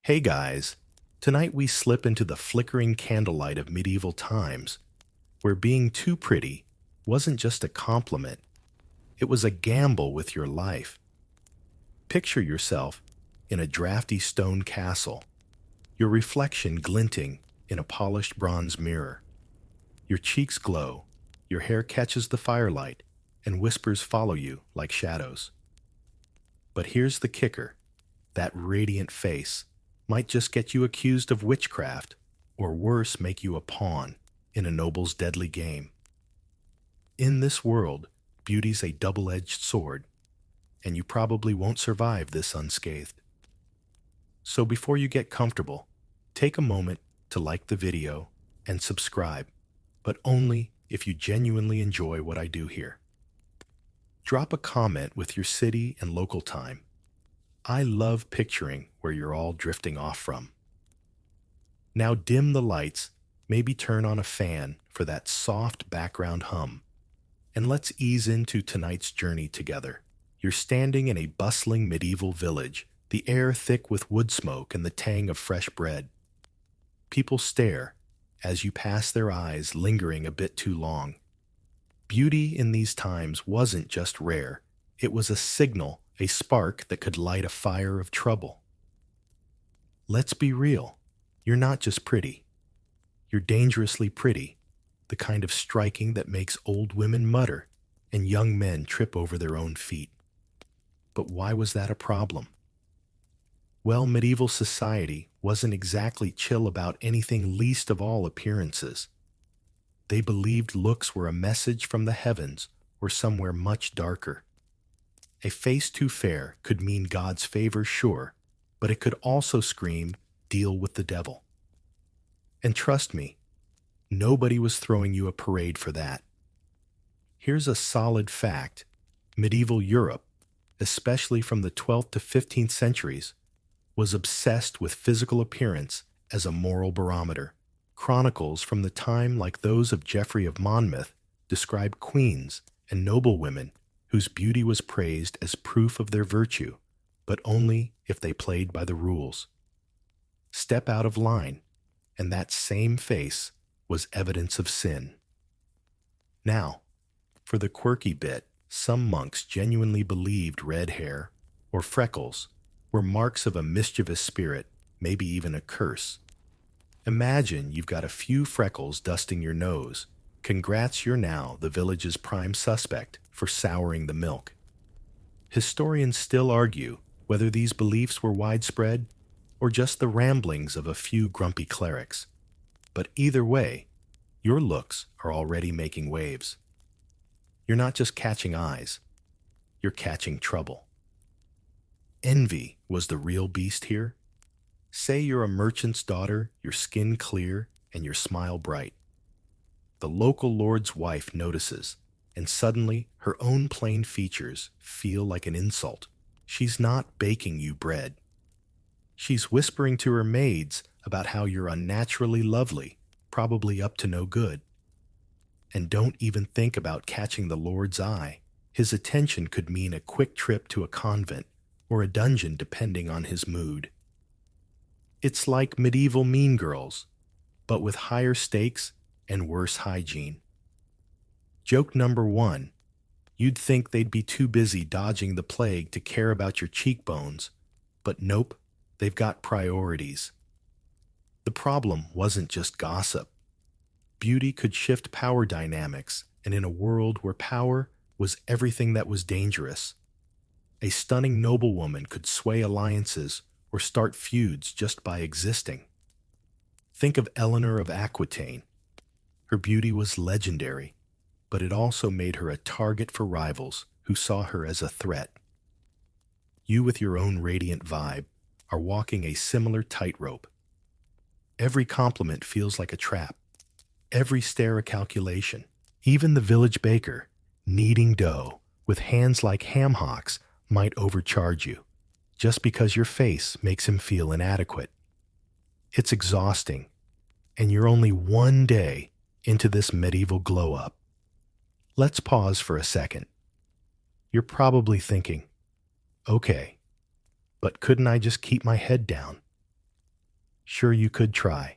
Hey guys, tonight we slip into the flickering candlelight of medieval times, where being too pretty wasn't just a compliment, it was a gamble with your life. Picture yourself in a drafty stone castle, your reflection glinting in a polished bronze mirror. Your cheeks glow, your hair catches the firelight, and whispers follow you like shadows. But here's the kicker: that radiant face might just get you accused of witchcraft, or worse, make you a pawn in a noble's deadly game. In this world, beauty's a double-edged sword, and you probably won't survive this unscathed. So before you get comfortable, take a moment to like the video and subscribe, but only if you genuinely enjoy what I do here. Drop a comment with your city and local time. I love picturing where you're all drifting off from. Now dim the lights, maybe turn on a fan for that soft background hum, and let's ease into tonight's journey together. You're standing in a bustling medieval village, the air thick with wood smoke and the tang of fresh bread. People stare as you pass, their eyes lingering a bit too long. Beauty in these times wasn't just rare, it was a signal, a spark that could light a fire of trouble. Let's be real, you're not just pretty. You're dangerously pretty, the kind of striking that makes old women mutter and young men trip over their own feet. But why was that a problem? Well, medieval society wasn't exactly chill about anything, least of all appearances. They believed looks were a message from the heavens or somewhere much darker. A face too fair could mean God's favor, sure, but it could also scream, deal with the devil. And trust me, nobody was throwing you a parade for that. Here's a solid fact: medieval Europe, especially from the 12th to 15th centuries, was obsessed with physical appearance as a moral barometer. Chronicles from the time, like those of Geoffrey of Monmouth, describe queens and noblewomen whose beauty was praised as proof of their virtue, but only if they played by the rules. Step out of line, and that same face was evidence of sin. Now, for the quirky bit, some monks genuinely believed red hair or freckles were marks of a mischievous spirit, maybe even a curse. Imagine you've got a few freckles dusting your nose. Congrats, you're now the village's prime suspect for souring the milk. Historians still argue whether these beliefs were widespread or just the ramblings of a few grumpy clerics. But either way, your looks are already making waves. You're not just catching eyes, you're catching trouble. Envy was the real beast here. Say you're a merchant's daughter, your skin clear, and your smile bright. The local lord's wife notices, and suddenly her own plain features feel like an insult. She's not baking you bread. She's whispering to her maids about how you're unnaturally lovely, probably up to no good. And don't even think about catching the lord's eye. His attention could mean a quick trip to a convent or a dungeon depending on his mood. It's like medieval Mean Girls, but with higher stakes and worse hygiene. Joke number one: you'd think they'd be too busy dodging the plague to care about your cheekbones, but nope, they've got priorities. The problem wasn't just gossip. Beauty could shift power dynamics, and in a world where power was everything that was dangerous, a stunning noblewoman could sway alliances or start feuds just by existing. Think of Eleanor of Aquitaine. Her beauty was legendary, but it also made her a target for rivals who saw her as a threat. You, with your own radiant vibe, are walking a similar tightrope. Every compliment feels like a trap, every stare a calculation. Even the village baker, kneading dough with hands like ham hocks, might overcharge you, just because your face makes him feel inadequate. It's exhausting, and you're only one day into this medieval glow-up. Let's pause for a second. You're probably thinking, okay, but couldn't I just keep my head down? Sure, you could try,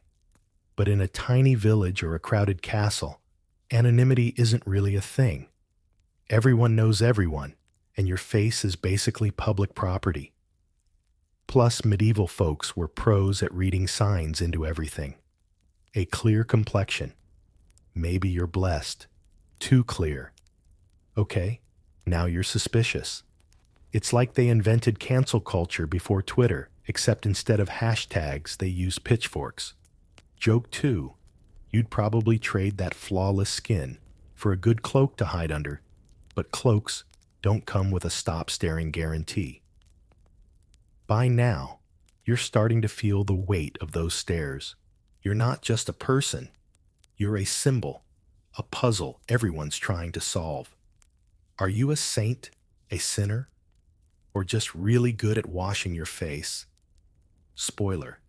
but in a tiny village or a crowded castle, anonymity isn't really a thing. Everyone knows everyone, and your face is basically public property. Plus, medieval folks were pros at reading signs into everything. A clear complexion. Maybe you're blessed. Too clear. Okay, now you're suspicious. It's like they invented cancel culture before Twitter, except instead of hashtags, they use pitchforks. Joke 2. You'd probably trade that flawless skin for a good cloak to hide under, but cloaks don't come with a stop staring guarantee. By now, you're starting to feel the weight of those stares. You're not just a person, you're a symbol, a puzzle everyone's trying to solve. Are you a saint, a sinner, or just really good at washing your face? Spoiler,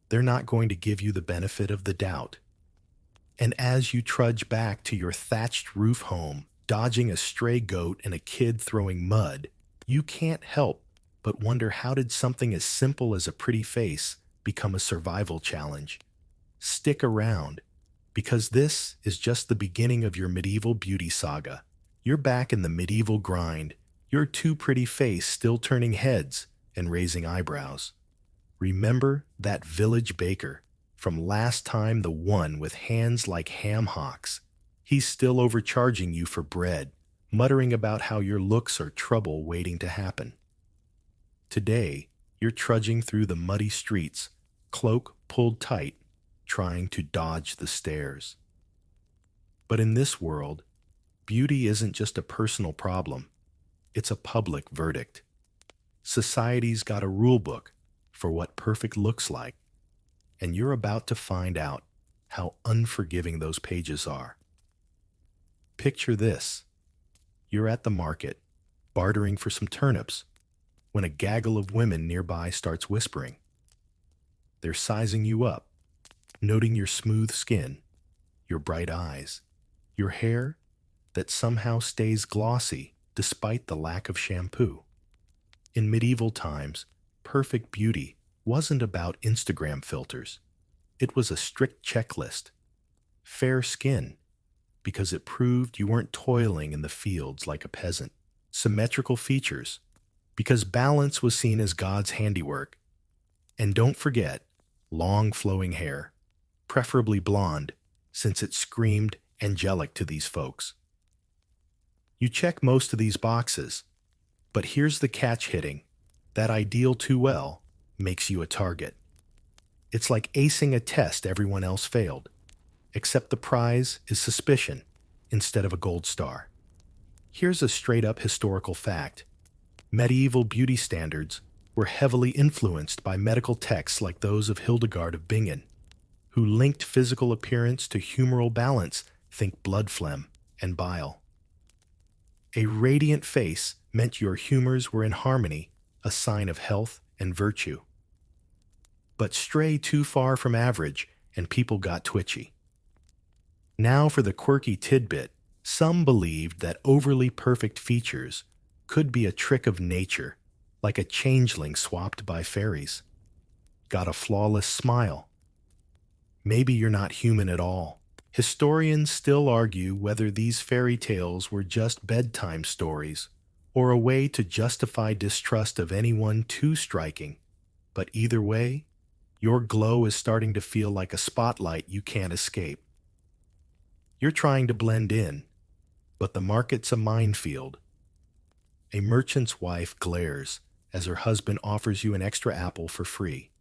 they're not going to give you the benefit of the doubt. And as you trudge back to your thatched roof home, dodging a stray goat and a kid throwing mud, you can't help but wonder, how did something as simple as a pretty face become a survival challenge? Stick around, because this is just the beginning of your medieval beauty saga. You're back in the medieval grind, your too pretty face still turning heads and raising eyebrows. Remember that village baker from last time, the one with hands like ham hocks? He's still overcharging you for bread, muttering about how your looks are trouble waiting to happen. Today, you're trudging through the muddy streets, cloak pulled tight, trying to dodge the stares. But in this world, beauty isn't just a personal problem, it's a public verdict. Society's got a rule book for what perfect looks like, and you're about to find out how unforgiving those pages are. Picture this. You're at the market, bartering for some turnips, when a gaggle of women nearby starts whispering. They're sizing you up, noting your smooth skin, your bright eyes, your hair that somehow stays glossy despite the lack of shampoo. In medieval times, perfect beauty wasn't about Instagram filters. It was a strict checklist. Fair skin, because it proved you weren't toiling in the fields like a peasant. Symmetrical features, because balance was seen as God's handiwork. And don't forget, long flowing hair, preferably blonde, since it screamed angelic to these folks. You check most of these boxes, but here's the catch: hitting that ideal too well makes you a target. It's like acing a test everyone else failed, except the prize is suspicion instead of a gold star. Here's a straight-up historical fact. Medieval beauty standards were heavily influenced by medical texts like those of Hildegard of Bingen, who linked physical appearance to humoral balance, think blood phlegm and bile. A radiant face meant your humors were in harmony, a sign of health and virtue. But stray too far from average, and people got twitchy. Now for the quirky tidbit. Some believed that overly perfect features could be a trick of nature, like a changeling swapped by fairies. Got a flawless smile? Maybe you're not human at all. Historians still argue whether these fairy tales were just bedtime stories or a way to justify distrust of anyone too striking. But either way, your glow is starting to feel like a spotlight you can't escape. You're trying to blend in, but the market's a minefield. A merchant's wife glares as her husband offers you an extra apple for free.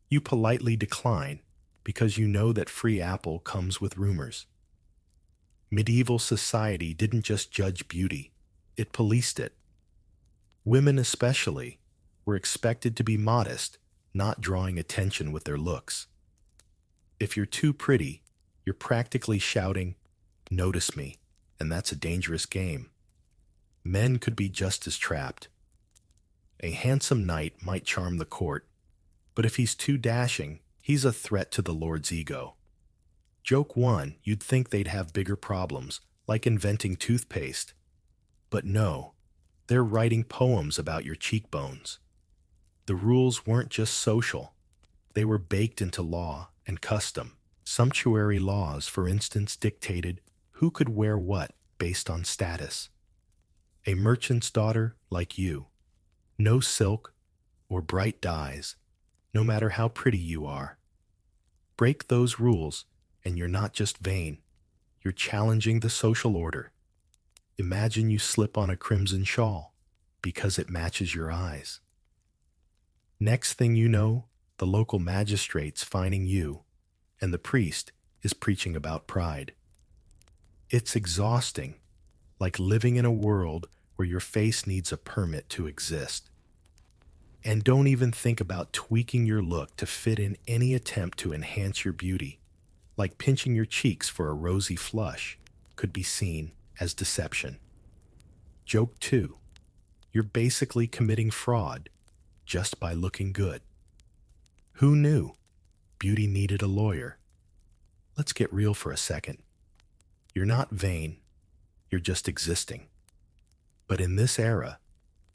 You politely decline because you know that free apple comes with rumors. Medieval society didn't just judge beauty, it policed it. Women especially were expected to be modest, not drawing attention with their looks. If you're too pretty, you're practically shouting, "Notice me," and that's a dangerous game. Men could be just as trapped. A handsome knight might charm the court, but if he's too dashing, he's a threat to the lord's ego. Joke 1, you'd think they'd have bigger problems, like inventing toothpaste. But no, they're writing poems about your cheekbones. The rules weren't just social, They were baked into law and custom. Sumptuary laws, for instance, dictated who could wear what based on status. A merchant's daughter like you. No silk or bright dyes, no matter how pretty you are. Break those rules, and you're not just vain. You're challenging the social order. Imagine you slip on a crimson shawl because it matches your eyes. Next thing you know, the local magistrate's fining you, and the priest is preaching about pride. It's exhausting, like living in a world where your face needs a permit to exist. And don't even think about tweaking your look to fit in any attempt to enhance your beauty, like pinching your cheeks for a rosy flush, could be seen as deception. Joke 2. You're basically committing fraud just by looking good. Who knew beauty needed a lawyer? Let's get real for a second. You're not vain, you're just existing. But in this era,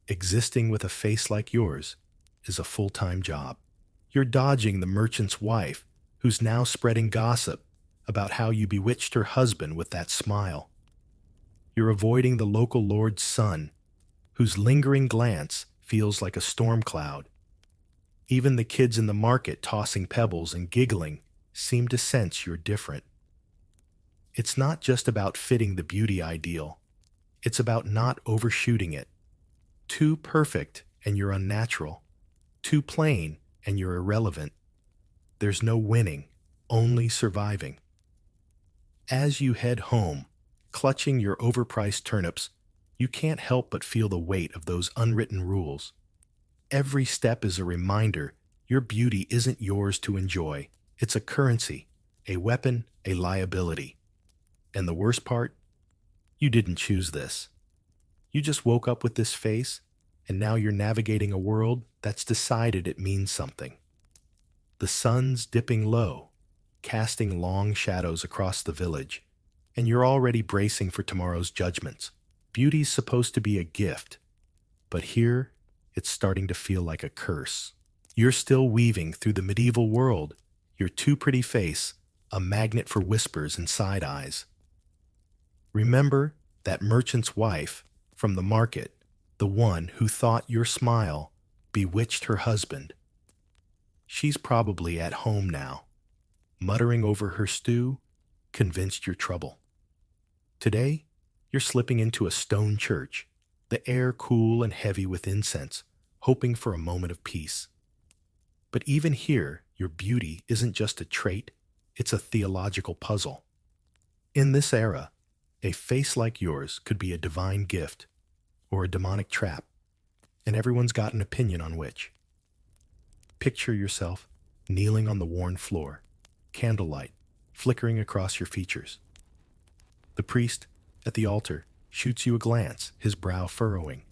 existing with a face like yours is a full-time job. You're dodging the merchant's wife who's now spreading gossip about how you bewitched her husband with that smile. You're avoiding the local lord's son whose lingering glance feels like a storm cloud. Even the kids in the market tossing pebbles and giggling seem to sense you're different. It's not just about fitting the beauty ideal. It's about not overshooting it. Too perfect and you're unnatural. Too plain and you're irrelevant. There's no winning, only surviving. As you head home, clutching your overpriced turnips, you can't help but feel the weight of those unwritten rules. Every step is a reminder your beauty isn't yours to enjoy. It's a currency, a weapon, a liability. And the worst part? You didn't choose this. You just woke up with this face, and now you're navigating a world that's decided it means something. The sun's dipping low, casting long shadows across the village, and you're already bracing for tomorrow's judgments. Beauty's supposed to be a gift, but here it's starting to feel like a curse. You're still weaving through the medieval world, your too pretty face, a magnet for whispers and side eyes. Remember that merchant's wife from the market, the one who thought your smile bewitched her husband. She's probably at home now, muttering over her stew, convinced you're trouble. Today, you're slipping into a stone church, the air cool and heavy with incense, hoping for a moment of peace. But even here, your beauty isn't just a trait, it's a theological puzzle. In this era, a face like yours could be a divine gift or a demonic trap, and everyone's got an opinion on which. Picture yourself kneeling on the worn floor, candlelight flickering across your features. The priest at the altar shoots you a glance, his brow furrowing.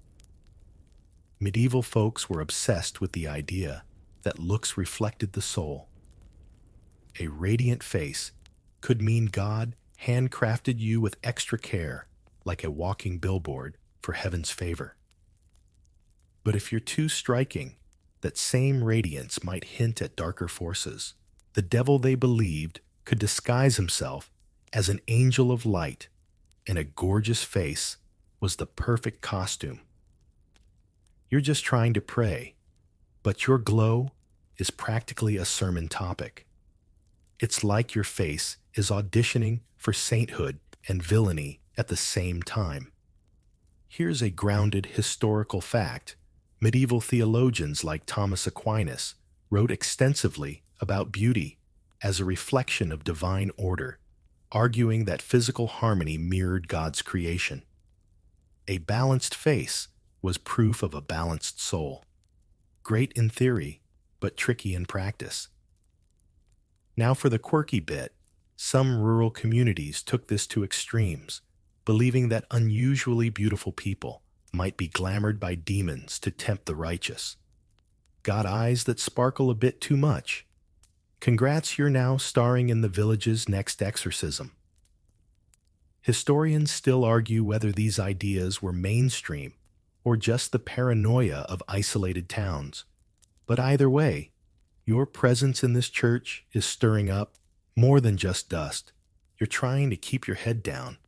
Medieval folks were obsessed with the idea that looks reflected the soul. A radiant face could mean God handcrafted you with extra care, like a walking billboard for heaven's favor. But if you're too striking, that same radiance might hint at darker forces. The devil they believed could disguise himself as an angel of light, and a gorgeous face was the perfect costume. You're just trying to pray, but your glow is practically a sermon topic. It's like your face is auditioning for sainthood and villainy at the same time. Here's a grounded historical fact. Medieval theologians like Thomas Aquinas wrote extensively about beauty as a reflection of divine order, arguing that physical harmony mirrored God's creation. A balanced face was proof of a balanced soul. Great in theory, but tricky in practice. Now for the quirky bit, some rural communities took this to extremes, believing that unusually beautiful people might be glamored by demons to tempt the righteous. Got eyes that sparkle a bit too much? Congrats, you're now starring in the village's next exorcism. Historians still argue whether these ideas were mainstream or just the paranoia of isolated towns. But either way, Your presence in this church is stirring up more than just dust. You're trying to keep your head down,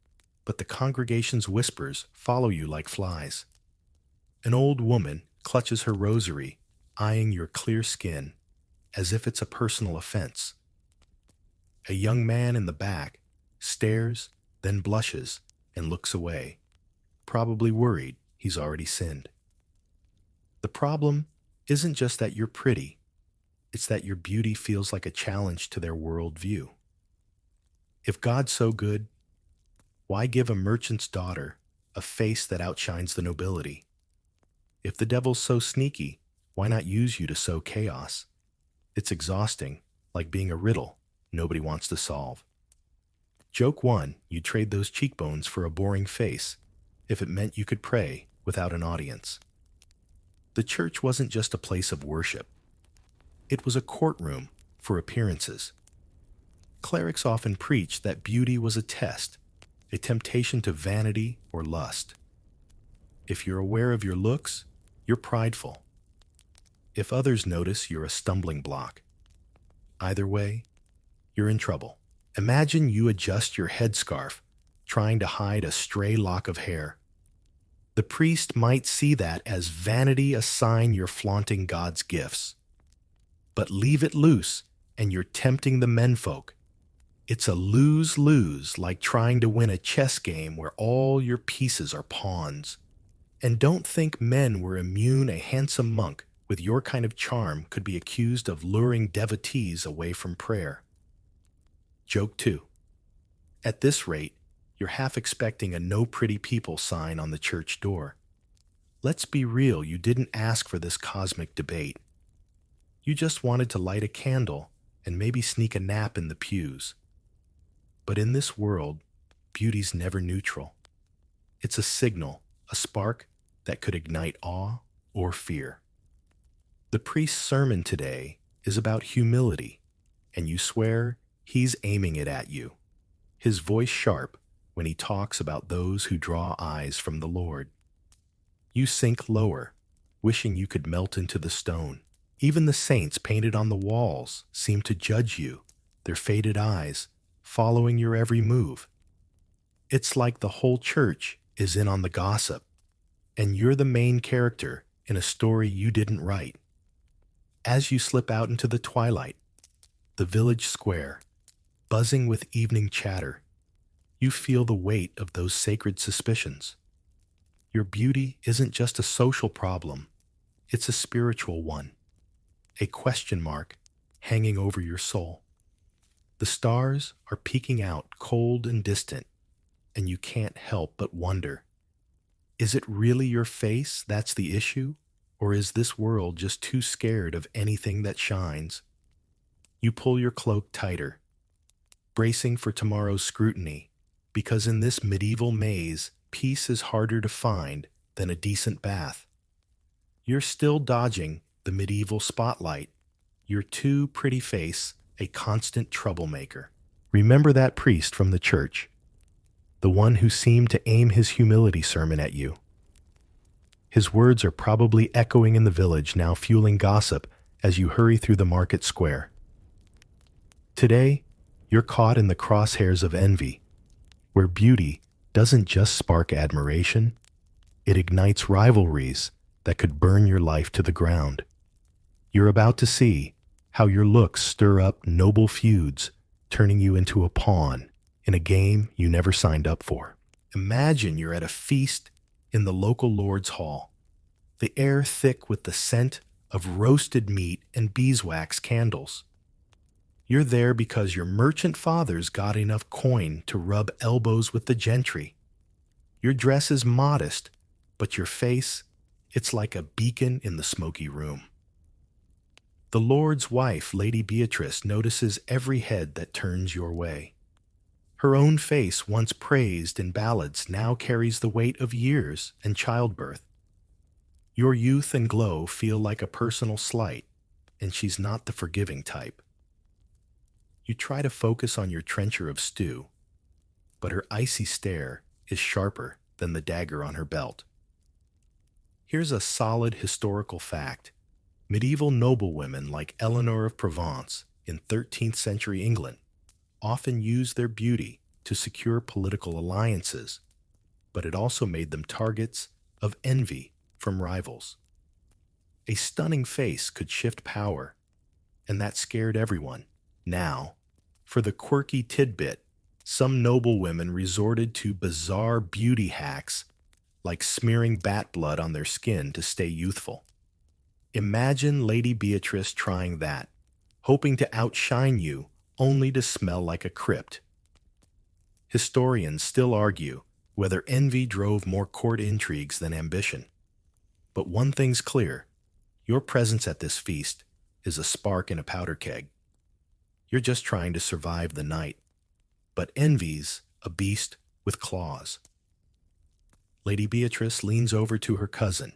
but the congregation's whispers follow you like flies. An old woman clutches her rosary, eyeing your clear skin as if it's a personal offense. A young man in the back stares, then blushes and looks away, probably worried he's already sinned. The problem isn't just that you're pretty, it's that your beauty feels like a challenge to their worldview. If God's so good, why give a merchant's daughter a face that outshines the nobility? If the devil's so sneaky, why not use you to sow chaos? It's exhausting, like being a riddle nobody wants to solve. Joke 1, you'd trade those cheekbones for a boring face if it meant you could pray without an audience. The church wasn't just a place of worship. It was a courtroom for appearances. Clerics often preached that beauty was a test, a temptation to vanity or lust. If you're aware of your looks, you're prideful. If others notice, you're a stumbling block. Either way, you're in trouble. Imagine you adjust your headscarf, trying to hide a stray lock of hair. The priest might see that as vanity, a sign you're flaunting God's gifts. But leave it loose, and you're tempting the menfolk. It's a lose-lose, like trying to win a chess game where all your pieces are pawns. And don't think men were immune. A handsome monk with your kind of charm could be accused of luring devotees away from prayer. Joke 2. At this rate, you're half expecting a "no pretty people" sign on the church door. Let's be real, you didn't ask for this cosmic debate. You just wanted to light a candle and maybe sneak a nap in the pews. But in this world, beauty's never neutral. It's a signal, a spark that could ignite awe or fear. The priest's sermon today is about humility, and you swear he's aiming it at you. His voice sharp when he talks about those who draw eyes from the Lord. You sink lower, wishing you could melt into the stone. Even the saints painted on the walls seem to judge you, their faded eyes following your every move. It's like the whole church is in on the gossip, and you're the main character in a story you didn't write. As you slip out into the twilight, the village square, buzzing with evening chatter, you feel the weight of those sacred suspicions. Your beauty isn't just a social problem, it's a spiritual one, a question mark hanging over your soul. The stars are peeking out cold and distant, and you can't help but wonder, is it really your face that's the issue, or is this world just too scared of anything that shines? You pull your cloak tighter, bracing for tomorrow's scrutiny, because in this medieval maze, peace is harder to find than a decent bath. You're still dodging the medieval spotlight, your too pretty face a constant troublemaker. Remember that priest from the church, the one who seemed to aim his humility sermon at you. His words are probably echoing in the village, now fueling gossip as you hurry through the market square. Today, you're caught in the crosshairs of envy, where beauty doesn't just spark admiration, it ignites rivalries that could burn your life to the ground. You're about to see how your looks stir up noble feuds, turning you into a pawn in a game you never signed up for. Imagine you're at a feast in the local lord's hall, the air thick with the scent of roasted meat and beeswax candles. You're there because your merchant father's got enough coin to rub elbows with the gentry. Your dress is modest, but your face, it's like a beacon in the smoky room. The Lord's wife, Lady Beatrice, notices every head that turns your way. Her own face, once praised in ballads, now carries the weight of years and childbirth. Your youth and glow feel like a personal slight, and she's not the forgiving type. You try to focus on your trencher of stew, but her icy stare is sharper than the dagger on her belt. Here's a solid historical fact. Medieval noblewomen like Eleanor of Provence in 13th century England often used their beauty to secure political alliances, but it also made them targets of envy from rivals. A stunning face could shift power, and that scared everyone. Now, for the quirky tidbit, some noblewomen resorted to bizarre beauty hacks like smearing bat blood on their skin to stay youthful. Imagine Lady Beatrice trying that, hoping to outshine you only to smell like a crypt. Historians still argue whether envy drove more court intrigues than ambition. But one thing's clear: your presence at this feast is a spark in a powder keg. You're just trying to survive the night. But envy's a beast with claws. Lady Beatrice leans over to her cousin,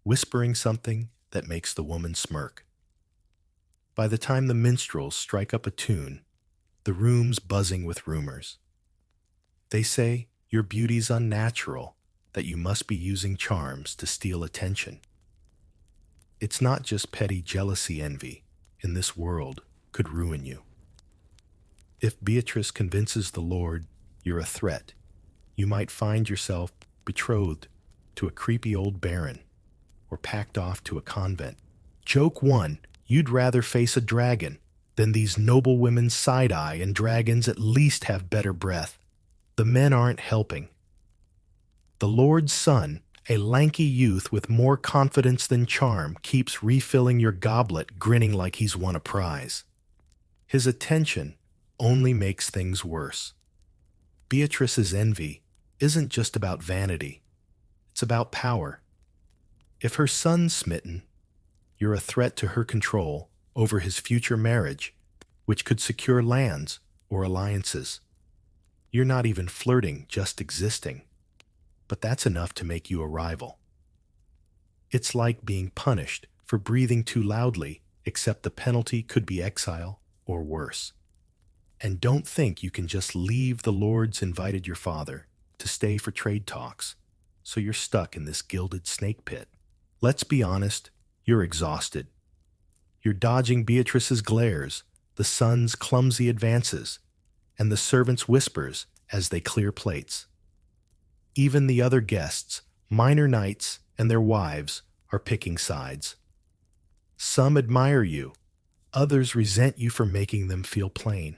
whispering something that makes the woman smirk. By the time the minstrels strike up a tune, the room's buzzing with rumors. They say your beauty's unnatural, that you must be using charms to steal attention. It's not just petty jealousy envy. In this world could ruin you. If Beatrice convinces the Lord you're a threat, you might find yourself betrothed to a creepy old baron or packed off to a convent. Joke one, you'd rather face a dragon than these noblewomen's side-eye, and dragons at least have better breath. The men aren't helping. The Lord's son, a lanky youth with more confidence than charm, keeps refilling your goblet, grinning like he's won a prize. His attention only makes things worse. Beatrice's envy isn't just about vanity. It's about power. If her son's smitten, you're a threat to her control over his future marriage, which could secure lands or alliances. You're not even flirting, just existing. But that's enough to make you a rival. It's like being punished for breathing too loudly, except the penalty could be exile or worse. And don't think you can just leave. The Lord's invited your father to stay for trade talks, so you're stuck in this gilded snake pit. Let's be honest, you're exhausted. You're dodging Beatrice's glares, the son's clumsy advances, and the servants' whispers as they clear plates. Even the other guests, minor knights and their wives, are picking sides. Some admire you, others resent you for making them feel plain.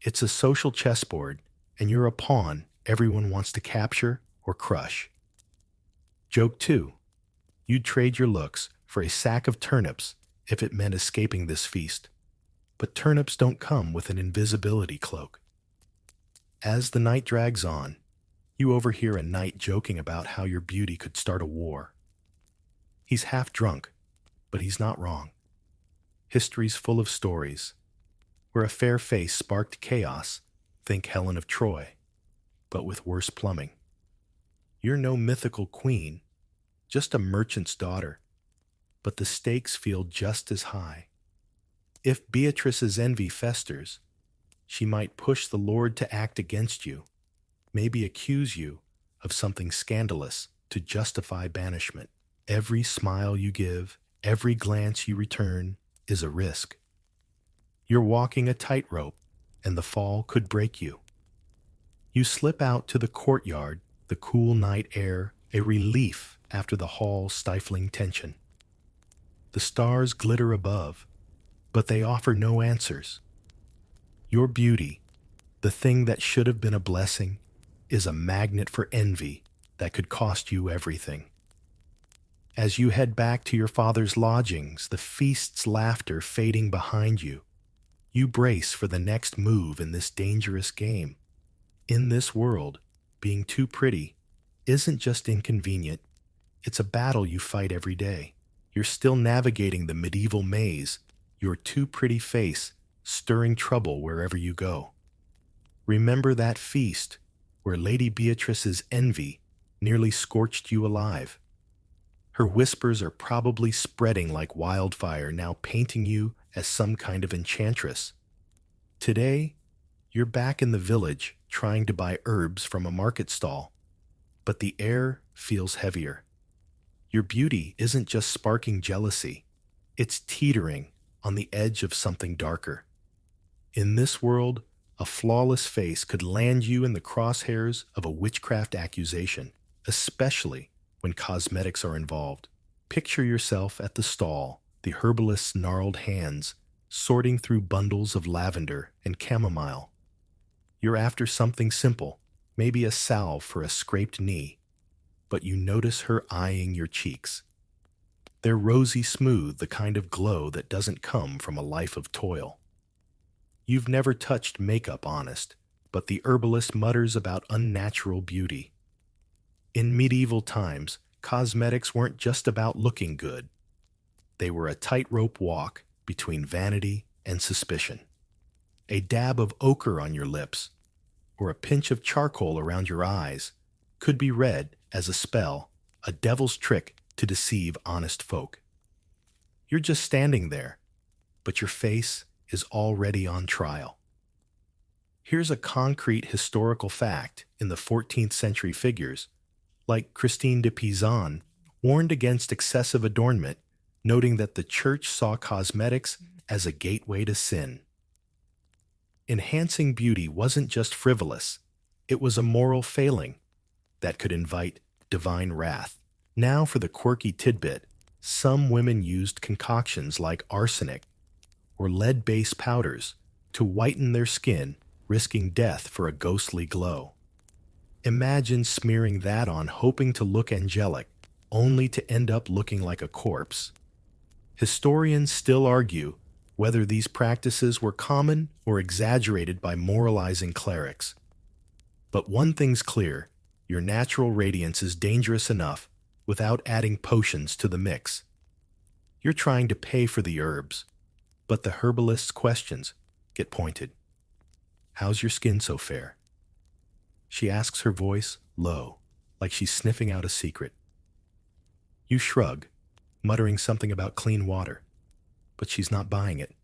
It's a social chessboard, and you're a pawn everyone wants to capture or crush. Joke 2. You'd trade your looks for a sack of turnips if it meant escaping this feast. But turnips don't come with an invisibility cloak. As the night drags on, you overhear a knight joking about how your beauty could start a war. He's half drunk, but he's not wrong. History's full of stories where a fair face sparked chaos, think Helen of Troy, but with worse plumbing. You're no mythical queen, just a merchant's daughter, but the stakes feel just as high. If Beatrice's envy festers, she might push the Lord to act against you, maybe accuse you of something scandalous to justify banishment. Every smile you give, every glance you return, is a risk. You're walking a tightrope, and the fall could break you. You slip out to the courtyard, the cool night air, a relief after the hall's stifling tension. The stars glitter above, but they offer no answers. Your beauty, the thing that should have been a blessing, is a magnet for envy that could cost you everything. As you head back to your father's lodgings, the feast's laughter fading behind you, you brace for the next move in this dangerous game. In this world, being too pretty isn't just inconvenient, it's a battle you fight every day. You're still navigating the medieval maze, your too pretty face stirring trouble wherever you go. Remember that feast where Lady Beatrice's envy nearly scorched you alive. Her whispers are probably spreading like wildfire, now painting you as some kind of enchantress. Today, you're back in the village trying to buy herbs from a market stall, but the air feels heavier. Your beauty isn't just sparking jealousy, It's teetering on the edge of something darker. In this world, a flawless face could land you in the crosshairs of a witchcraft accusation, especially when cosmetics are involved. Picture yourself at the stall, the herbalist's gnarled hands sorting through bundles of lavender and chamomile. You're after something simple, maybe a salve for a scraped knee, but you notice her eyeing your cheeks. They're rosy smooth, the kind of glow that doesn't come from a life of toil. You've never touched makeup, honest, but the herbalist mutters about unnatural beauty. In medieval times, cosmetics weren't just about looking good. They were a tightrope walk between vanity and suspicion. A dab of ochre on your lips, or a pinch of charcoal around your eyes, could be read as a spell, a devil's trick to deceive honest folk. You're just standing there, but your face is already on trial. Here's a concrete historical fact. In the 14th century, figures like Christine de Pizan warned against excessive adornment, noting that the church saw cosmetics as a gateway to sin. Enhancing beauty wasn't just frivolous, it was a moral failing that could invite divine wrath. Now for the quirky tidbit, some women used concoctions like arsenic or lead-based powders to whiten their skin, risking death for a ghostly glow. Imagine smearing that on, hoping to look angelic, only to end up looking like a corpse. Historians still argue whether these practices were common or exaggerated by moralizing clerics. But one thing's clear, your natural radiance is dangerous enough without adding potions to the mix. You're trying to pay for the herbs, but the herbalist's questions get pointed. How's your skin so fair? She asks, her voice low, like she's sniffing out a secret. You shrug, muttering something about clean water, but she's not buying it.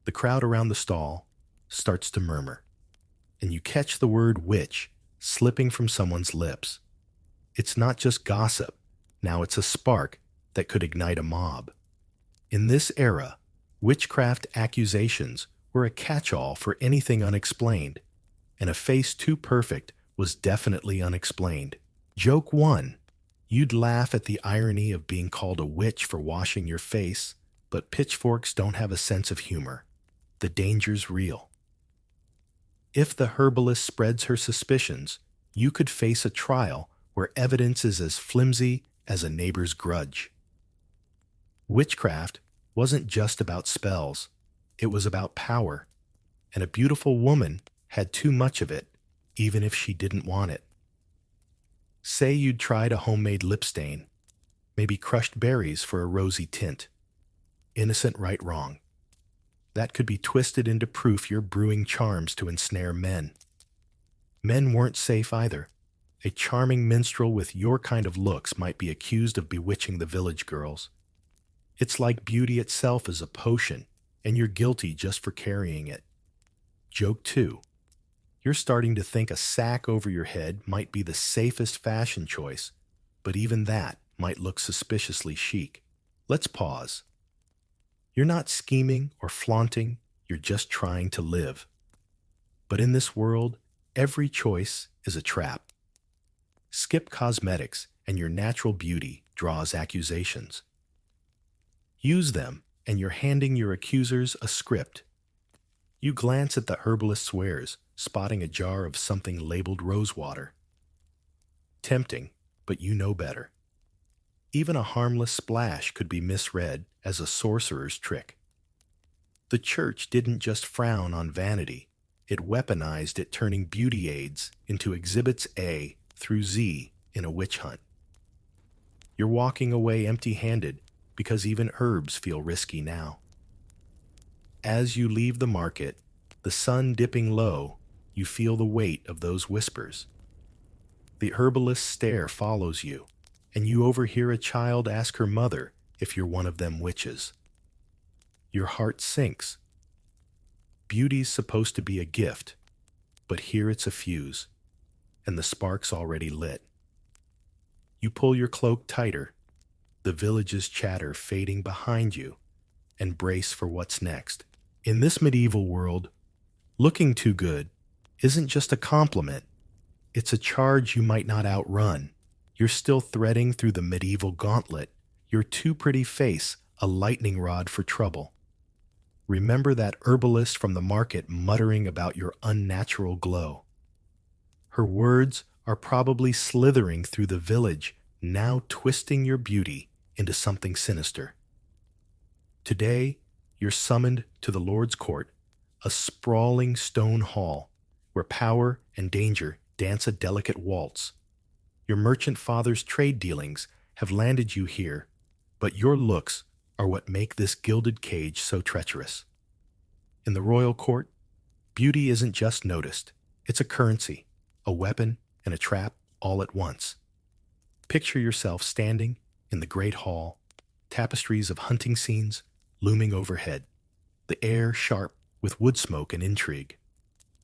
The crowd around the stall starts to murmur, and you catch the word witch slipping from someone's lips. It's not just gossip, now it's a spark that could ignite a mob. In this era, witchcraft accusations were a catch-all for anything unexplained, and a face too perfect was definitely unexplained. Joke 1. You'd laugh at the irony of being called a witch for washing your face, but pitchforks don't have a sense of humor. The danger's real. If the herbalist spreads her suspicions, you could face a trial where evidence is as flimsy as a neighbor's grudge. Witchcraft wasn't just about spells, it was about power, and a beautiful woman had too much of it, even if she didn't want it. Say you'd tried a homemade lip stain, maybe crushed berries for a rosy tint. Innocent right wrong. That could be twisted into proof you're brewing charms to ensnare men. Men weren't safe either. A charming minstrel with your kind of looks might be accused of bewitching the village girls. It's like beauty itself is a potion, and you're guilty just for carrying it. Joke 2. You're starting to think a sack over your head might be the safest fashion choice, but even that might look suspiciously chic. Let's pause. You're not scheming or flaunting, you're just trying to live. But in this world, every choice is a trap. Skip cosmetics, and your natural beauty draws accusations. Use them, and you're handing your accusers a script. You glance at the herbalist's wares, spotting a jar of something labeled rosewater. Tempting, but you know better. Even a harmless splash could be misread as a sorcerer's trick. The church didn't just frown on vanity, it weaponized it, turning beauty aids into exhibits A through Z in a witch hunt. You're walking away empty-handed because even herbs feel risky now. As you leave the market, the sun dipping low, you feel the weight of those whispers. The herbalist's stare follows you, and you overhear a child ask her mother if you're one of them witches. Your heart sinks. Beauty's supposed to be a gift, but here it's a fuse, and the spark's already lit. You pull your cloak tighter, the village's chatter fading behind you, and brace for what's next. In this medieval world, looking too good isn't just a compliment, it's a charge you might not outrun. You're still threading through the medieval gauntlet, your too pretty face a lightning rod for trouble. Remember that herbalist from the market muttering about your unnatural glow. Her words are probably slithering through the village, now twisting your beauty into something sinister. Today, you're summoned to the Lord's court, a sprawling stone hall where power and danger dance a delicate waltz. Your merchant father's trade dealings have landed you here, but your looks are what make this gilded cage so treacherous. In the royal court, beauty isn't just noticed, it's a currency, a weapon, and a trap all at once. Picture yourself standing in the great hall, tapestries of hunting scenes looming overhead, the air sharp with wood smoke and intrigue.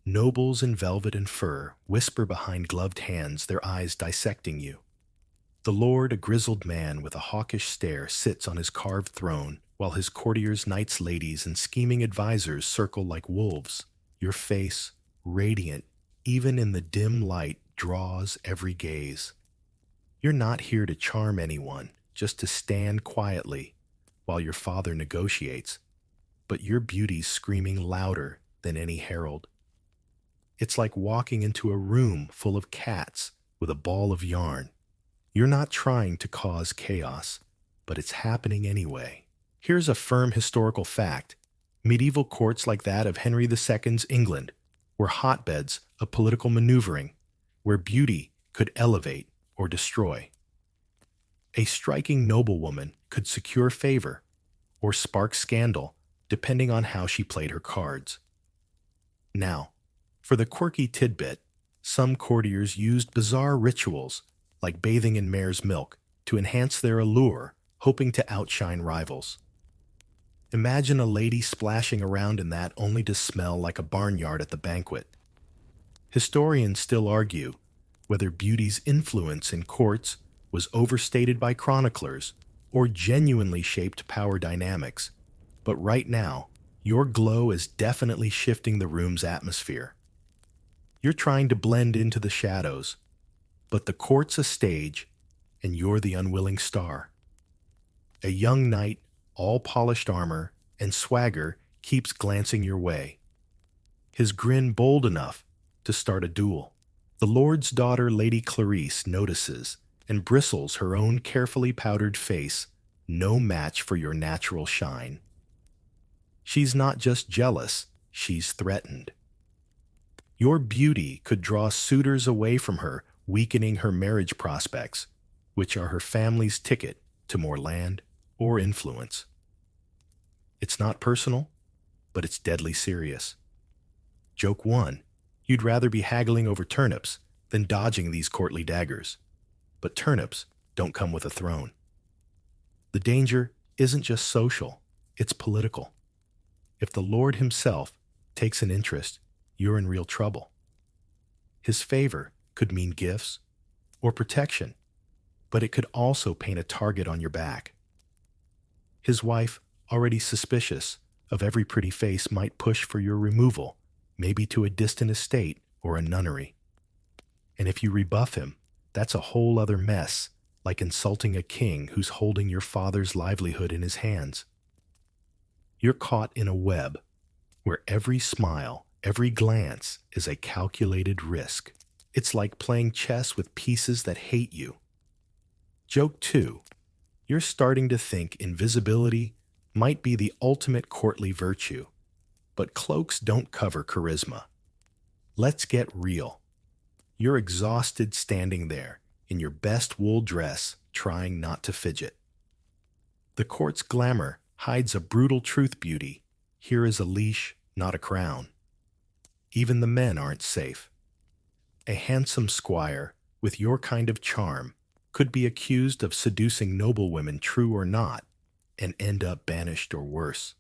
Nobles in velvet and fur whisper behind gloved hands, their eyes dissecting you. The lord, a grizzled man with a hawkish stare, sits on his carved throne, while his courtiers, knights, ladies, and scheming advisors circle like wolves. Your face, radiant, even in the dim light, draws every gaze. You're not here to charm anyone, just to stand quietly while your father negotiates, but your beauty's screaming louder than any herald. It's like walking into a room full of cats with a ball of yarn. You're not trying to cause chaos, but it's happening anyway. Here's a firm historical fact. Medieval courts like that of Henry II's England were hotbeds of political maneuvering, where beauty could elevate or destroy. A striking noblewoman could secure favor or spark scandal, depending on how she played her cards. Now, for the quirky tidbit, some courtiers used bizarre rituals, like bathing in mare's milk, to enhance their allure, hoping to outshine rivals. Imagine a lady splashing around in that only to smell like a barnyard at the banquet. Historians still argue whether beauty's influence in courts was overstated by chroniclers or genuinely shaped power dynamics, but right now, your glow is definitely shifting the room's atmosphere. You're trying to blend into the shadows, but the court's a stage, and you're the unwilling star. A young knight, all polished armor and swagger, keeps glancing your way, his grin bold enough to start a duel. The Lord's daughter, Lady Clarice, notices and bristles her own carefully powdered face, no match for your natural shine. She's not just jealous, she's threatened. Your beauty could draw suitors away from her, weakening her marriage prospects, which are her family's ticket to more land or influence. It's not personal, but it's deadly serious. Joke 1. You'd rather be haggling over turnips than dodging these courtly daggers. But turnips don't come with a throne. The danger isn't just social, it's political. If the Lord himself takes an interest, you're in real trouble. His favor could mean gifts or protection, but it could also paint a target on your back. His wife, already suspicious of every pretty face, might push for your removal, maybe to a distant estate or a nunnery. And if you rebuff him, that's a whole other mess, like insulting a king who's holding your father's livelihood in his hands. You're caught in a web where every smile, every glance is a calculated risk. It's like playing chess with pieces that hate you. Joke 2. You're starting to think invisibility might be the ultimate courtly virtue, but cloaks don't cover charisma. Let's get real. You're exhausted standing there in your best wool dress, trying not to fidget. The court's glamour hides a brutal truth. Beauty here is a leash, not a crown. Even the men aren't safe. A handsome squire with your kind of charm could be accused of seducing noblewomen, true or not, and end up banished or worse.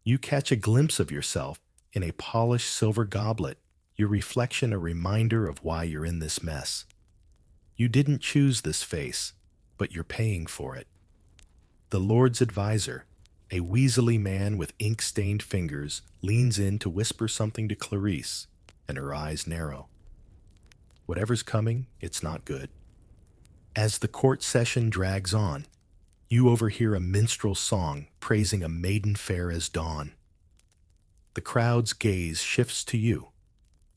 You catch a glimpse of yourself in a polished silver goblet, your reflection a reminder of why you're in this mess. You didn't choose this face, but you're paying for it. The Lord's advisor, a weaselly man with ink-stained fingers, leans in to whisper something to Clarice, and her eyes narrow. Whatever's coming, it's not good. As the court session drags on, you overhear a minstrel song praising a maiden fair as dawn. The crowd's gaze shifts to you,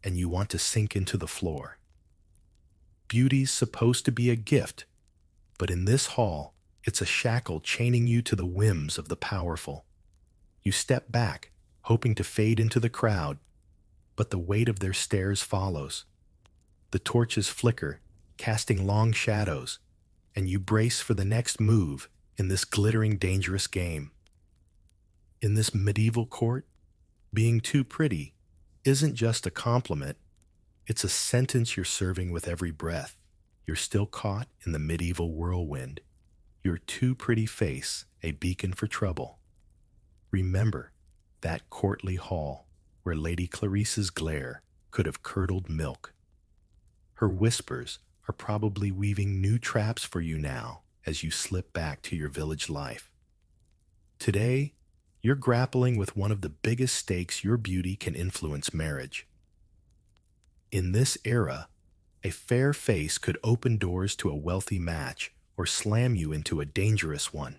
and you want to sink into the floor. Beauty's supposed to be a gift, but in this hall, it's a shackle chaining you to the whims of the powerful. You step back, hoping to fade into the crowd, but the weight of their stares follows. The torches flicker, casting long shadows, and you brace for the next move in this glittering, dangerous game. In this medieval court, being too pretty isn't just a compliment, it's a sentence you're serving with every breath. You're still caught in the medieval whirlwind. Your too pretty face, a beacon for trouble. Remember that courtly hall where Lady Clarice's glare could have curdled milk. Her whispers are probably weaving new traps for you now as you slip back to your village life. Today, you're grappling with one of the biggest stakes your beauty can influence marriage. In this era, a fair face could open doors to a wealthy match or slam you into a dangerous one.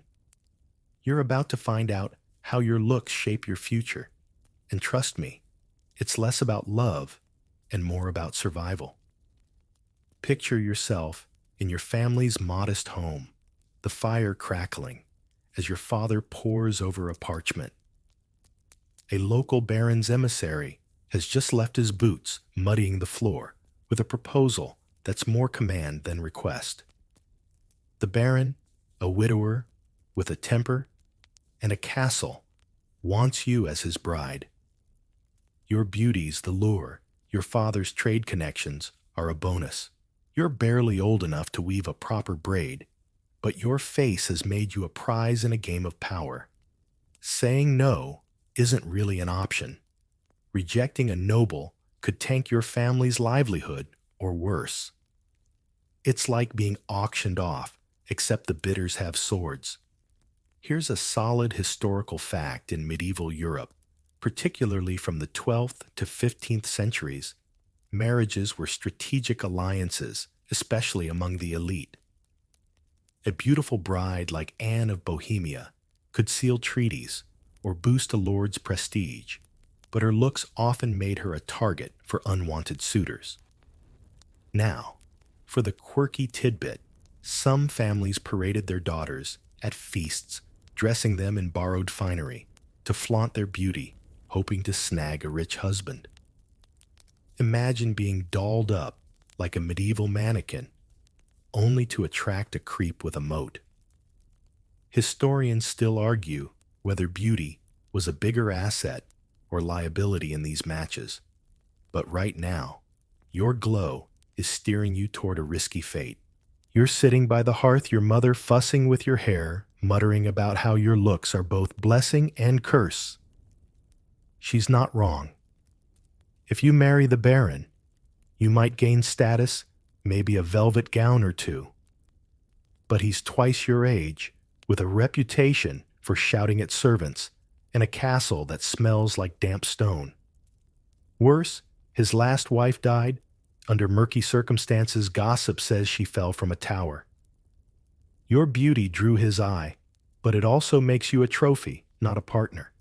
You're about to find out how your looks shape your future, and trust me, it's less about love and more about survival. Picture yourself in your family's modest home, the fire crackling as your father pores over a parchment. A local baron's emissary has just left his boots muddying the floor with a proposal that's more command than request. The baron, a widower with a temper and a castle, wants you as his bride. Your beauty's the lure, your father's trade connections are a bonus. You're barely old enough to weave a proper braid, but your face has made you a prize in a game of power. Saying no isn't really an option. Rejecting a noble could tank your family's livelihood or worse. It's like being auctioned off, except the bidders have swords. Here's a solid historical fact in medieval Europe, particularly from the 12th to 15th centuries. Marriages were strategic alliances, especially among the elite. A beautiful bride like Anne of Bohemia could seal treaties or boost a lord's prestige, but her looks often made her a target for unwanted suitors. Now, for the quirky tidbit, some families paraded their daughters at feasts, dressing them in borrowed finery to flaunt their beauty, hoping to snag a rich husband. Imagine being dolled up like a medieval mannequin, only to attract a creep with a moat. Historians still argue whether beauty was a bigger asset or liability in these matches. But right now, your glow is steering you toward a risky fate. You're sitting by the hearth, your mother fussing with your hair, muttering about how your looks are both blessing and curse. She's not wrong. If you marry the baron, you might gain status, maybe a velvet gown or two. But he's twice your age, with a reputation for shouting at servants, and a castle that smells like damp stone. Worse, his last wife died. Under murky circumstances, gossip says she fell from a tower. Your beauty drew his eye, but it also makes you a trophy, not a partner.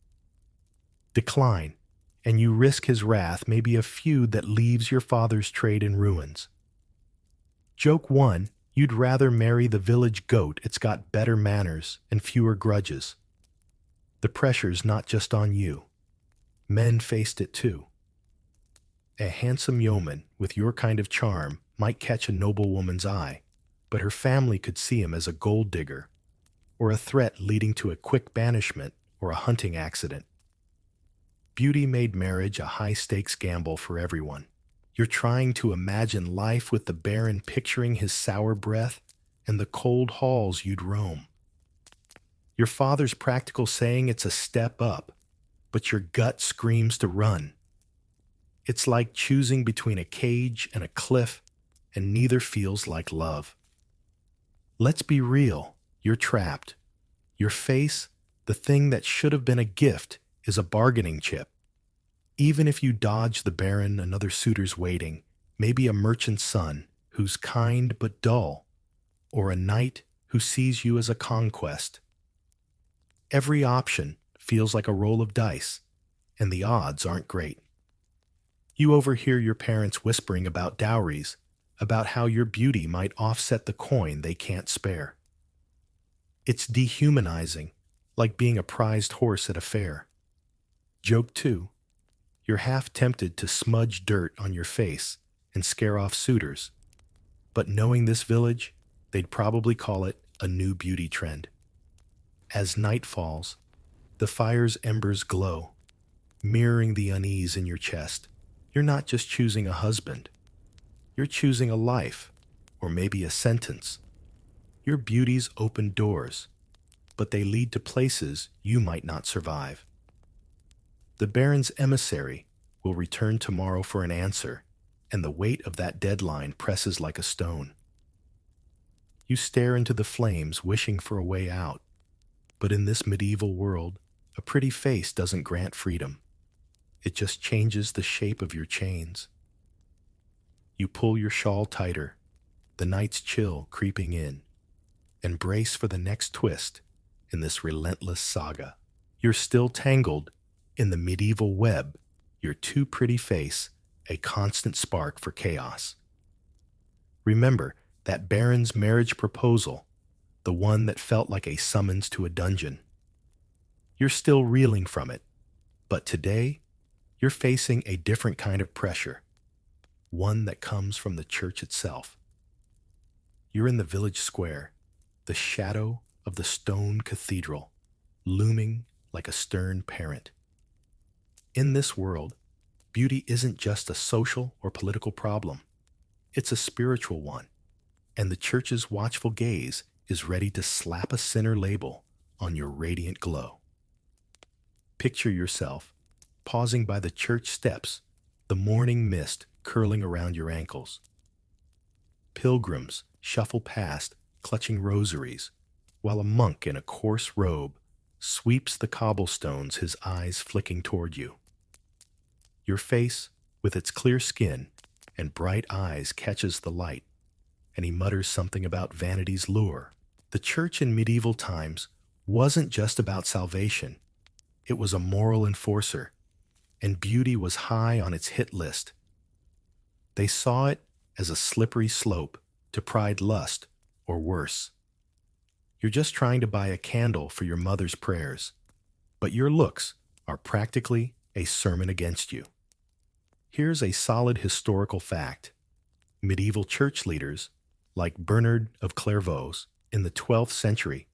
Decline, and you risk his wrath, maybe a feud that leaves your father's trade in ruins. Joke one, you'd rather marry the village goat. It's got better manners and fewer grudges. The pressure's not just on you. Men faced it too. A handsome yeoman with your kind of charm might catch a noblewoman's eye, but her family could see him as a gold digger, or a threat leading to a quick banishment or a hunting accident. Beauty made marriage a high-stakes gamble for everyone. You're trying to imagine life with the baron picturing his sour breath and the cold halls you'd roam. Your father's practical saying it's a step up, but your gut screams to run. It's like choosing between a cage and a cliff, and neither feels like love. Let's be real, you're trapped. Your face, the thing that should have been a gift, is a bargaining chip. Even if you dodge the baron, another suitor's waiting, maybe a merchant's son who's kind but dull, or a knight who sees you as a conquest. Every option feels like a roll of dice, and the odds aren't great. You overhear your parents whispering about dowries, about how your beauty might offset the coin they can't spare. It's dehumanizing, like being a prized horse at a fair. Joke 2. You're half tempted to smudge dirt on your face and scare off suitors, but knowing this village, they'd probably call it a new beauty trend. As night falls, the fire's embers glow, mirroring the unease in your chest. You're not just choosing a husband. You're choosing a life, or maybe a sentence. Your beauties open doors, but they lead to places you might not survive. The Baron's emissary will return tomorrow for an answer, and the weight of that deadline presses like a stone. You stare into the flames, wishing for a way out. But in this medieval world, a pretty face doesn't grant freedom. It just changes the shape of your chains. You pull your shawl tighter, the night's chill creeping in, and brace for the next twist in this relentless saga. You're still tangled in the medieval web, your too pretty face a constant spark for chaos. Remember that Baron's marriage proposal, the one that felt like a summons to a dungeon. You're still reeling from it, but today, you're facing a different kind of pressure, one that comes from the church itself. You're in the village square, the shadow of the stone cathedral, looming like a stern parent. In this world, beauty isn't just a social or political problem. It's a spiritual one, and the church's watchful gaze is ready to slap a sinner label on your radiant glow. Picture yourself pausing by the church steps, the morning mist curling around your ankles. Pilgrims shuffle past, clutching rosaries, while a monk in a coarse robe sweeps the cobblestones, his eyes flicking toward you. Your face, with its clear skin and bright eyes, catches the light, and he mutters something about vanity's lure. The church in medieval times wasn't just about salvation. It was a moral enforcer, and beauty was high on its hit list. They saw it as a slippery slope to pride, lust, or worse. You're just trying to buy a candle for your mother's prayers, but your looks are practically a sermon against you. Here's a solid historical fact. Medieval church leaders, like Bernard of Clairvaux in the 12th century,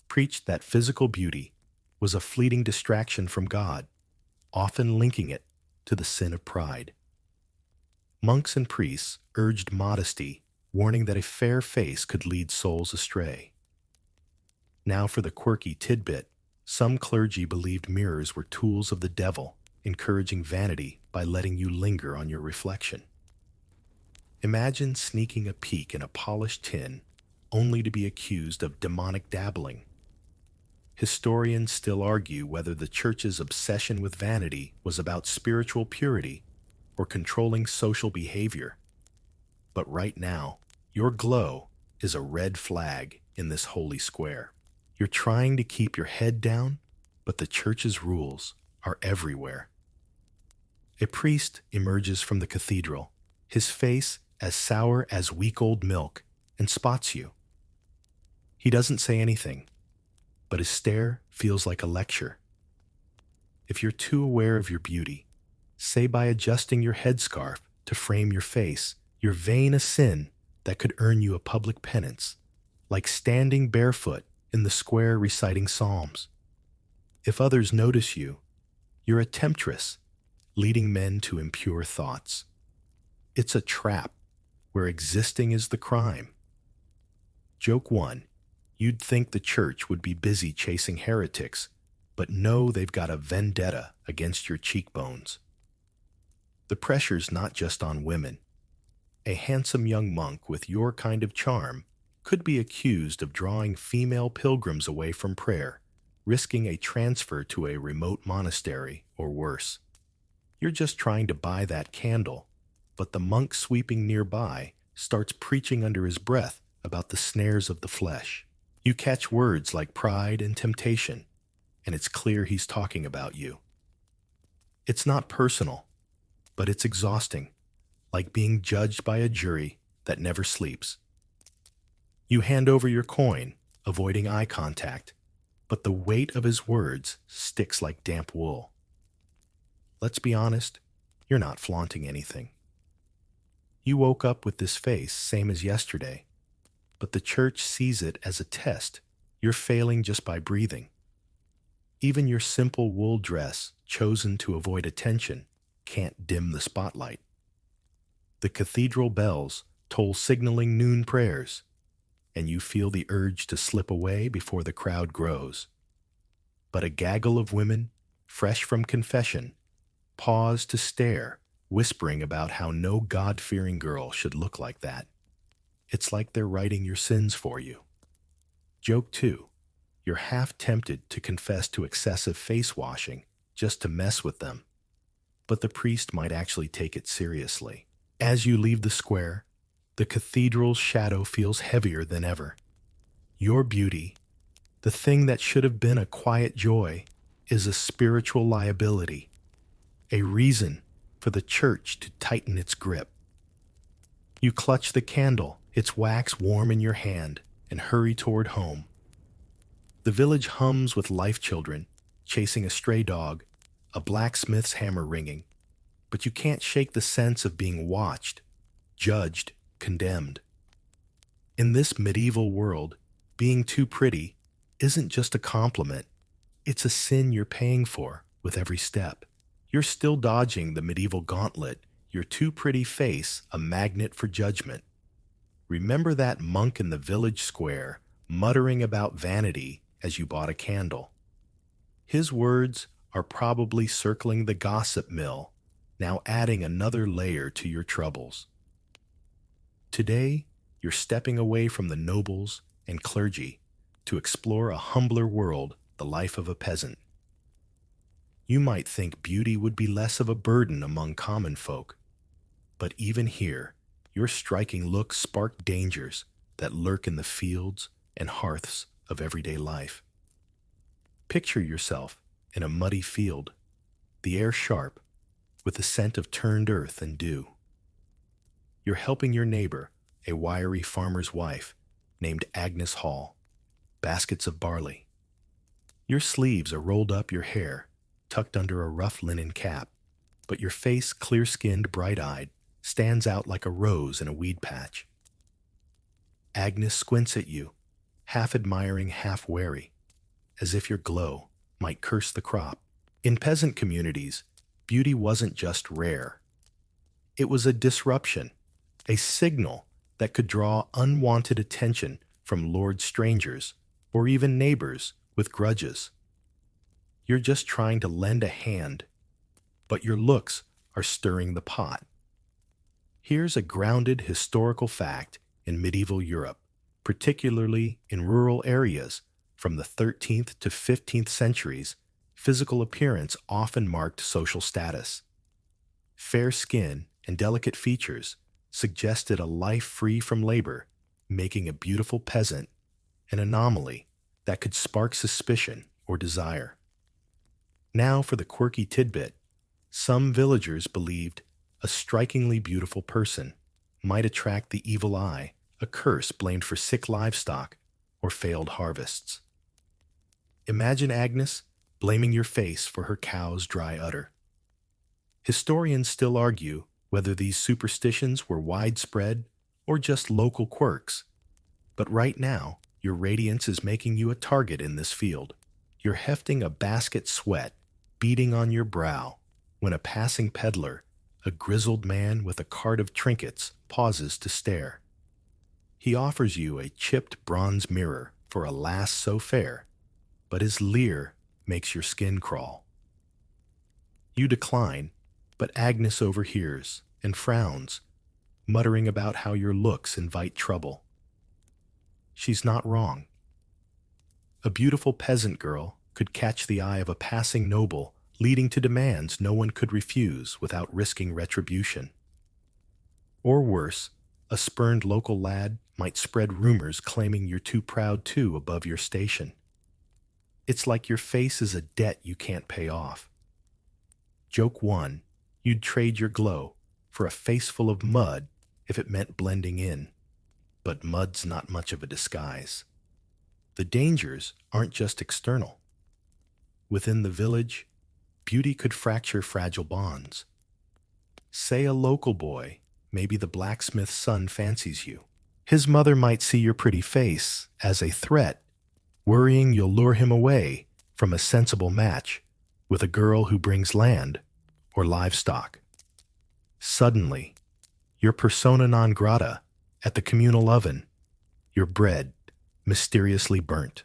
preached that physical beauty was a fleeting distraction from God, often linking it to the sin of pride. Monks and priests urged modesty, warning that a fair face could lead souls astray. Now for the quirky tidbit, some clergy believed mirrors were tools of the devil, encouraging vanity by letting you linger on your reflection. Imagine sneaking a peek in a polished tin, only to be accused of demonic dabbling. Historians still argue whether the church's obsession with vanity was about spiritual purity or controlling social behavior. But right now, your glow is a red flag in this holy square. You're trying to keep your head down, but the church's rules are everywhere. A priest emerges from the cathedral, his face as sour as week-old milk, and spots you. He doesn't say anything, but his stare feels like a lecture. If you're too aware of your beauty, say by adjusting your headscarf to frame your face, you're vain a sin that could earn you a public penance, like standing barefoot in the square reciting psalms. If others notice you, you're a temptress, leading men to impure thoughts. It's a trap where existing is the crime. Joke 1. You'd think the church would be busy chasing heretics, but no, they've got a vendetta against your cheekbones. The pressure's not just on women. A handsome young monk with your kind of charm could be accused of drawing female pilgrims away from prayer, risking a transfer to a remote monastery or worse. You're just trying to buy that candle, but the monk sweeping nearby starts preaching under his breath about the snares of the flesh. You catch words like pride and temptation, and it's clear he's talking about you. It's not personal, but it's exhausting, like being judged by a jury that never sleeps. You hand over your coin, avoiding eye contact, but the weight of his words sticks like damp wool. Let's be honest, you're not flaunting anything. You woke up with this face, same as yesterday, but the church sees it as a test. You're failing just by breathing. Even your simple wool dress, chosen to avoid attention, can't dim the spotlight. The cathedral bells toll signaling noon prayers, and you feel the urge to slip away before the crowd grows. But a gaggle of women, fresh from confession, pause to stare, whispering about how no God-fearing girl should look like that. It's like they're writing your sins for you. Joke 2. You're half tempted to confess to excessive face washing just to mess with them, but the priest might actually take it seriously. As you leave the square, the cathedral's shadow feels heavier than ever. Your beauty, the thing that should have been a quiet joy, is a spiritual liability, a reason for the church to tighten its grip. You clutch the candle, its wax warm in your hand, and hurry toward home. The village hums with life children, chasing a stray dog, a blacksmith's hammer ringing, but you can't shake the sense of being watched, judged, condemned. In this medieval world, being too pretty isn't just a compliment, it's a sin you're paying for with every step. You're still dodging the medieval gauntlet, your too pretty face a magnet for judgment. Remember that monk in the village square muttering about vanity as you bought a candle. His words are probably circling the gossip mill, now adding another layer to your troubles. Today, you're stepping away from the nobles and clergy to explore a humbler world, the life of a peasant. You might think beauty would be less of a burden among common folk, but even here, your striking looks spark dangers that lurk in the fields and hearths of everyday life. Picture yourself in a muddy field, the air sharp, with the scent of turned earth and dew. You're helping your neighbor, a wiry farmer's wife named Agnes Hall, baskets of barley. Your sleeves are rolled up your hair, tucked under a rough linen cap, but your face, clear-skinned, bright-eyed, stands out like a rose in a weed patch. Agnes squints at you, half admiring, half wary, as if your glow might curse the crop. In peasant communities, beauty wasn't just rare. It was a disruption, a signal that could draw unwanted attention from lured strangers or even neighbors with grudges. You're just trying to lend a hand, but your looks are stirring the pot. Here's a grounded historical fact in medieval Europe, particularly in rural areas from the 13th to 15th centuries. Physical appearance often marked social status. Fair skin and delicate features suggested a life free from labor, making a beautiful peasant an anomaly that could spark suspicion or desire. Now for the quirky tidbit. Some villagers believed a strikingly beautiful person might attract the evil eye, a curse blamed for sick livestock or failed harvests. Imagine Agnes blaming your face for her cow's dry udder. Historians still argue whether these superstitions were widespread or just local quirks, but right now, your radiance is making you a target in this field. You're hefting a basket, sweat beating on your brow, when a passing peddler, a grizzled man with a cart of trinkets, pauses to stare. He offers you a chipped bronze mirror for a lass so fair, but his leer makes your skin crawl. You decline, but Agnes overhears and frowns, muttering about how your looks invite trouble. she's not wrong. A beautiful peasant girl could catch the eye of a passing noble, leading to demands no one could refuse without risking retribution. Or worse, a spurned local lad might spread rumors claiming you're too proud to above your station. It's like your face is a debt you can't pay off. Joke 1, you'd trade your glow for a face full of mud if it meant blending in. But mud's not much of a disguise. The dangers aren't just external. Within the village, beauty could fracture fragile bonds. Say a local boy, maybe the blacksmith's son, fancies you. His mother might see your pretty face as a threat, worrying you'll lure him away from a sensible match with a girl who brings land or livestock. Suddenly, your persona non grata at the communal oven, your bread mysteriously burnt.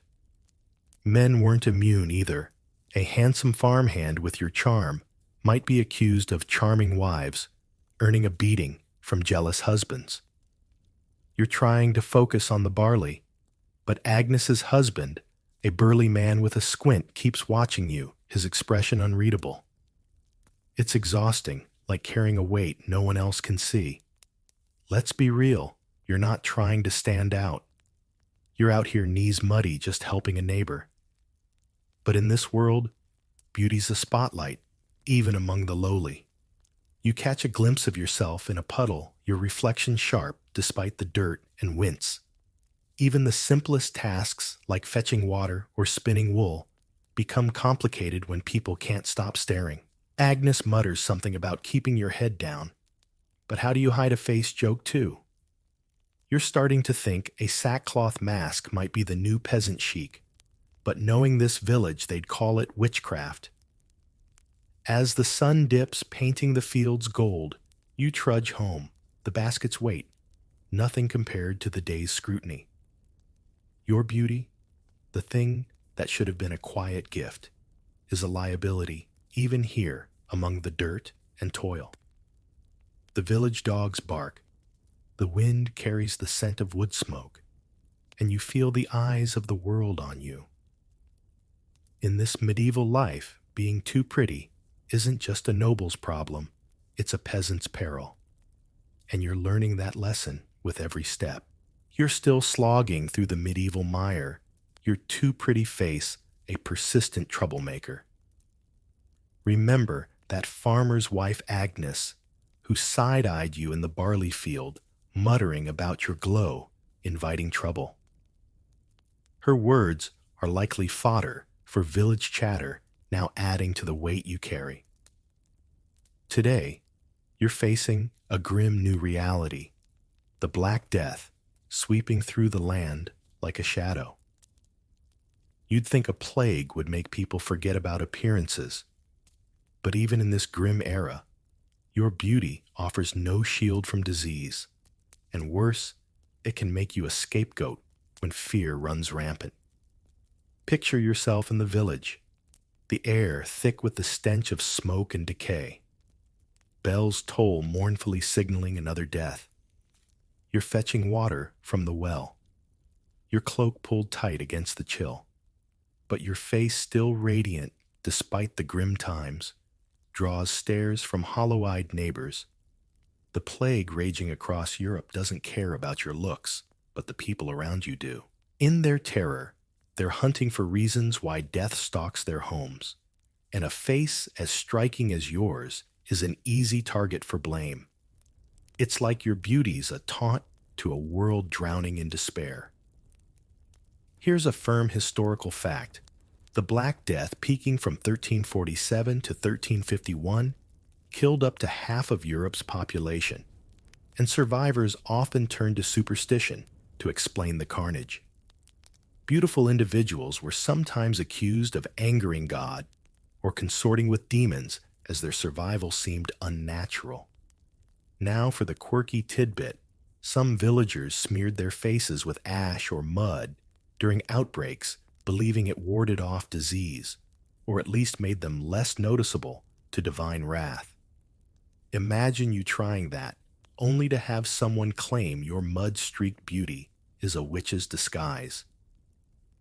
Men weren't immune either. A handsome farmhand with your charm might be accused of charming wives, earning a beating from jealous husbands. You're trying to focus on the barley, but Agnes's husband, a burly man with a squint, keeps watching you, his expression unreadable. It's exhausting, like carrying a weight no one else can see. Let's be real, you're not trying to stand out. You're out here knees muddy just helping a neighbor. But in this world, beauty's a spotlight, even among the lowly. You catch a glimpse of yourself in a puddle, your reflection sharp despite the dirt, and wince. Even the simplest tasks, like fetching water or spinning wool, become complicated when people can't stop staring. Agnes mutters something about keeping your head down. But how do you hide a face? Joke 2. You're starting to think a sackcloth mask might be the new peasant chic, but knowing this village, they'd call it witchcraft. As the sun dips, painting the fields gold, you trudge home, the basket's weight, nothing compared to the day's scrutiny. Your beauty, the thing that should have been a quiet gift, is a liability even here among the dirt and toil. The village dogs bark, the wind carries the scent of wood smoke, and you feel the eyes of the world on you. In this medieval life, being too pretty isn't just a noble's problem, it's a peasant's peril. And you're learning that lesson with every step. You're still slogging through the medieval mire, your too pretty face a persistent troublemaker. Remember that farmer's wife Agnes, who side-eyed you in the barley field, muttering about your glow, inviting trouble. Her words are likely fodder for village chatter, now adding to the weight you carry. Today, you're facing a grim new reality, the Black Death sweeping through the land like a shadow. You'd think a plague would make people forget about appearances, but even in this grim era, your beauty offers no shield from disease, and worse, it can make you a scapegoat when fear runs rampant. Picture yourself in the village, the air thick with the stench of smoke and decay. Bells toll mournfully signaling another death. You're fetching water from the well, your cloak pulled tight against the chill, but your face still radiant despite the grim times, draws stares from hollow-eyed neighbors. The plague raging across Europe doesn't care about your looks, but the people around you do. In their terror, they're hunting for reasons why death stalks their homes, and a face as striking as yours is an easy target for blame. It's like your beauty's a taunt to a world drowning in despair. Here's a firm historical fact. The Black Death, peaking from 1347 to 1351, killed up to half of Europe's population, and survivors often turned to superstition to explain the carnage. Beautiful individuals were sometimes accused of angering God or consorting with demons as their survival seemed unnatural. Now for the quirky tidbit, some villagers smeared their faces with ash or mud during outbreaks, believing it warded off disease, or at least made them less noticeable to divine wrath. Imagine you trying that, only to have someone claim your mud-streaked beauty is a witch's disguise.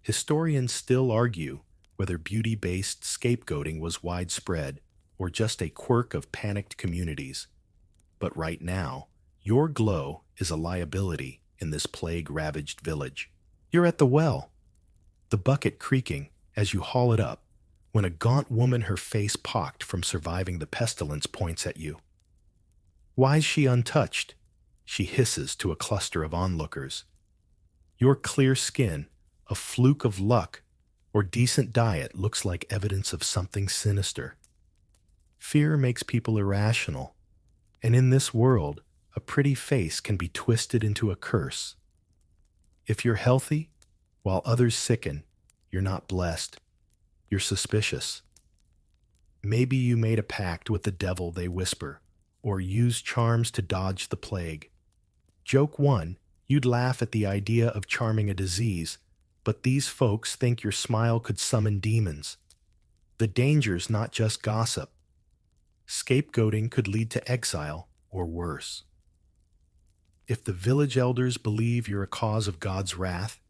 Historians still argue whether beauty-based scapegoating was widespread or just a quirk of panicked communities. But right now, your glow is a liability in this plague-ravaged village. You're at the well, the bucket creaking as you haul it up, when a gaunt woman, her face pocked from surviving the pestilence, points at you. Why's she untouched? She hisses to a cluster of onlookers. Your clear skin, a fluke of luck, or decent diet looks like evidence of something sinister. Fear makes people irrational, and in this world, a pretty face can be twisted into a curse. If you're healthy, while others sicken, you're not blessed. You're suspicious. Maybe you made a pact with the devil, they whisper, or used charms to dodge the plague. Joke one, you'd laugh at the idea of charming a disease, but these folks think your smile could summon demons. The danger's not just gossip. Scapegoating could lead to exile or worse. If the village elders believe you're a cause of God's wrath,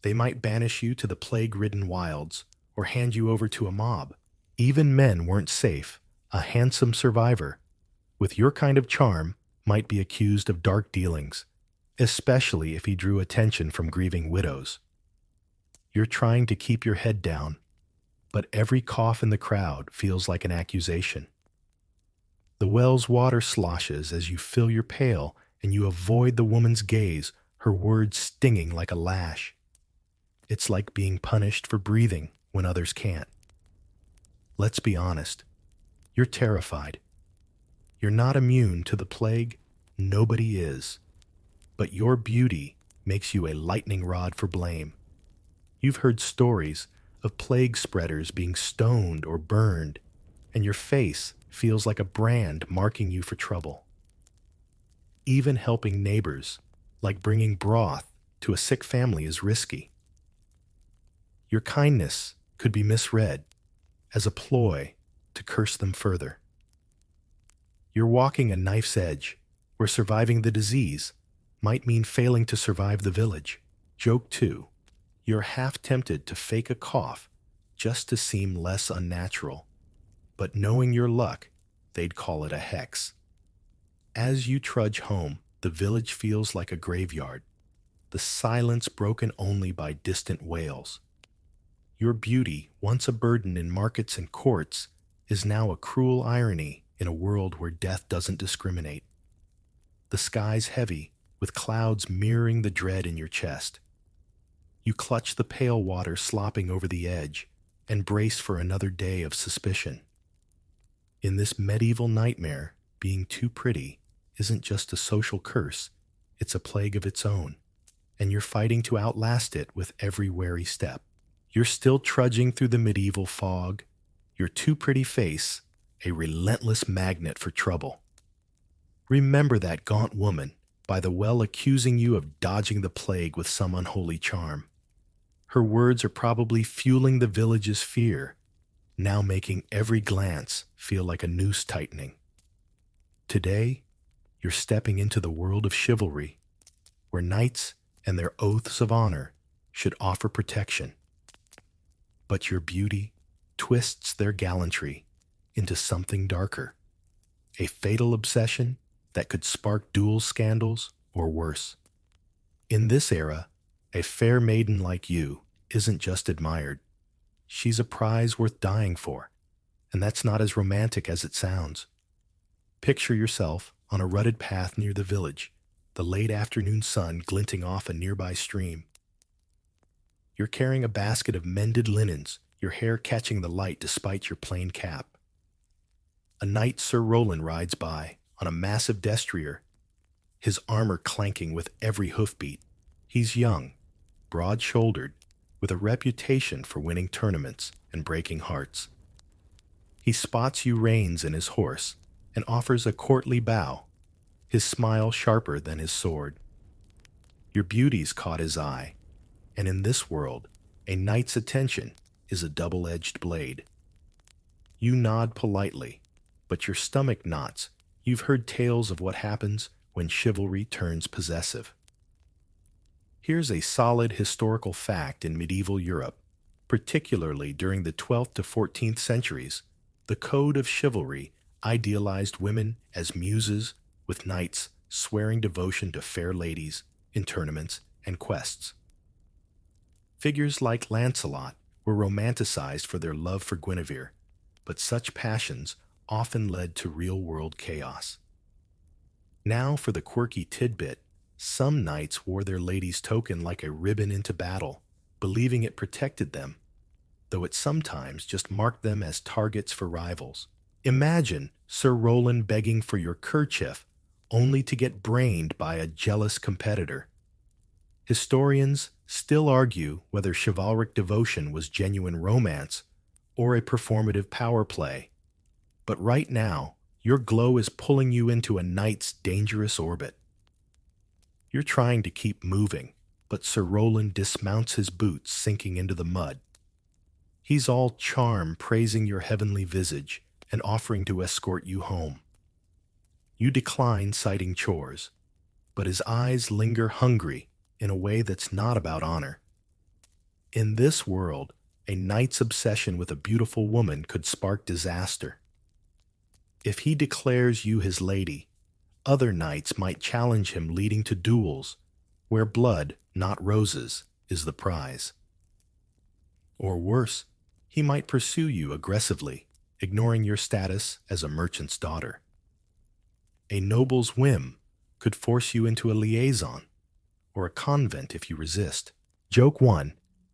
they might banish you to the plague-ridden wilds or hand you over to a mob. Even men weren't safe. A handsome survivor, with your kind of charm, might be accused of dark dealings, especially if he drew attention from grieving widows. You're trying to keep your head down, but every cough in the crowd feels like an accusation. The well's water sloshes as you fill your pail and you avoid the woman's gaze, her words stinging like a lash. It's like being punished for breathing when others can't. Let's be honest. You're terrified. You're not immune to the plague. Nobody is. But your beauty makes you a lightning rod for blame. You've heard stories of plague spreaders being stoned or burned, and your face feels like a brand marking you for trouble. Even helping neighbors, like bringing broth to a sick family, is risky. Your kindness could be misread as a ploy to curse them further. You're walking a knife's edge, where surviving the disease might mean failing to survive the village. Joke 2. You're half tempted to fake a cough just to seem less unnatural, but knowing your luck, they'd call it a hex. As you trudge home, the village feels like a graveyard, the silence broken only by distant wails. Your beauty, once a burden in markets and courts, is now a cruel irony in a world where death doesn't discriminate. The sky's heavy, with clouds mirroring the dread in your chest. You clutch the pale water slopping over the edge and brace for another day of suspicion. In this medieval nightmare, being too pretty isn't just a social curse, it's a plague of its own, and you're fighting to outlast it with every wary step. You're still trudging through the medieval fog, your too pretty face a relentless magnet for trouble. Remember that gaunt woman by the well accusing you of dodging the plague with some unholy charm. Her words are probably fueling the village's fear, now making every glance feel like a noose tightening. Today, you're stepping into the world of chivalry, where knights and their oaths of honor should offer protection. But your beauty twists their gallantry into something darker, a fatal obsession that could spark duel scandals or worse. In this era, a fair maiden like you isn't just admired. She's a prize worth dying for, and that's not as romantic as it sounds. Picture yourself on a rutted path near the village, the late afternoon sun glinting off a nearby stream. You're carrying a basket of mended linens, your hair catching the light despite your plain cap. A knight Sir Roland rides by on a massive destrier, his armor clanking with every hoofbeat. He's young, broad-shouldered, with a reputation for winning tournaments and breaking hearts. He spots you reins in his horse and offers a courtly bow, his smile sharper than his sword. Your beauty's caught his eye, and in this world, a knight's attention is a double-edged blade. You nod politely, but your stomach knots. You've heard tales of what happens when chivalry turns possessive. Here's a solid historical fact in medieval Europe, particularly during the 12th to 14th centuries. The code of chivalry idealized women as muses, with knights swearing devotion to fair ladies in tournaments and quests. Figures like Lancelot were romanticized for their love for Guinevere, but such passions often led to real-world chaos. Now for the quirky tidbit, some knights wore their lady's token like a ribbon into battle, believing it protected them, though it sometimes just marked them as targets for rivals. Imagine Sir Roland begging for your kerchief, only to get brained by a jealous competitor. Historians still argue whether chivalric devotion was genuine romance or a performative power play. But right now, your glow is pulling you into a knight's dangerous orbit. You're trying to keep moving, but Sir Roland dismounts his boots, sinking into the mud. He's all charm, praising your heavenly visage and offering to escort you home. You decline, citing chores, but his eyes linger hungry in a way that's not about honor. In this world, a knight's obsession with a beautiful woman could spark disaster. If he declares you his lady, other knights might challenge him, leading to duels where blood, not roses, is the prize. Or worse, he might pursue you aggressively, ignoring your status as a merchant's daughter. A noble's whim could force you into a liaison, or a convent if you resist. Joke 1.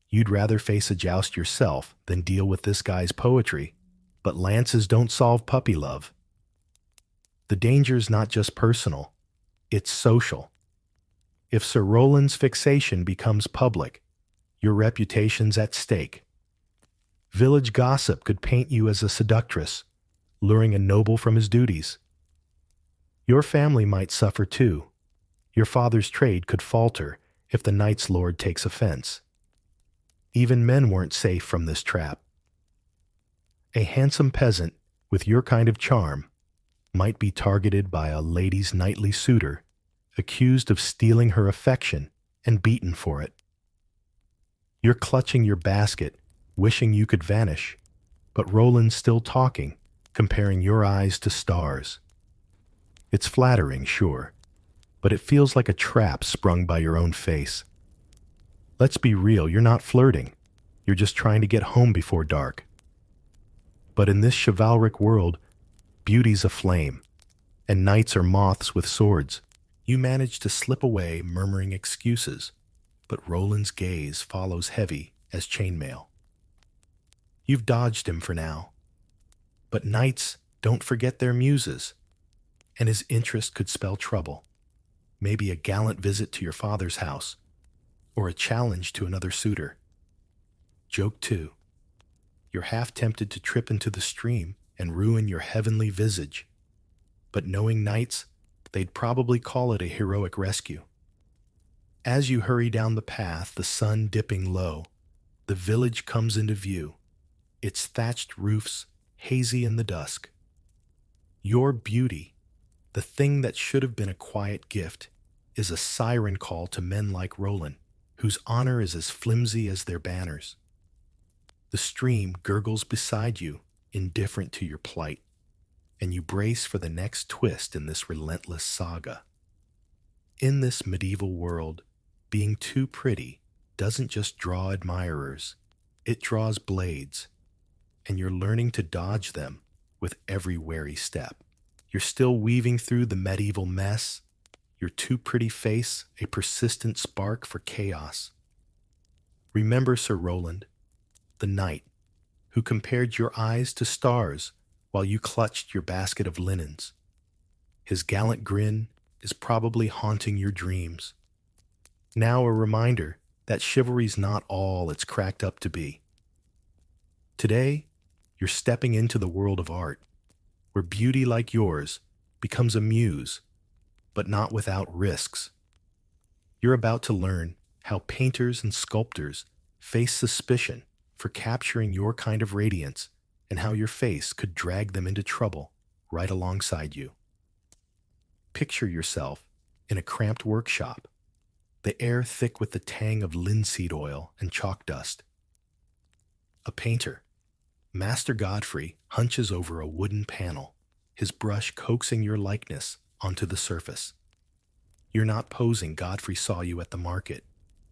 You'd rather face a joust yourself than deal with this guy's poetry, but lances don't solve puppy love. The danger's not just personal, it's social. If Sir Roland's fixation becomes public, your reputation's at stake. Village gossip could paint you as a seductress, luring a noble from his duties. Your family might suffer too. Your father's trade could falter if the knight's lord takes offense. Even men weren't safe from this trap. A handsome peasant with your kind of charm might be targeted by a lady's knightly suitor, accused of stealing her affection and beaten for it. You're clutching your basket, wishing you could vanish, but Roland's still talking, comparing your eyes to stars. It's flattering, sure, but it feels like a trap sprung by your own face. Let's be real, you're not flirting. You're just trying to get home before dark. But in this chivalric world, beauty's aflame, and knights are moths with swords. You manage to slip away, murmuring excuses, but Roland's gaze follows heavy as chainmail. You've dodged him for now. But knights don't forget their muses, and his interest could spell trouble. Maybe a gallant visit to your father's house, or a challenge to another suitor. Joke 2. You're half tempted to trip into the stream and ruin your heavenly visage. But knowing knights, they'd probably call it a heroic rescue. As you hurry down the path, the sun dipping low, the village comes into view, its thatched roofs hazy in the dusk. Your beauty, the thing that should have been a quiet gift, is a siren call to men like Roland, whose honor is as flimsy as their banners. The stream gurgles beside you, indifferent to your plight, and you brace for the next twist in this relentless saga. In this medieval world, being too pretty doesn't just draw admirers, it draws blades, and you're learning to dodge them with every wary step. You're still weaving through the medieval mess, your too pretty face a persistent spark for chaos. Remember Sir Roland, the knight, who compared your eyes to stars while you clutched your basket of linens. His gallant grin is probably haunting your dreams. Now a reminder that chivalry's not all it's cracked up to be. Today, you're stepping into the world of art, where beauty like yours becomes a muse, but not without risks. You're about to learn how painters and sculptors face suspicion for capturing your kind of radiance, and how your face could drag them into trouble right alongside you. Picture yourself in a cramped workshop, the air thick with the tang of linseed oil and chalk dust. A painter, Master Godfrey, hunches over a wooden panel, his brush coaxing your likeness onto the surface. You're not posing. Godfrey saw you at the market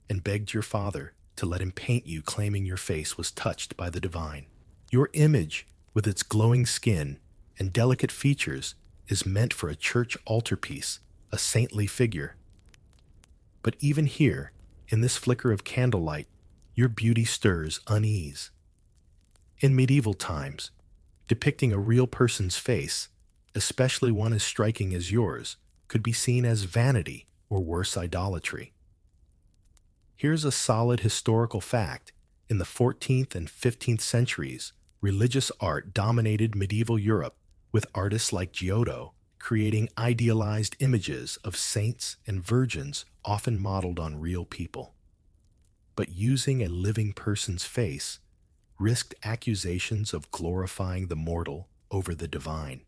and begged your father to let him paint you, claiming your face was touched by the divine. Your image, with its glowing skin and delicate features, is meant for a church altarpiece, a saintly figure. But even here, in this flicker of candlelight, your beauty stirs unease. In medieval times, depicting a real person's face, especially one as striking as yours, could be seen as vanity or worse, idolatry. Here's a solid historical fact. In the 14th and 15th centuries, religious art dominated medieval Europe, with artists like Giotto creating idealized images of saints and virgins often modeled on real people. But using a living person's face risked accusations of glorifying the mortal over the divine.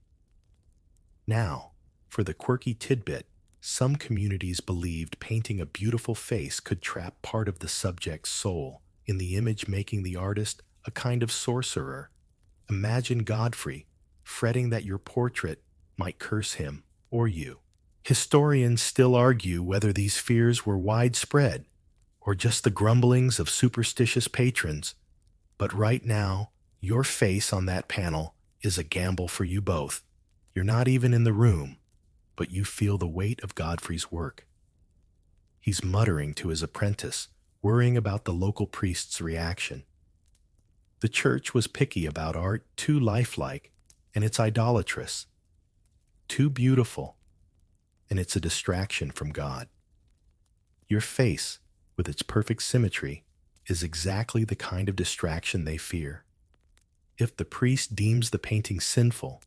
Now, for the quirky tidbit, some communities believed painting a beautiful face could trap part of the subject's soul in the image, making the artist a kind of sorcerer. Imagine Godfrey fretting that your portrait might curse him or you. Historians still argue whether these fears were widespread or just the grumblings of superstitious patrons. But right now, your face on that panel is a gamble for you both. You're not even in the room, but you feel the weight of Godfrey's work. He's muttering to his apprentice, worrying about the local priest's reaction. The church was picky about art too lifelike, and it's idolatrous. Too beautiful, and it's a distraction from God. Your face, with its perfect symmetry, is exactly the kind of distraction they fear. If the priest deems the painting sinful,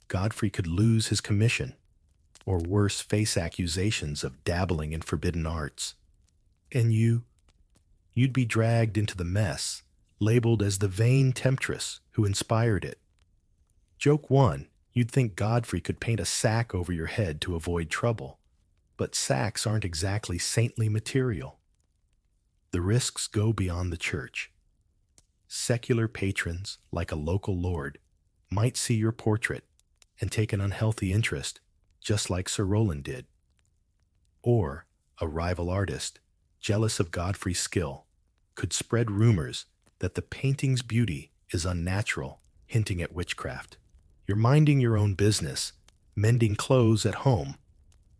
Godfrey could lose his commission, or worse, face accusations of dabbling in forbidden arts. And you'd be dragged into the mess, labeled as the vain temptress who inspired it. Joke one, you'd think Godfrey could paint a sack over your head to avoid trouble, but sacks aren't exactly saintly material. The risks go beyond the church. Secular patrons, like a local lord, might see your portrait and take an unhealthy interest, just like Sir Roland did. Or a rival artist, jealous of Godfrey's skill, could spread rumors that the painting's beauty is unnatural, hinting at witchcraft. You're minding your own business, mending clothes at home,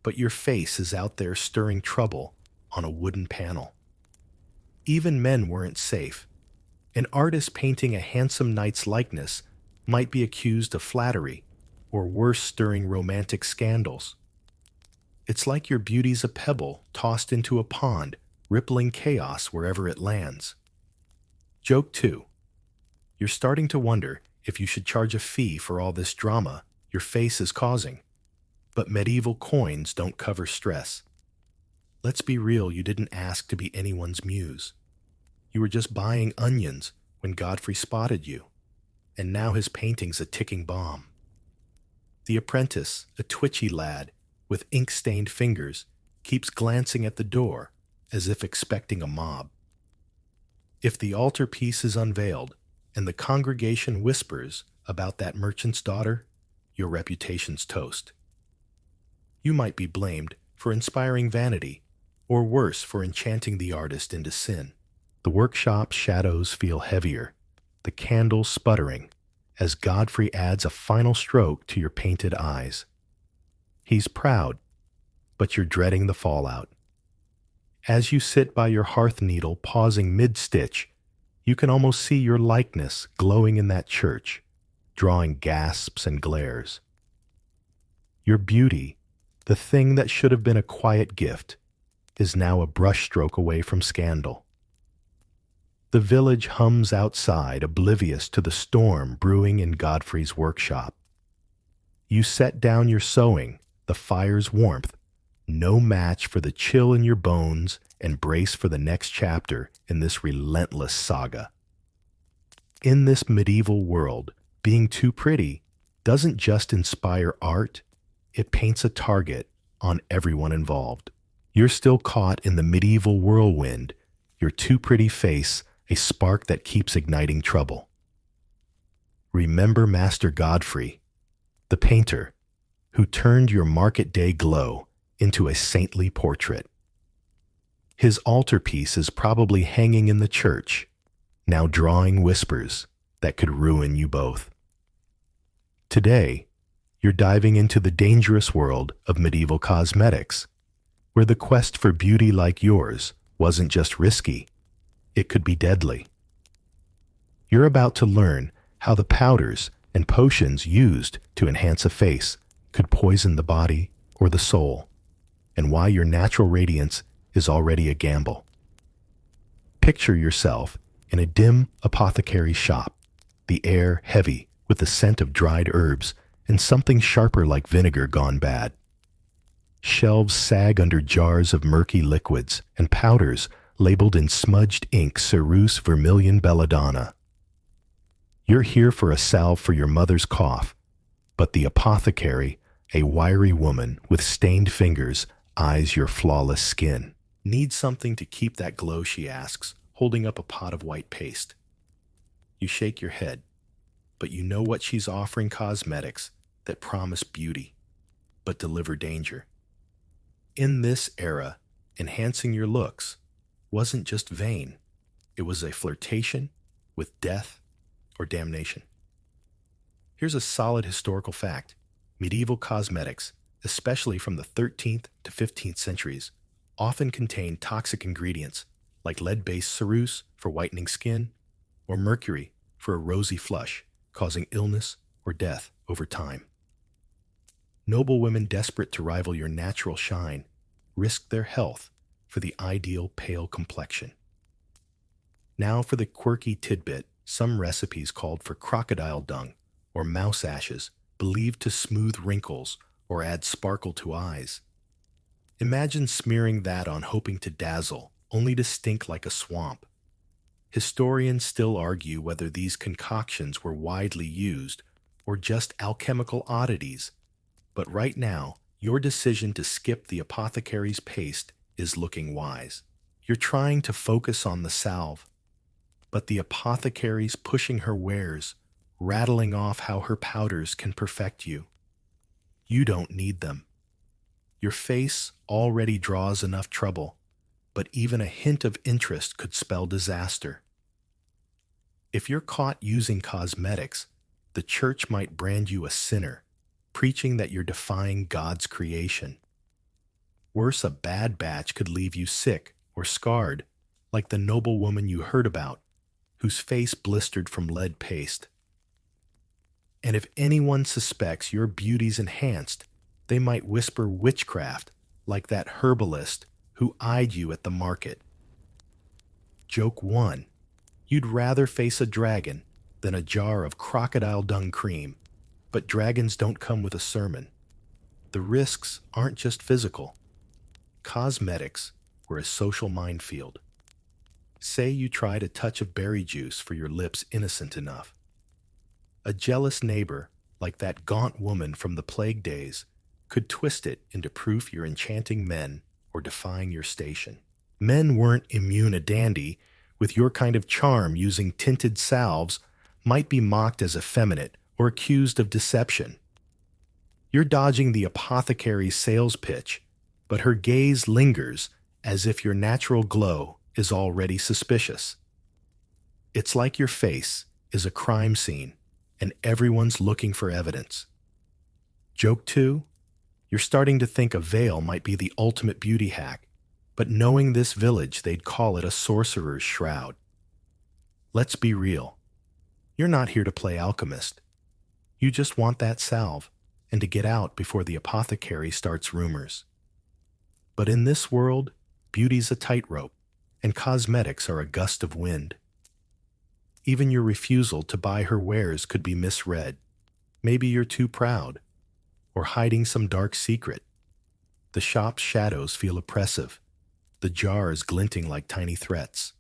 but your face is out there stirring trouble on a wooden panel. Even men weren't safe. An artist painting a handsome knight's likeness might be accused of flattery, or worse, stirring romantic scandals. It's like your beauty's a pebble tossed into a pond, rippling chaos wherever it lands. Joke 2. You're starting to wonder if you should charge a fee for all this drama your face is causing. But medieval coins don't cover stress. Let's be real, you didn't ask to be anyone's muse. You were just buying onions when Godfrey spotted you, and now his painting's a ticking bomb. The apprentice, a twitchy lad with ink-stained fingers, keeps glancing at the door as if expecting a mob. If the altarpiece is unveiled and the congregation whispers about that merchant's daughter, your reputation's toast. You might be blamed for inspiring vanity, or worse, for enchanting the artist into sin. The workshop's shadows feel heavier, the candles sputtering, as Godfrey adds a final stroke to your painted eyes. He's proud, but you're dreading the fallout. As you sit by your hearth needle, pausing mid-stitch, you can almost see your likeness glowing in that church, drawing gasps and glares. Your beauty, the thing that should have been a quiet gift, is now a brushstroke away from scandal. The village hums outside, oblivious to the storm brewing in Godfrey's workshop. You set down your sewing, the fire's warmth, no match for the chill in your bones, and brace for the next chapter in this relentless saga. In this medieval world, being too pretty doesn't just inspire art, it paints a target on everyone involved. You're still caught in the medieval whirlwind, your too pretty face a spark that keeps igniting trouble. Remember Master Godfrey, the painter, who turned your market day glow into a saintly portrait. His altarpiece is probably hanging in the church, now drawing whispers that could ruin you both. Today, you're diving into the dangerous world of medieval cosmetics, where the quest for beauty like yours wasn't just risky, it could be deadly. You're about to learn how the powders and potions used to enhance a face could poison the body or the soul, and why your natural radiance is already a gamble. Picture yourself in a dim apothecary shop, the air heavy with the scent of dried herbs and something sharper like vinegar gone bad. Shelves sag under jars of murky liquids and powders labeled in smudged ink Ceruse Vermilion Belladonna. You're here for a salve for your mother's cough, but the apothecary, a wiry woman with stained fingers, eyes your flawless skin. Need something to keep that glow, she asks, holding up a pot of white paste. You shake your head, but you know what she's offering: cosmetics that promise beauty, but deliver danger. In this era, enhancing your looks wasn't just vain, it was a flirtation with death or damnation. Here's a solid historical fact. Medieval cosmetics, especially from the 13th to 15th centuries, often contained toxic ingredients like lead-based ceruse for whitening skin or mercury for a rosy flush, causing illness or death over time. Noblewomen desperate to rival your natural shine risked their health for the ideal pale complexion. Now for the quirky tidbit, some recipes called for crocodile dung or mouse ashes, believed to smooth wrinkles or add sparkle to eyes. Imagine smearing that on hoping to dazzle, only to stink like a swamp. Historians still argue whether these concoctions were widely used or just alchemical oddities, but right now, your decision to skip the apothecary's paste is looking wise. You're trying to focus on the salve, but the apothecary's pushing her wares, rattling off how her powders can perfect you. You don't need them. Your face already draws enough trouble, but even a hint of interest could spell disaster. If you're caught using cosmetics, the church might brand you a sinner, preaching that you're defying God's creation. Worse, a bad batch could leave you sick or scarred, like the noblewoman you heard about, whose face blistered from lead paste. And if anyone suspects your beauty's enhanced, they might whisper witchcraft, like that herbalist who eyed you at the market. Joke 1. You'd rather face a dragon than a jar of crocodile dung cream, but dragons don't come with a sermon. The risks aren't just physical. Cosmetics were a social minefield. Say you tried a touch of berry juice for your lips innocent enough. A jealous neighbor, like that gaunt woman from the plague days, could twist it into proof you're enchanting men or defying your station. Men weren't immune. A dandy with your kind of charm using tinted salves might be mocked as effeminate or accused of deception. You're dodging the apothecary's sales pitch, but her gaze lingers as if your natural glow is already suspicious. It's like your face is a crime scene and everyone's looking for evidence. Joke 2, you're starting to think a veil might be the ultimate beauty hack, but knowing this village, they'd call it a sorcerer's shroud. Let's be real. You're not here to play alchemist. You just want that salve and to get out before the apothecary starts rumors. But in this world, beauty's a tightrope, and cosmetics are a gust of wind. Even your refusal to buy her wares could be misread. Maybe you're too proud, or hiding some dark secret. The shop's shadows feel oppressive, the jars glinting like tiny threats.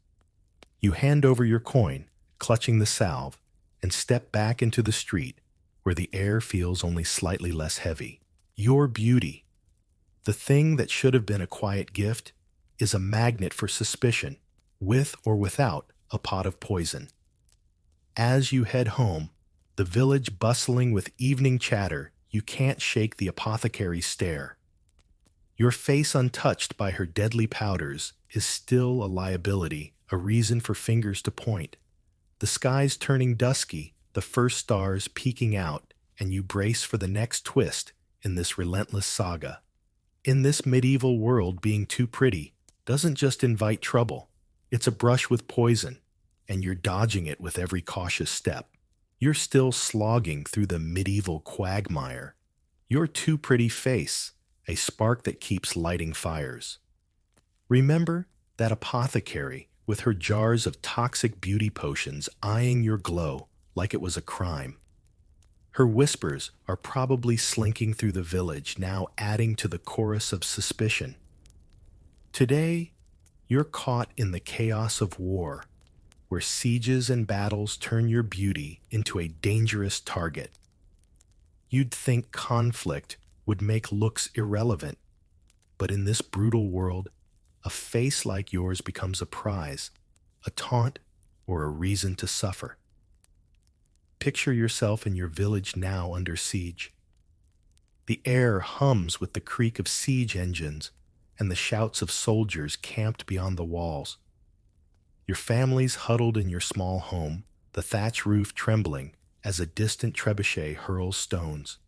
You hand over your coin, clutching the salve, and step back into the street where the air feels only slightly less heavy. Your beauty, The thing that should have been a quiet gift is a magnet for suspicion, with or without a pot of poison. As you head home, the village bustling with evening chatter, you can't shake the apothecary's stare. Your face untouched by her deadly powders is still a liability, a reason for fingers to point. The sky's turning dusky, the first stars peeking out, and you brace for the next twist in this relentless saga. In this medieval world, being too pretty doesn't just invite trouble, it's a brush with poison, and you're dodging it with every cautious step. You're still slogging through the medieval quagmire. Your too pretty face, a spark that keeps lighting fires. Remember that apothecary with her jars of toxic beauty potions eyeing your glow like it was a crime. Her whispers are probably slinking through the village, now adding to the chorus of suspicion. Today, you're caught in the chaos of war, where sieges and battles turn your beauty into a dangerous target. You'd think conflict would make looks irrelevant, but in this brutal world, a face like yours becomes a prize, a taunt, or a reason to suffer. Picture yourself in your village now under siege. The air hums with the creak of siege engines and the shouts of soldiers camped beyond the walls. Your family's huddled in your small home, the thatch roof trembling as a distant trebuchet hurls stones.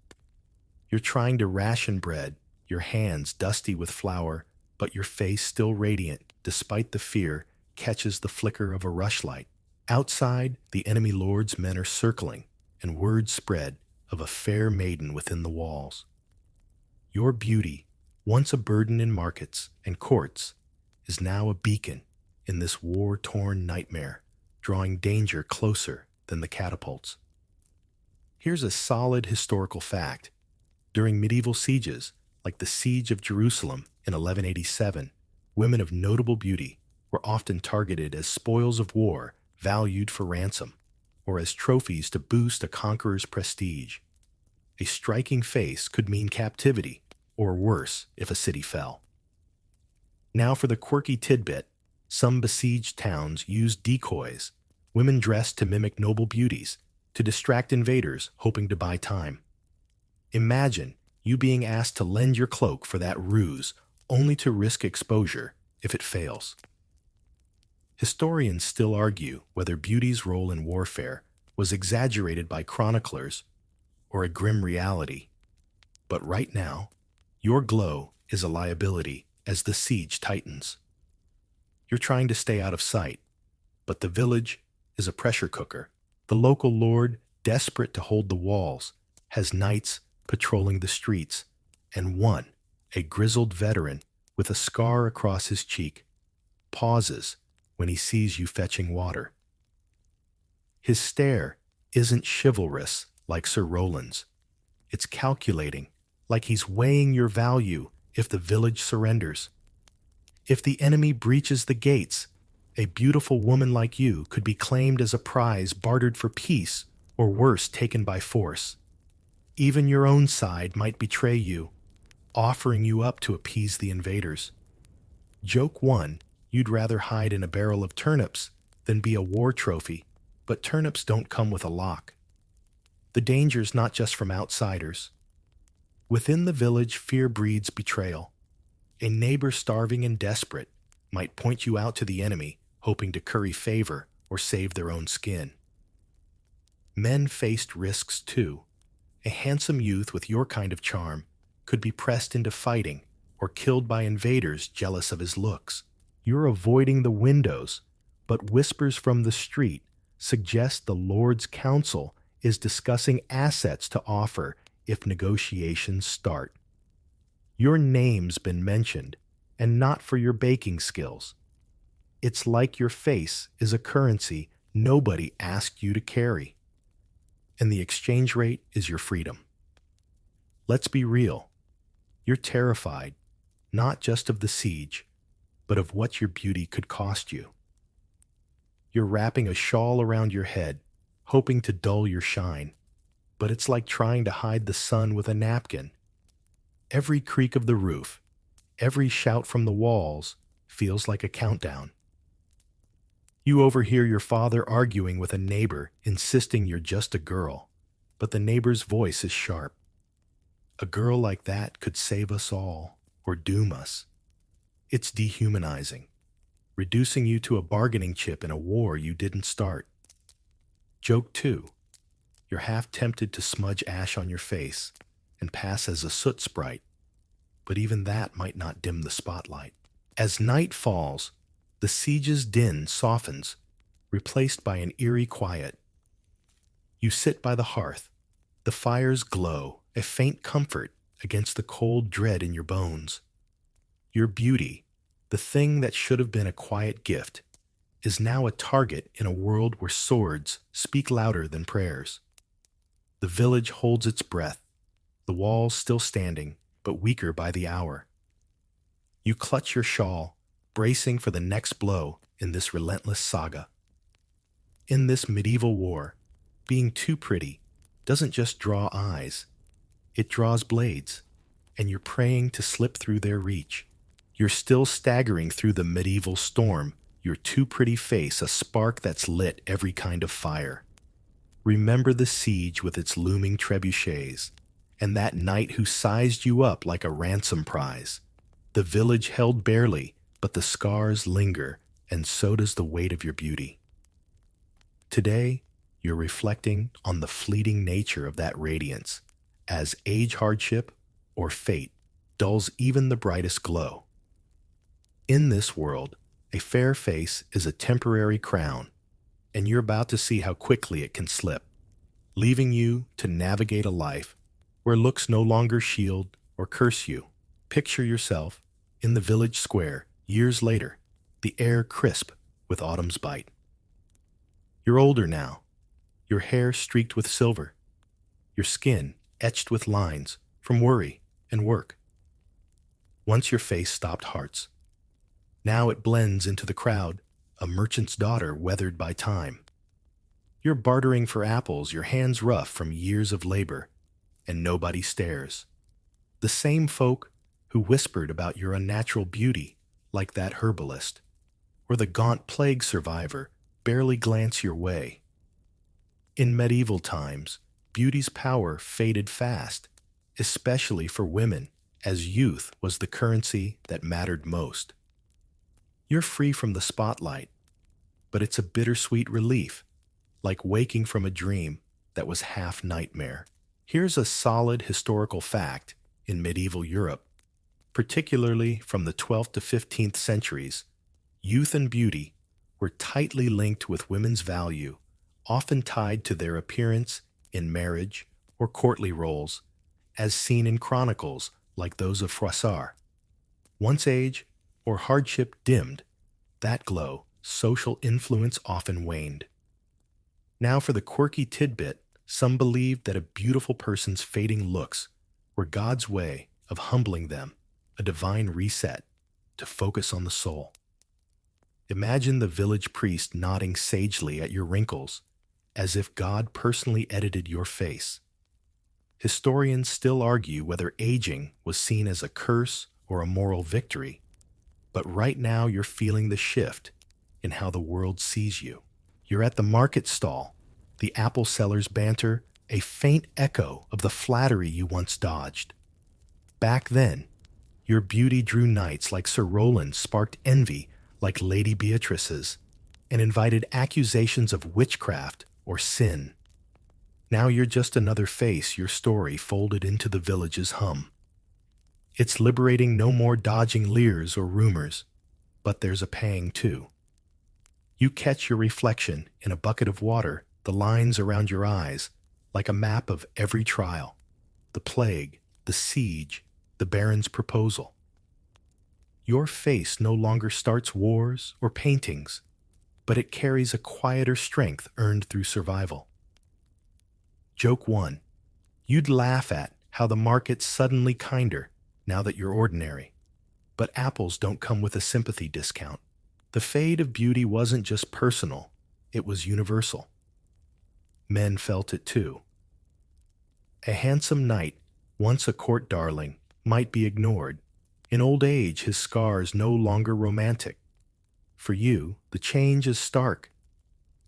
You're trying to ration bread, your hands dusty with flour, but your face still radiant despite the fear catches the flicker of a rushlight. Outside, the enemy lord's men are circling, and word spread of a fair maiden within the walls. Your beauty, once a burden in markets and courts, is now a beacon in this war-torn nightmare, drawing danger closer than the catapults. Here's a solid historical fact. During medieval sieges, like the Siege of Jerusalem in 1187, women of notable beauty were often targeted as spoils of war valued for ransom, or as trophies to boost a conqueror's prestige. A striking face could mean captivity, or worse if a city fell. Now for the quirky tidbit, some besieged towns used decoys, women dressed to mimic noble beauties, to distract invaders hoping to buy time. Imagine you being asked to lend your cloak for that ruse, only to risk exposure if it fails. Historians still argue whether beauty's role in warfare was exaggerated by chroniclers or a grim reality. But right now, your glow is a liability as the siege tightens. You're trying to stay out of sight, but the village is a pressure cooker. The local lord, desperate to hold the walls, has knights patrolling the streets, and one, a grizzled veteran with a scar across his cheek, pauses when he sees you fetching water. His stare isn't chivalrous like Sir Roland's. It's calculating, like he's weighing your value if the village surrenders. If the enemy breaches the gates, a beautiful woman like you could be claimed as a prize, bartered for peace, or worse, taken by force. Even your own side might betray you, offering you up to appease the invaders. Joke one, you'd rather hide in a barrel of turnips than be a war trophy, but turnips don't come with a lock. The danger's not just from outsiders. Within the village, fear breeds betrayal. A neighbor starving and desperate might point you out to the enemy, hoping to curry favor or save their own skin. Men faced risks too. A handsome youth with your kind of charm could be pressed into fighting or killed by invaders jealous of his looks. You're avoiding the windows, but whispers from the street suggest the Lord's Council is discussing assets to offer if negotiations start. Your name's been mentioned, and not for your baking skills. It's like your face is a currency nobody asked you to carry. And the exchange rate is your freedom. Let's be real. You're terrified, not just of the siege, but of what your beauty could cost you. You're wrapping a shawl around your head, hoping to dull your shine, but it's like trying to hide the sun with a napkin. Every creak of the roof, Every shout from the walls feels like a countdown. You overhear your father arguing with a neighbor, insisting you're just a girl, but the neighbor's voice is sharp. A girl like that could save us all, or doom us. It's dehumanizing, reducing you to a bargaining chip in a war you didn't start. Joke 2. You're half tempted to smudge ash on your face and pass as a soot sprite, but even that might not dim the spotlight. As night falls, the siege's din softens, replaced by an eerie quiet. You sit by the hearth. The fire's glow, a faint comfort against the cold dread in your bones. Your beauty, the thing that should have been a quiet gift, is now a target in a world where swords speak louder than prayers. The village holds its breath, the walls still standing, but weaker by the hour. You clutch your shawl, bracing for the next blow in this relentless saga. In this medieval war, being too pretty doesn't just draw eyes, it draws blades, and you're praying to slip through their reach. You're still staggering through the medieval storm, your too pretty face a spark that's lit every kind of fire. Remember the siege with its looming trebuchets, and that knight who sized you up like a ransom prize. The village held barely, but the scars linger, and so does the weight of your beauty. Today, you're reflecting on the fleeting nature of that radiance, as age hardship or fate dulls even the brightest glow. In this world, a fair face is a temporary crown, and you're about to see how quickly it can slip, leaving you to navigate a life where looks no longer shield or curse you. Picture yourself in the village square years later, the air crisp with autumn's bite. You're older now, your hair streaked with silver, your skin etched with lines from worry and work. Once your face stopped hearts. Now it blends into the crowd, a merchant's daughter weathered by time. You're bartering for apples, your hands rough from years of labor, and nobody stares. The same folk who whispered about your unnatural beauty, like that herbalist, or the gaunt plague survivor, barely glance your way. In medieval times, beauty's power faded fast, especially for women, as youth was the currency that mattered most. You're free from the spotlight, but it's a bittersweet relief, like waking from a dream that was half nightmare. Here's a solid historical fact in medieval Europe, particularly from the 12th to 15th centuries. Youth and beauty were tightly linked with women's value, often tied to their appearance in marriage or courtly roles, as seen in chronicles like those of Froissart. Once age or hardship dimmed that glow, social influence often waned. Now for the quirky tidbit, some believed that a beautiful person's fading looks were God's way of humbling them, a divine reset to focus on the soul. Imagine the village priest nodding sagely at your wrinkles, as if God personally edited your face. Historians still argue whether aging was seen as a curse or a moral victory, but right now you're feeling the shift in how the world sees you. You're at the market stall, the apple seller's banter, a faint echo of the flattery you once dodged. Back then, your beauty drew knights like Sir Roland, sparked envy like Lady Beatrice's, and invited accusations of witchcraft or sin. Now you're just another face, your story folded into the village's hum. It's liberating, no more dodging leers or rumors, but there's a pang too. You catch your reflection in a bucket of water, the lines around your eyes, like a map of every trial, the plague, the siege, the baron's proposal. Your face no longer starts wars or paintings, but it carries a quieter strength earned through survival. Joke 1. You'd laugh at how the market's suddenly kinder now that you're ordinary. But apples don't come with a sympathy discount. The fade of beauty wasn't just personal, it was universal. Men felt it too. A handsome knight, once a court darling, might be ignored, In old age, his scars no longer romantic. For you, the change is stark.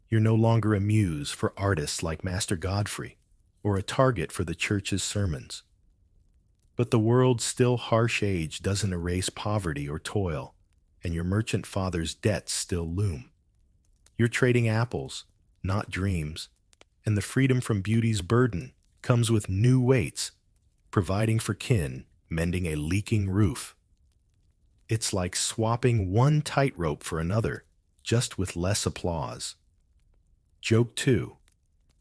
You're no longer a muse for artists like Master Godfrey, or a target for the church's sermons. But the world's still harsh age doesn't erase poverty or toil, and your merchant father's debts still loom. You're trading apples, not dreams, and the freedom from beauty's burden comes with new weights, providing for kin, mending a leaking roof. It's like swapping one tightrope for another, just with less applause. Joke 2.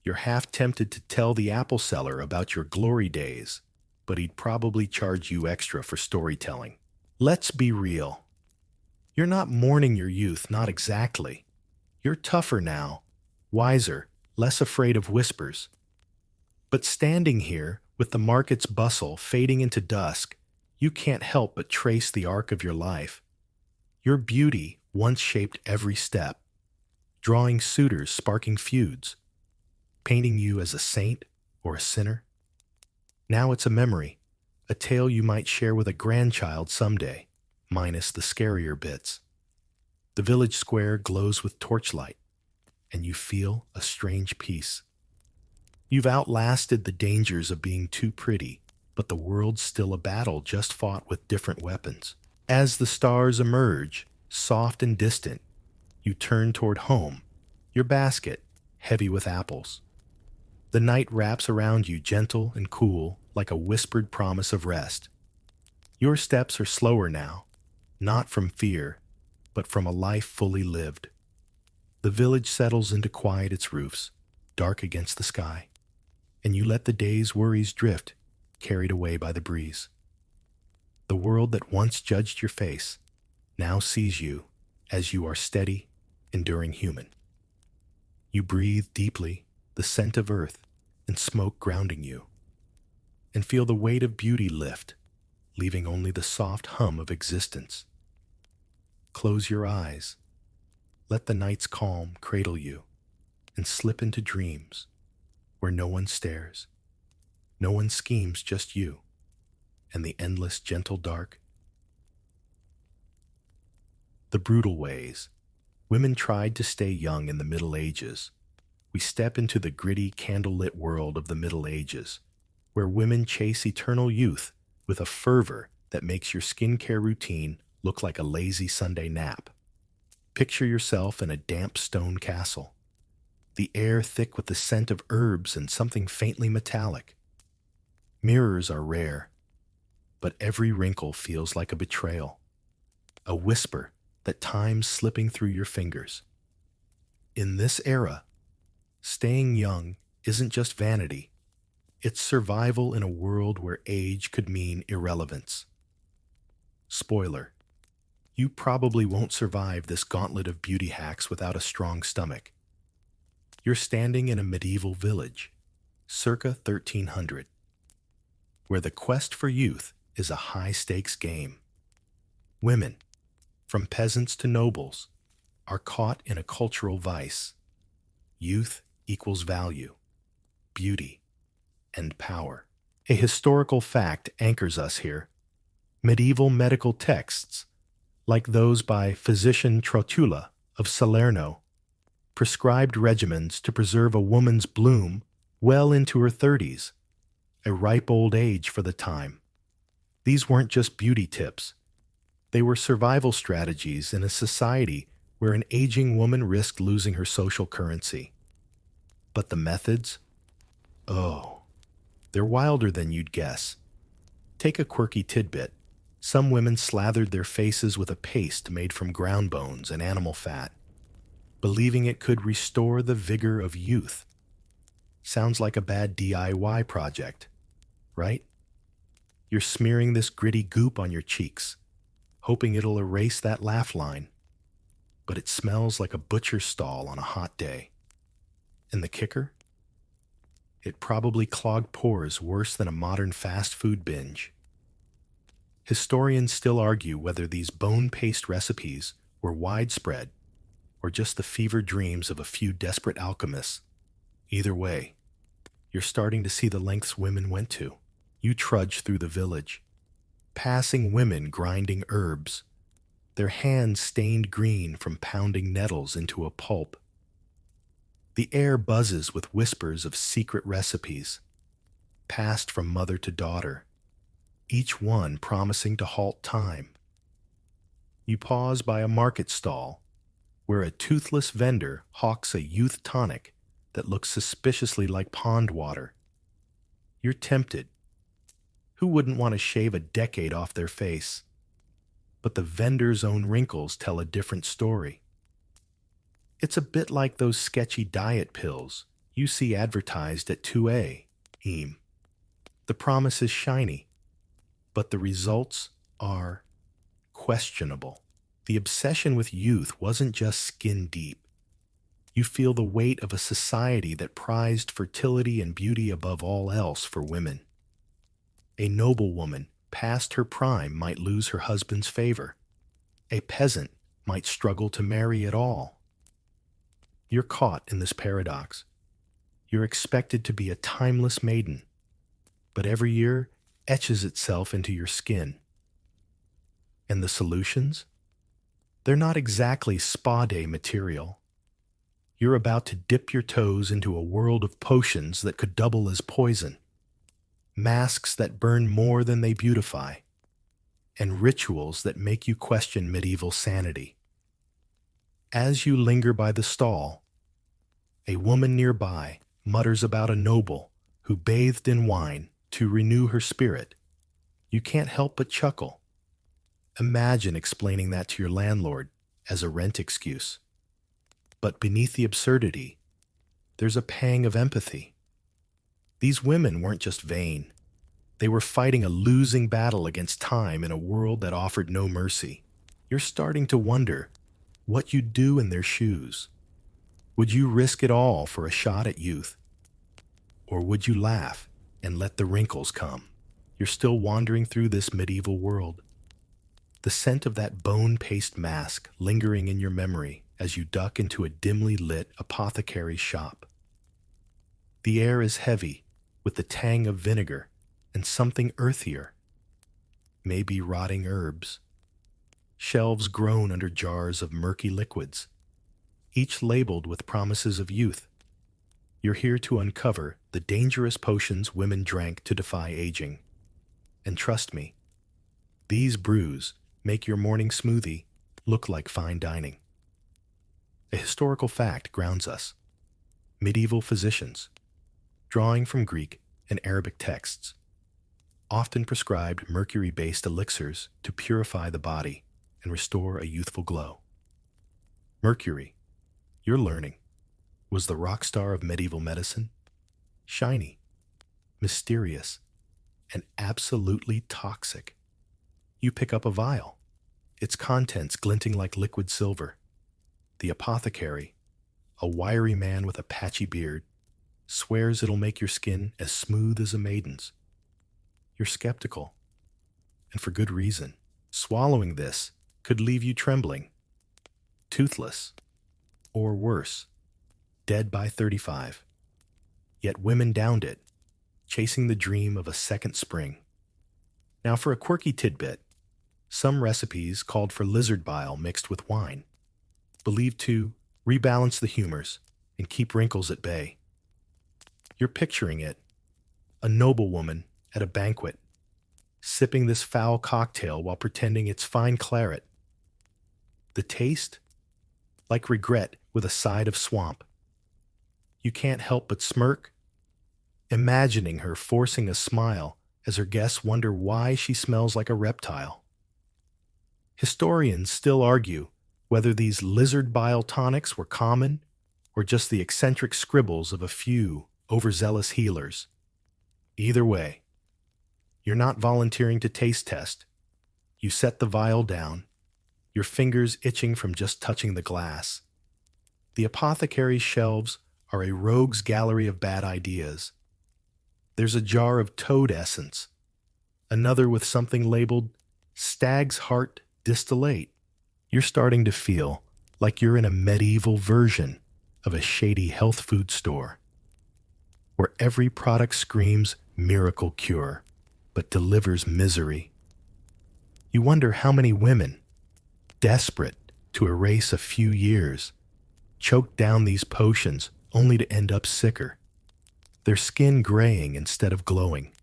You're half tempted to tell the apple seller about your glory days, but he'd probably charge you extra for storytelling. Let's be real. You're not mourning your youth, not exactly. You're tougher now, wiser, less afraid of whispers. But standing here, with the market's bustle fading into dusk, you can't help but trace the arc of your life. Your beauty once shaped every step, drawing suitors, sparking feuds, painting you as a saint or a sinner. Now it's a memory, a tale you might share with a grandchild someday, minus the scarier bits. The village square glows with torchlight, and you feel a strange peace. You've outlasted the dangers of being too pretty, but the world's still a battle just fought with different weapons. As the stars emerge, soft and distant, you turn toward home, your basket heavy with apples. The night wraps around you gentle and cool like a whispered promise of rest. Your steps are slower now, not from fear, but from a life fully lived. The village settles into quiet its roofs, dark against the sky, and you let the day's worries drift, carried away by the breeze. The world that once judged your face now sees you as you are steady, enduring human. You breathe deeply, the scent of earth and smoke grounding you, and feel the weight of beauty lift, leaving only the soft hum of existence. Close your eyes, let the night's calm cradle you, and slip into dreams where no one stares, no one schemes, just you, and the endless gentle dark. The brutal ways. Women tried to stay young in the Middle Ages. We step into the gritty, candlelit world of the Middle Ages, where women chase eternal youth with a fervor that makes your skincare routine look like a lazy Sunday nap. Picture yourself in a damp stone castle, the air thick with the scent of herbs and something faintly metallic. Mirrors are rare, but every wrinkle feels like a betrayal, a whisper that time's slipping through your fingers. In this era, staying young isn't just vanity, it's survival in a world where age could mean irrelevance. Spoiler: you probably won't survive this gauntlet of beauty hacks without a strong stomach. You're standing in a medieval village, circa 1300, where the quest for youth is a high-stakes game. Women, from peasants to nobles, are caught in a cultural vice. Youth equals value, beauty, and power. A historical fact anchors us here. Medieval medical texts, like those by physician Trotula of Salerno, prescribed regimens to preserve a woman's bloom well into her 30s, a ripe old age for the time. These weren't just beauty tips. They were survival strategies in a society where an aging woman risked losing her social currency. But the methods? Oh, they're wilder than you'd guess. Take a quirky tidbit. Some women slathered their faces with a paste made from ground bones and animal fat, believing it could restore the vigor of youth. Sounds like a bad DIY project, right? You're smearing this gritty goop on your cheeks, hoping it'll erase that laugh line. But it smells like a butcher's stall on a hot day. And the kicker? It probably clogged pores worse than a modern fast food binge. Historians still argue whether these bone paste recipes were widespread or just the fevered dreams of a few desperate alchemists. Either way, you're starting to see the lengths women went to. You trudge through the village, passing women grinding herbs, their hands stained green from pounding nettles into a pulp. The air buzzes with whispers of secret recipes, passed from mother to daughter, each one promising to halt time. You pause by a market stall, where a toothless vendor hawks a youth tonic that looks suspiciously like pond water. You're tempted. Who wouldn't want to shave a decade off their face? But the vendor's own wrinkles tell a different story. It's a bit like those sketchy diet pills you see advertised at 2 a.m. The promise is shiny, but the results are questionable. The obsession with youth wasn't just skin deep. You feel the weight of a society that prized fertility and beauty above all else for women. A noblewoman past her prime might lose her husband's favor. A peasant might struggle to marry at all. You're caught in this paradox. You're expected to be a timeless maiden, but every year etches itself into your skin. And the solutions? They're not exactly spa day material. You're about to dip your toes into a world of potions that could double as poison, masks that burn more than they beautify, and rituals that make you question medieval sanity. As you linger by the stall, a woman nearby mutters about a noble who bathed in wine to renew her spirit. You can't help but chuckle. Imagine explaining that to your landlord as a rent excuse. But beneath the absurdity, there's a pang of empathy. These women weren't just vain. They were fighting a losing battle against time in a world that offered no mercy. You're starting to wonder what you'd do in their shoes. Would you risk it all for a shot at youth? Or would you laugh and let the wrinkles come? You're still wandering through this medieval world. The scent of that bone-paste mask lingering in your memory as you duck into a dimly lit apothecary's shop. The air is heavy with the tang of vinegar and something earthier, maybe rotting herbs. Shelves groan under jars of murky liquids, each labeled with promises of youth. You're here to uncover the dangerous potions women drank to defy aging. And trust me, these brews make your morning smoothie look like fine dining. A historical fact grounds us. Medieval physicians, drawing from Greek and Arabic texts, often prescribed mercury-based elixirs to purify the body and restore a youthful glow. Mercury, you're learning, was the rock star of medieval medicine. Shiny, mysterious, and absolutely toxic. You pick up a vial, its contents glinting like liquid silver. The apothecary, a wiry man with a patchy beard, swears it'll make your skin as smooth as a maiden's. You're skeptical, and for good reason. Swallowing this could leave you trembling, toothless, or worse, dead by 35. Yet women downed it, chasing the dream of a second spring. Now for a quirky tidbit, some recipes called for lizard bile mixed with wine, believed to rebalance the humors and keep wrinkles at bay. You're picturing it, a noblewoman at a banquet, sipping this foul cocktail while pretending it's fine claret. The taste? Like regret with a side of swamp. You can't help but smirk, imagining her forcing a smile as her guests wonder why she smells like a reptile. Historians still argue whether these lizard bile tonics were common or just the eccentric scribbles of a few overzealous healers. Either way, you're not volunteering to taste test. You set the vial down, your fingers itching from just touching the glass. The apothecary's shelves are a rogue's gallery of bad ideas. There's a jar of toad essence, another with something labeled stag's heart distillate. You're starting to feel like you're in a medieval version of a shady health food store, where every product screams miracle cure, but delivers misery. You wonder how many women, desperate to erase a few years, choke down these potions only to end up sicker, their skin graying instead of glowing.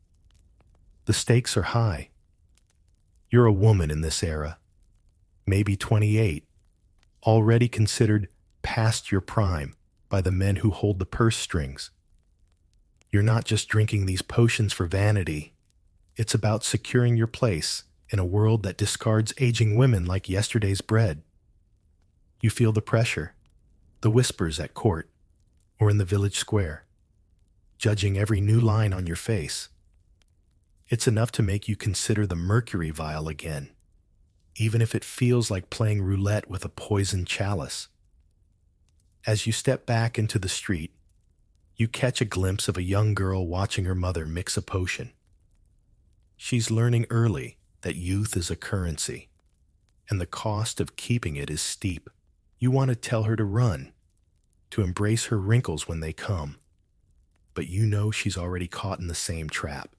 The stakes are high. You're a woman in this era, maybe 28, already considered past your prime by the men who hold the purse strings. You're not just drinking these potions for vanity. It's about securing your place in a world that discards aging women like yesterday's bread. You feel the pressure, the whispers at court or in the village square, judging every new line on your face. It's enough to make you consider the mercury vial again, even if it feels like playing roulette with a poisoned chalice. As you step back into the street, you catch a glimpse of a young girl watching her mother mix a potion. She's learning early that youth is a currency, and the cost of keeping it is steep. You want to tell her to run, to embrace her wrinkles when they come, but you know she's already caught in the same trap.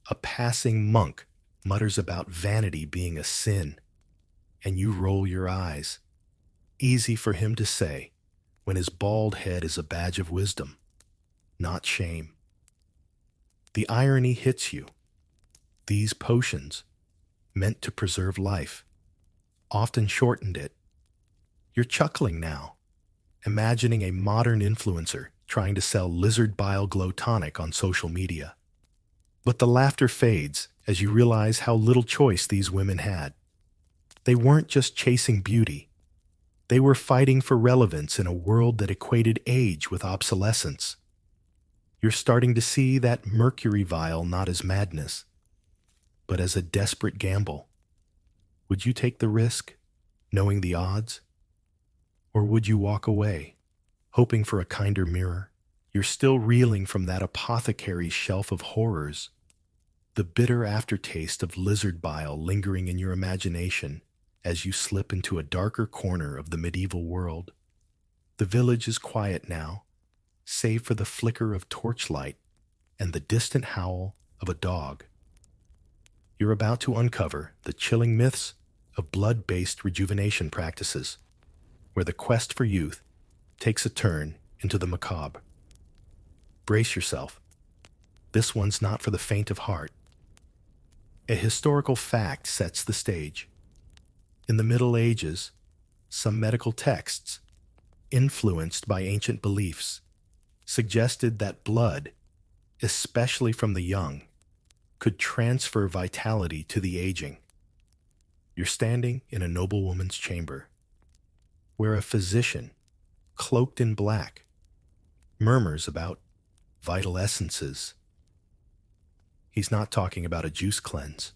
A passing monk mutters about vanity being a sin, and you roll your eyes. Easy for him to say when his bald head is a badge of wisdom, not shame. The irony hits you. These potions, meant to preserve life, often shortened it. You're chuckling now, imagining a modern influencer trying to sell lizard bile glow tonic on social media. But the laughter fades as you realize how little choice these women had. They weren't just chasing beauty. They were fighting for relevance in a world that equated age with obsolescence. You're starting to see that mercury vial not as madness, but as a desperate gamble. Would you take the risk, knowing the odds? Or would you walk away, hoping for a kinder mirror? You're still reeling from that apothecary's shelf of horrors, the bitter aftertaste of lizard bile lingering in your imagination as you slip into a darker corner of the medieval world. The village is quiet now, save for the flicker of torchlight and the distant howl of a dog. You're about to uncover the chilling myths of blood-based rejuvenation practices, where the quest for youth takes a turn into the macabre. Brace yourself. This one's not for the faint of heart. A historical fact sets the stage. In the Middle Ages, some medical texts, influenced by ancient beliefs, suggested that blood, especially from the young, could transfer vitality to the aging. You're standing in a noblewoman's chamber, where a physician, cloaked in black, murmurs about vital essences. He's not talking about a juice cleanse.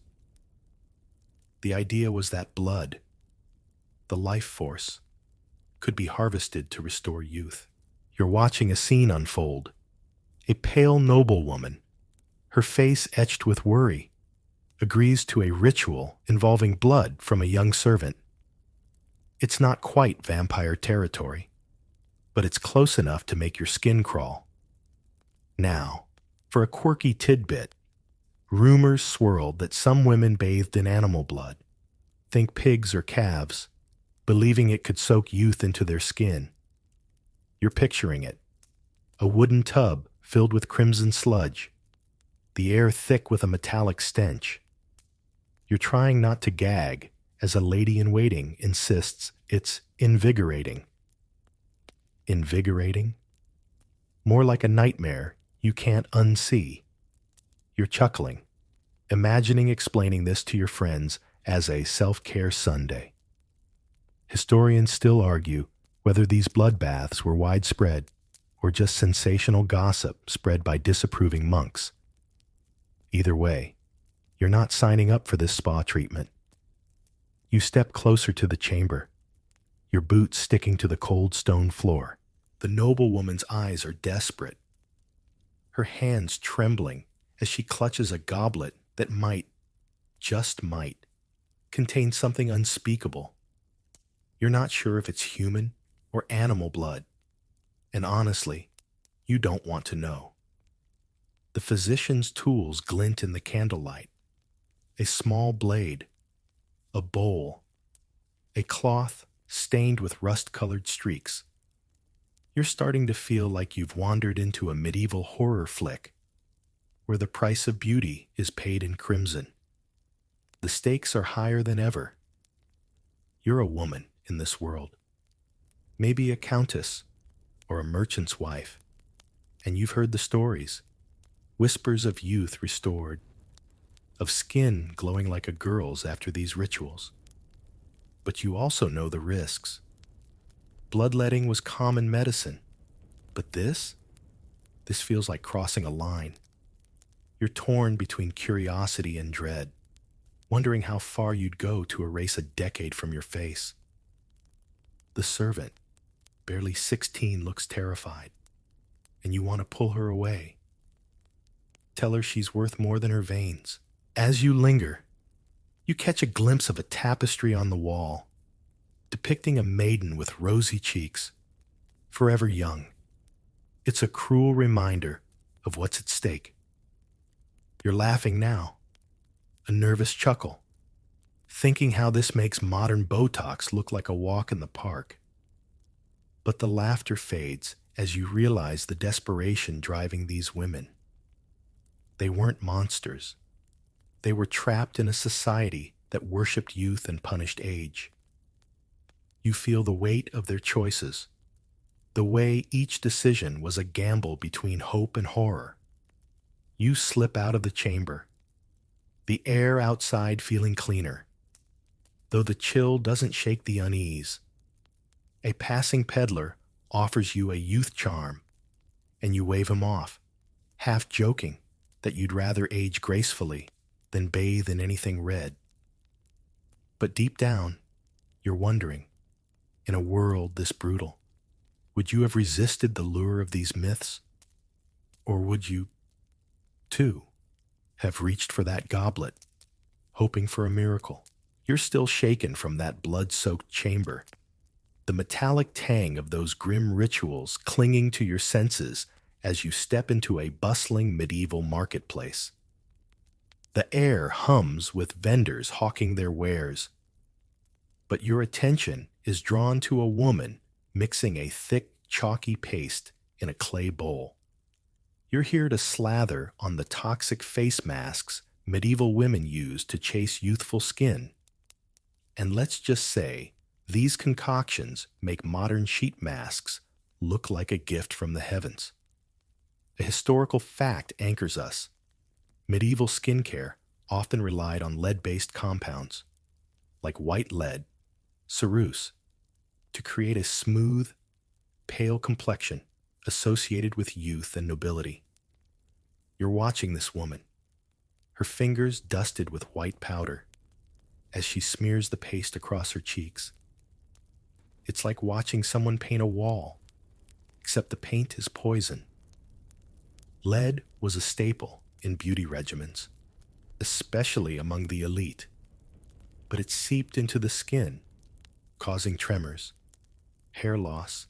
The idea was that blood, the life force, could be harvested to restore youth. You're watching a scene unfold. A pale noblewoman, her face etched with worry, agrees to a ritual involving blood from a young servant. It's not quite vampire territory, but it's close enough to make your skin crawl. Now, for a quirky tidbit, rumors swirled that some women bathed in animal blood, think pigs or calves, believing it could soak youth into their skin. You're picturing it. A wooden tub filled with crimson sludge, the air thick with a metallic stench. You're trying not to gag as a lady-in-waiting insists it's invigorating. Invigorating? More like a nightmare you can't unsee. You're chuckling, imagining explaining this to your friends as a self-care Sunday. Historians still argue whether these bloodbaths were widespread or just sensational gossip spread by disapproving monks. Either way, you're not signing up for this spa treatment. You step closer to the chamber, your boots sticking to the cold stone floor. The noblewoman's eyes are desperate, her hands trembling as she clutches a goblet that might, just might, contain something unspeakable. You're not sure if it's human or animal blood, and honestly, you don't want to know. The physician's tools glint in the candlelight, a small blade, a bowl, a cloth stained with rust-colored streaks. You're starting to feel like you've wandered into a medieval horror flick where the price of beauty is paid in crimson. The stakes are higher than ever. You're a woman in this world, maybe a countess or a merchant's wife, and you've heard the stories, whispers of youth restored, of skin glowing like a girl's after these rituals. But you also know the risks. Bloodletting was common medicine, but this feels like crossing a line. You're torn between curiosity and dread, wondering how far you'd go to erase a decade from your face. The servant, barely 16, looks terrified, and you want to pull her away. Tell her she's worth more than her veins. As you linger, you catch a glimpse of a tapestry on the wall, depicting a maiden with rosy cheeks, forever young. It's a cruel reminder of what's at stake. You're laughing now, a nervous chuckle, thinking how this makes modern Botox look like a walk in the park. But the laughter fades as you realize the desperation driving these women. They weren't monsters. They were trapped in a society that worshipped youth and punished age. You feel the weight of their choices, the way each decision was a gamble between hope and horror. You slip out of the chamber, the air outside feeling cleaner, though the chill doesn't shake the unease. A passing peddler offers you a youth charm, and you wave him off, half joking that you'd rather age gracefully than bathe in anything red. But deep down, you're wondering, in a world this brutal, would you have resisted the lure of these myths? Or would you, too, have reached for that goblet, hoping for a miracle? You're still shaken from that blood-soaked chamber, the metallic tang of those grim rituals clinging to your senses as you step into a bustling medieval marketplace. The air hums with vendors hawking their wares, but your attention is drawn to a woman mixing a thick, chalky paste in a clay bowl. You're here to slather on the toxic face masks medieval women used to chase youthful skin. And let's just say, these concoctions make modern sheet masks look like a gift from the heavens. A historical fact anchors us. Medieval skincare often relied on lead-based compounds, like white lead, ceruse, to create a smooth, pale complexion associated with youth and nobility. You're watching this woman, her fingers dusted with white powder, as she smears the paste across her cheeks. It's like watching someone paint a wall, except the paint is poison. Lead was a staple in beauty regimens, especially among the elite, but it seeped into the skin, causing tremors, hair loss,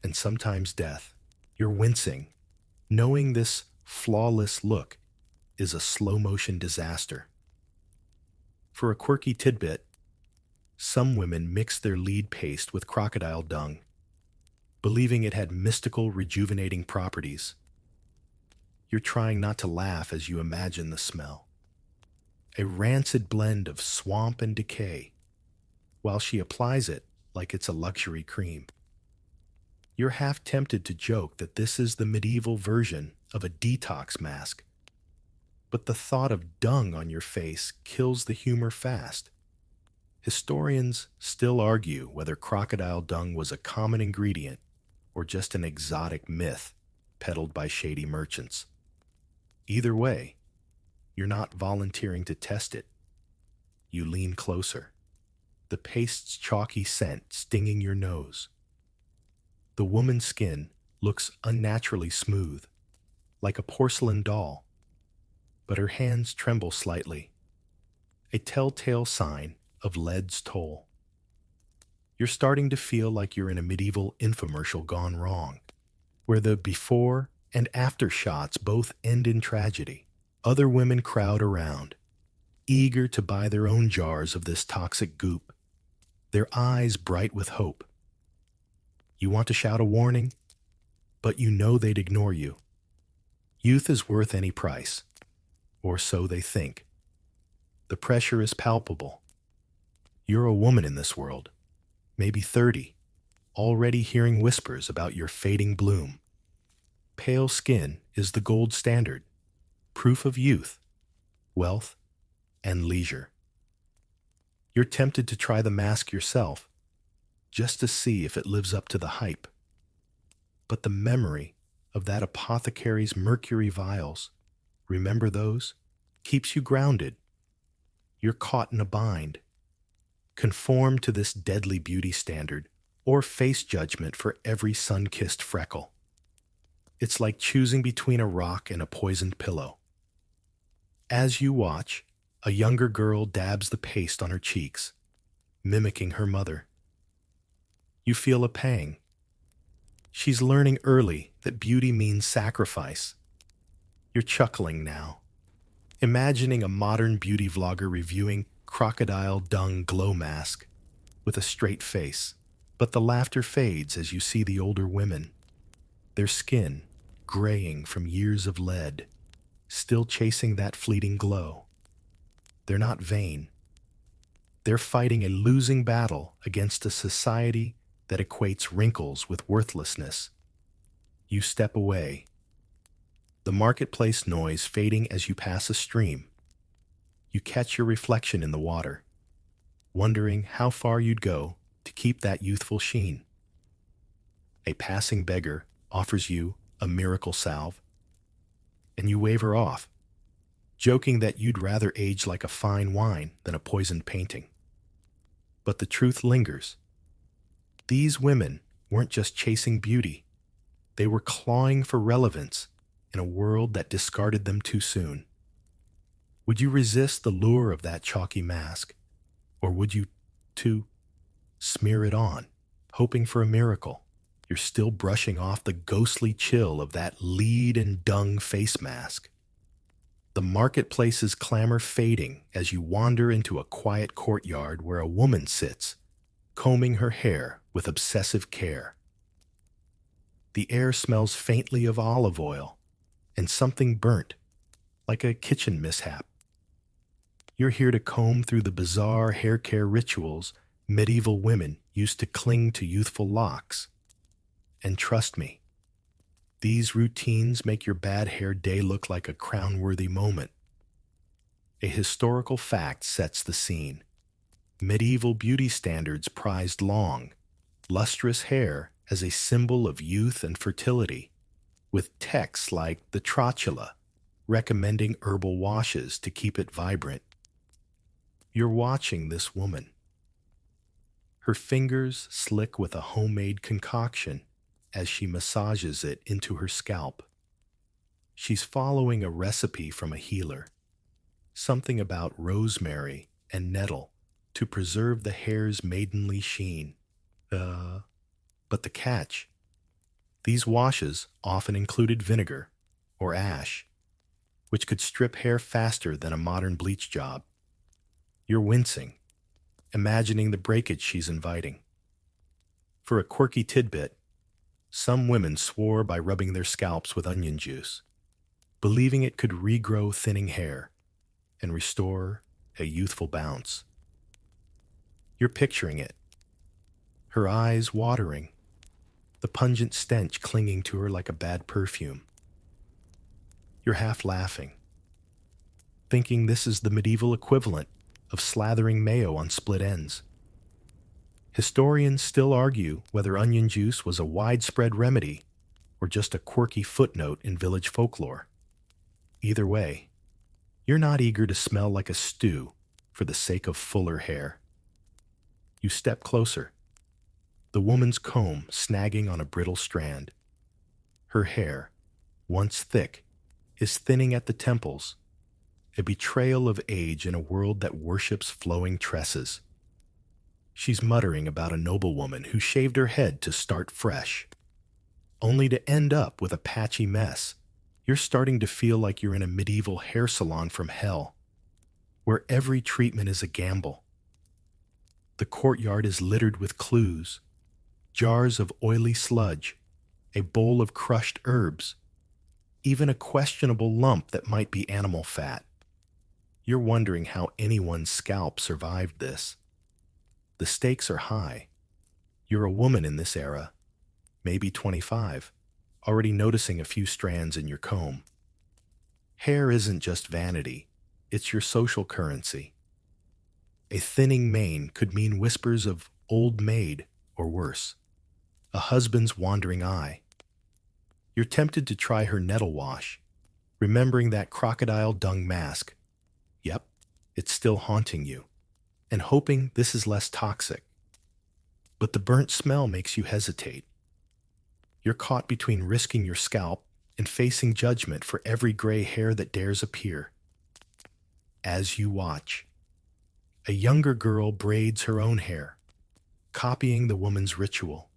and sometimes death. You're wincing, knowing this flawless look is a slow-motion disaster. For a quirky tidbit, some women mix their lead paste with crocodile dung, believing it had mystical rejuvenating properties. You're trying not to laugh as you imagine the smell. A rancid blend of swamp and decay, while she applies it like it's a luxury cream. You're half tempted to joke that this is the medieval version of a detox mask, but the thought of dung on your face kills the humor fast. Historians still argue whether crocodile dung was a common ingredient or just an exotic myth peddled by shady merchants. Either way, you're not volunteering to test it. You lean closer, the paste's chalky scent stinging your nose. The woman's skin looks unnaturally smooth, like a porcelain doll, but her hands tremble slightly, a telltale sign of lead's toll. You're starting to feel like you're in a medieval infomercial gone wrong, where the before and after shots both end in tragedy. Other women crowd around, eager to buy their own jars of this toxic goop, their eyes bright with hope. You want to shout a warning, but you know they'd ignore you. Youth is worth any price, or so they think. The pressure is palpable. You're a woman in this world, maybe 30, already hearing whispers about your fading bloom. Pale skin is the gold standard, proof of youth, wealth, and leisure. You're tempted to try the mask yourself, just to see if it lives up to the hype. But the memory of that apothecary's mercury vials, remember those, keeps you grounded. You're caught in a bind. Conform to this deadly beauty standard, or face judgment for every sun-kissed freckle. It's like choosing between a rock and a poisoned pillow. As you watch, a younger girl dabs the paste on her cheeks, mimicking her mother. You feel a pang. She's learning early that beauty means sacrifice. You're chuckling now, imagining a modern beauty vlogger reviewing crocodile dung glow mask with a straight face. But the laughter fades as you see the older women, their skin graying from years of lead, still chasing that fleeting glow. They're not vain. They're fighting a losing battle against a society that equates wrinkles with worthlessness. You step away, the marketplace noise fading as you pass a stream. You catch your reflection in the water, wondering how far you'd go to keep that youthful sheen. A passing beggar offers you a miracle salve, and you wave her off, joking that you'd rather age like a fine wine than a poisoned painting. But the truth lingers. These women weren't just chasing beauty. They were clawing for relevance in a world that discarded them too soon. Would you resist the lure of that chalky mask, or would you, too, smear it on, hoping for a miracle? You're still brushing off the ghostly chill of that lead and dung face mask. The marketplace's clamor fading as you wander into a quiet courtyard where a woman sits, combing her hair with obsessive care. The air smells faintly of olive oil and something burnt, like a kitchen mishap. You're here to comb through the bizarre hair care rituals medieval women used to cling to youthful locks. And trust me, these routines make your bad hair day look like a crown-worthy moment. A historical fact sets the scene. Medieval beauty standards prized long, lustrous hair as a symbol of youth and fertility, with texts like the Trotula recommending herbal washes to keep it vibrant. You're watching this woman. Her fingers slick with a homemade concoction as she massages it into her scalp. She's following a recipe from a healer, something about rosemary and nettle to preserve the hair's maidenly sheen. But the catch, these washes often included vinegar or ash, which could strip hair faster than a modern bleach job. You're wincing, imagining the breakage she's inviting. For a quirky tidbit, some women swore by rubbing their scalps with onion juice, believing it could regrow thinning hair and restore a youthful bounce. You're picturing it, her eyes watering, the pungent stench clinging to her like a bad perfume. You're half laughing, thinking this is the medieval equivalent of slathering mayo on split ends. Historians still argue whether onion juice was a widespread remedy or just a quirky footnote in village folklore. Either way, you're not eager to smell like a stew for the sake of fuller hair. You step closer, the woman's comb snagging on a brittle strand. Her hair, once thick, is thinning at the temples, a betrayal of age in a world that worships flowing tresses. She's muttering about a noblewoman who shaved her head to start fresh, only to end up with a patchy mess. You're starting to feel like you're in a medieval hair salon from hell. where every treatment is a gamble. The courtyard is littered with clues, jars of oily sludge, a bowl of crushed herbs, even a questionable lump that might be animal fat. You're wondering how anyone's scalp survived this. The stakes are high. You're a woman in this era, maybe 25, already noticing a few strands in your comb. Hair isn't just vanity, it's your social currency. A thinning mane could mean whispers of old maid, or worse, a husband's wandering eye. You're tempted to try her nettle wash, remembering that crocodile dung mask. Yep, it's still haunting you, and hoping this is less toxic. But the burnt smell makes you hesitate. You're caught between risking your scalp and facing judgment for every gray hair that dares appear. As you watch, a younger girl braids her own hair, copying the woman's ritual.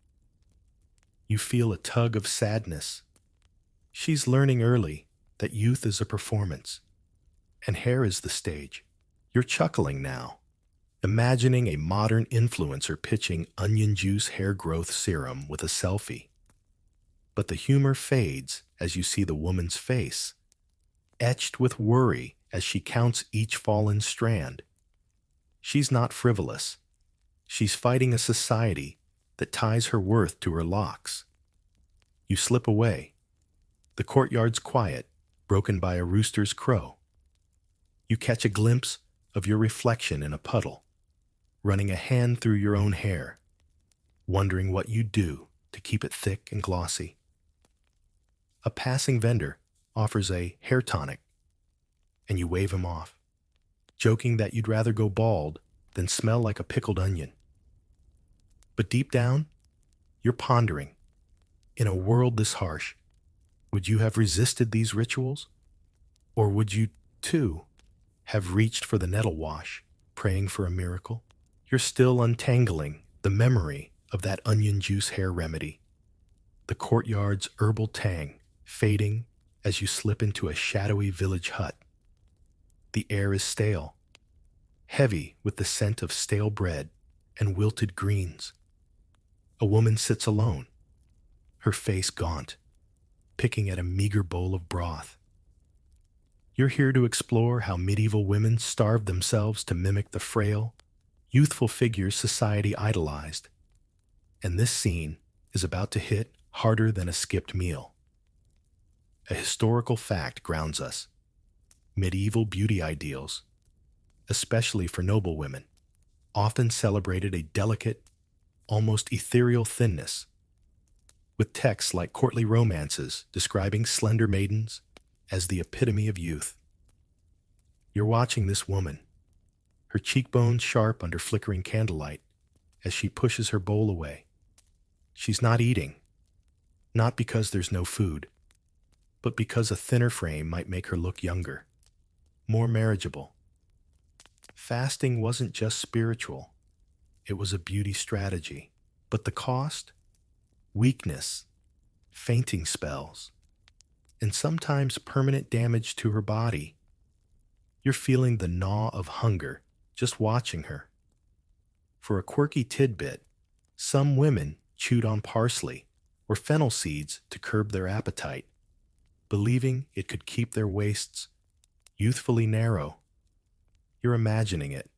You feel a tug of sadness. She's learning early that youth is a performance, and hair is the stage. You're chuckling now, imagining a modern influencer pitching onion juice hair growth serum with a selfie. But the humor fades as you see the woman's face, etched with worry as she counts each fallen strand. She's not frivolous. She's fighting a society that ties her worth to her locks. You slip away. The courtyard's quiet, broken by a rooster's crow. You catch a glimpse of your reflection in a puddle, running a hand through your own hair, wondering what you'd do to keep it thick and glossy. A passing vendor offers a hair tonic, and you wave him off, joking that you'd rather go bald than smell like a pickled onion. But deep down, you're pondering, in a world this harsh, would you have resisted these rituals? Or would you, too, have reached for the nettle wash, praying for a miracle? You're still untangling the memory of that onion juice hair remedy, the courtyard's herbal tang fading as you slip into a shadowy village hut. The air is stale, heavy with the scent of stale bread and wilted greens. A woman sits alone, her face gaunt, picking at a meager bowl of broth. You're here to explore how medieval women starved themselves to mimic the frail, youthful figures society idolized. And this scene is about to hit harder than a skipped meal. A historical fact grounds us. Medieval beauty ideals, especially for noblewomen, often celebrated a delicate, almost ethereal thinness, with texts like courtly romances describing slender maidens as the epitome of youth. You're watching this woman, her cheekbones sharp under flickering candlelight, as she pushes her bowl away. She's not eating, not because there's no food, but because a thinner frame might make her look younger, more marriageable. Fasting wasn't just spiritual, it was a beauty strategy. But the cost? Weakness, fainting spells, and sometimes permanent damage to her body. You're feeling the gnaw of hunger just watching her. For a quirky tidbit, some women chewed on parsley or fennel seeds to curb their appetite, believing it could keep their waists youthfully narrow. You're imagining it.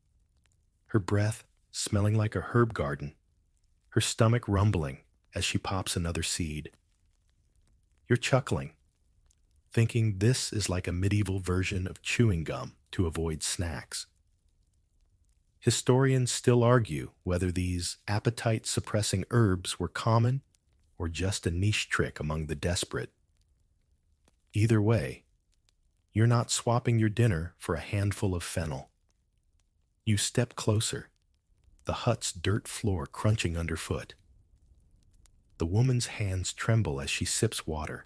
Her breath smelling like a herb garden, her stomach rumbling as she pops another seed. You're chuckling, thinking this is like a medieval version of chewing gum to avoid snacks. Historians still argue whether these appetite-suppressing herbs were common or just a niche trick among the desperate. Either way, you're not swapping your dinner for a handful of fennel. You step closer, the hut's dirt floor crunching underfoot. The woman's hands tremble as she sips water,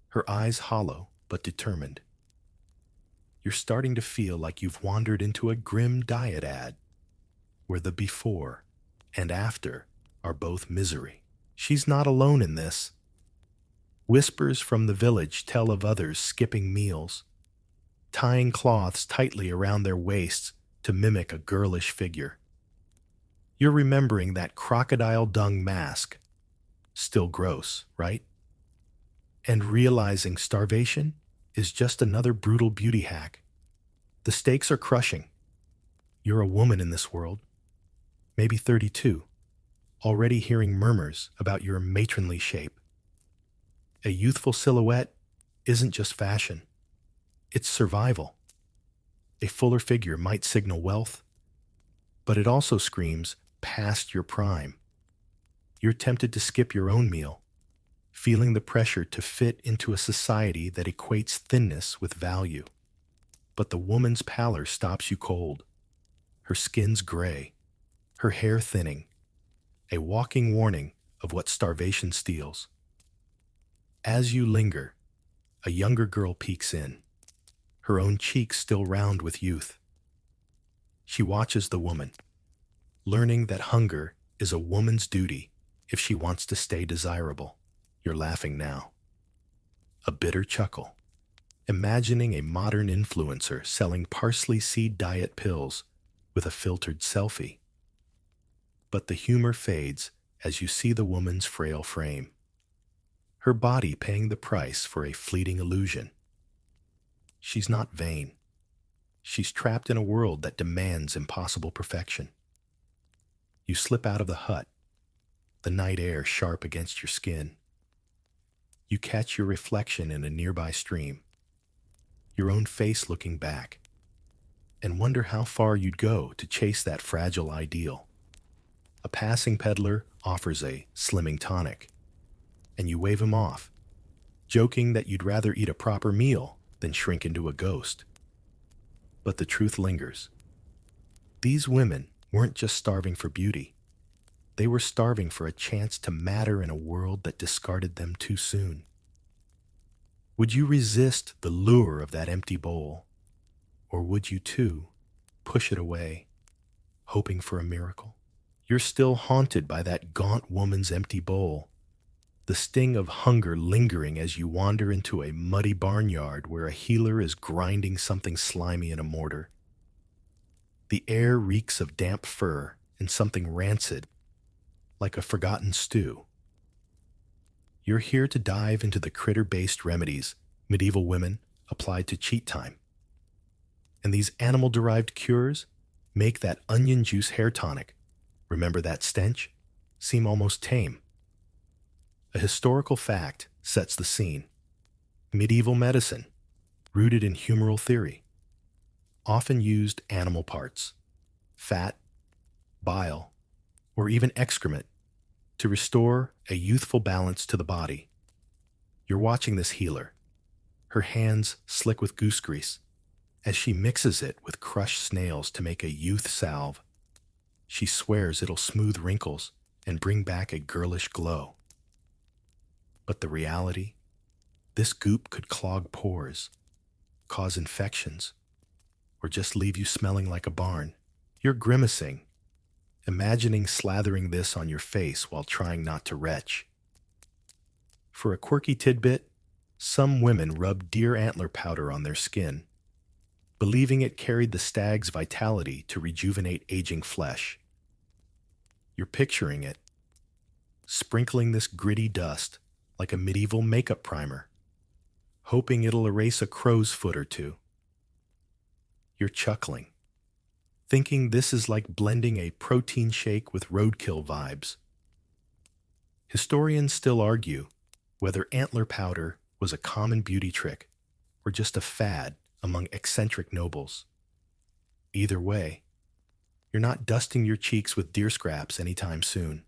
her eyes hollow but determined. You're starting to feel like you've wandered into a grim diet ad, where the before and after are both misery. She's not alone in this. Whispers from the village tell of others skipping meals, tying cloths tightly around their waists to mimic a girlish figure. You're remembering that crocodile dung mask. Still gross, right? And realizing starvation is just another brutal beauty hack. The stakes are crushing. You're a woman in this world, maybe 32, already hearing murmurs about your matronly shape. A youthful silhouette isn't just fashion, it's survival. A fuller figure might signal wealth, but it also screams past your prime. You're tempted to skip your own meal, feeling the pressure to fit into a society that equates thinness with value. But the woman's pallor stops you cold. Her skin's gray, her hair thinning, a walking warning of what starvation steals. As you linger, a younger girl peeks in, her own cheeks still round with youth. She watches the woman, learning that hunger is a woman's duty if she wants to stay desirable. You're laughing now. A bitter chuckle, imagining a modern influencer selling parsley seed diet pills with a filtered selfie. But the humor fades as you see the woman's frail frame, her body paying the price for a fleeting illusion. She's not vain. She's trapped in a world that demands impossible perfection. You slip out of the hut, the night air sharp against your skin. You catch your reflection in a nearby stream, your own face looking back, and wonder how far you'd go to chase that fragile ideal. A passing peddler offers a slimming tonic, and you wave him off, joking that you'd rather eat a proper meal than shrink into a ghost. But the truth lingers. These women weren't just starving for beauty. They were starving for a chance to matter in a world that discarded them too soon. Would you resist the lure of that empty bowl? Or would you too push it away, hoping for a miracle? You're still haunted by that gaunt woman's empty bowl, the sting of hunger lingering as you wander into a muddy barnyard where a healer is grinding something slimy in a mortar. The air reeks of damp fur and something rancid, like a forgotten stew. You're here to dive into the critter-based remedies medieval women applied to cheat time. And these animal-derived cures make that onion juice hair tonic, remember that stench, seem almost tame. A historical fact sets the scene. Medieval medicine, rooted in humoral theory, often used animal parts, fat, bile, or even excrement, to restore a youthful balance to the body. You're watching this healer, her hands slick with goose grease, as she mixes it with crushed snails to make a youth salve. She swears it'll smooth wrinkles and bring back a girlish glow. But the reality? This goop could clog pores, cause infections, or just leave you smelling like a barn. You're grimacing, imagining slathering this on your face while trying not to retch. For a quirky tidbit, some women rub deer antler powder on their skin, believing it carried the stag's vitality to rejuvenate aging flesh. You're picturing it, sprinkling this gritty dust like a medieval makeup primer, hoping it'll erase a crow's foot or two. You're chuckling, thinking this is like blending a protein shake with roadkill vibes. Historians still argue whether antler powder was a common beauty trick or just a fad among eccentric nobles. Either way, you're not dusting your cheeks with deer scraps anytime soon.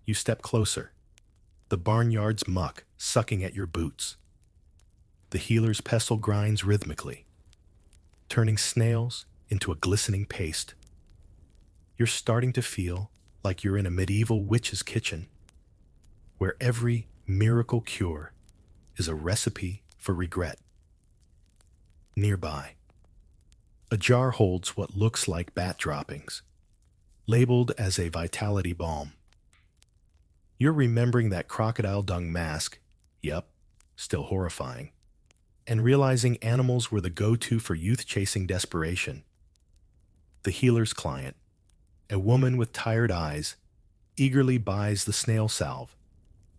You step closer, the barnyard's muck sucking at your boots. The healer's pestle grinds rhythmically, turning snails into a glistening paste. You're starting to feel like you're in a medieval witch's kitchen, where every miracle cure is a recipe for regret. Nearby, a jar holds what looks like bat droppings, labeled as a vitality balm. You're remembering that crocodile dung mask, yup, still horrifying, and realizing animals were the go-to for youth-chasing desperation. The healer's client, a woman with tired eyes, eagerly buys the snail salve,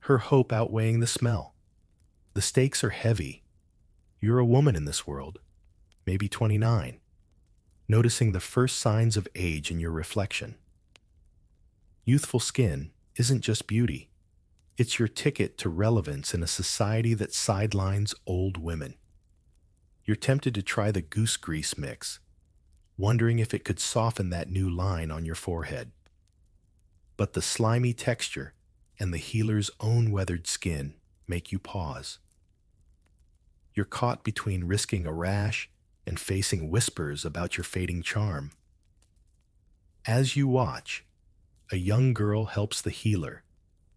her hope outweighing the smell. The stakes are heavy. You're a woman in this world, maybe 29, noticing the first signs of age in your reflection. Youthful skin isn't just beauty. It's your ticket to relevance in a society that sidelines old women. You're tempted to try the goose grease mix, wondering if it could soften that new line on your forehead. But the slimy texture and the healer's own weathered skin make you pause. You're caught between risking a rash and facing whispers about your fading charm. As you watch, a young girl helps the healer,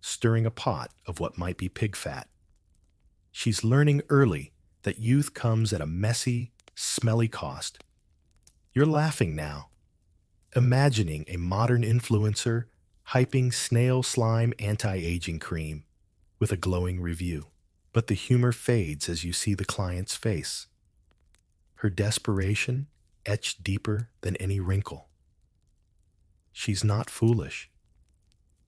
stirring a pot of what might be pig fat. She's learning early that youth comes at a messy, smelly cost. You're laughing now, imagining a modern influencer hyping snail slime anti-aging cream with a glowing review. But the humor fades as you see the client's face, her desperation etched deeper than any wrinkle. She's not foolish.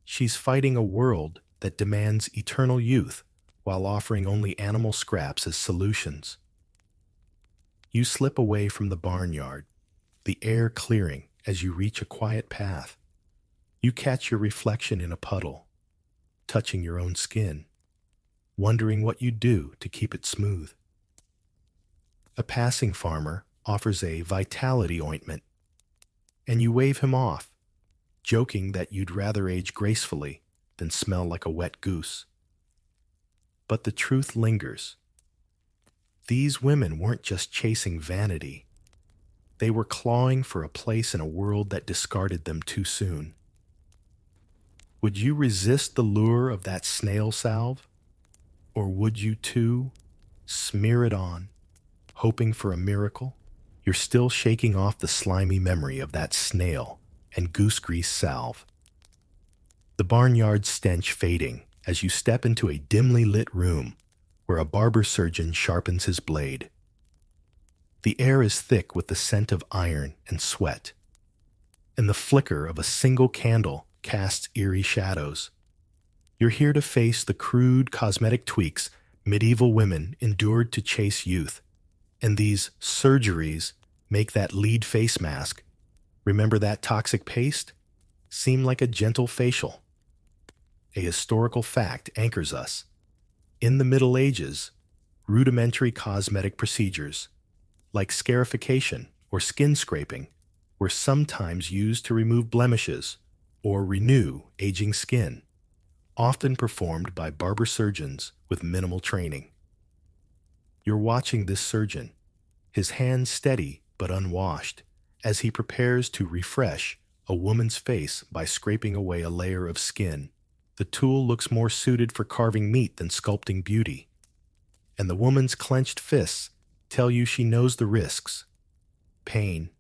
She's fighting a world that demands eternal youth while offering only animal scraps as solutions. You slip away from the barnyard, the air clearing as you reach a quiet path. You catch your reflection in a puddle, touching your own skin, wondering what you do to keep it smooth. A passing farmer offers a vitality ointment, and you wave him off, joking that you'd rather age gracefully than smell like a wet goose. But the truth lingers. These women weren't just chasing vanity. They were clawing for a place in a world that discarded them too soon. Would you resist the lure of that snail salve? Or would you too smear it on, hoping for a miracle? You're still shaking off the slimy memory of that snail and goose grease salve. The barnyard stench fading as you step into a dimly lit room where a barber surgeon sharpens his blade. The air is thick with the scent of iron and sweat, and the flicker of a single candle casts eerie shadows. You're here to face the crude cosmetic tweaks medieval women endured to chase youth, and these surgeries make that lead face mask, remember that toxic paste, seem like a gentle facial. A historical fact anchors us. In the Middle Ages, rudimentary cosmetic procedures, like scarification or skin scraping, were sometimes used to remove blemishes or renew aging skin, often performed by barber surgeons with minimal training. You're watching this surgeon, his hands steady but unwashed, as he prepares to refresh a woman's face by scraping away a layer of skin. The tool looks more suited for carving meat than sculpting beauty, and the woman's clenched fists tell you she knows the risks: pain,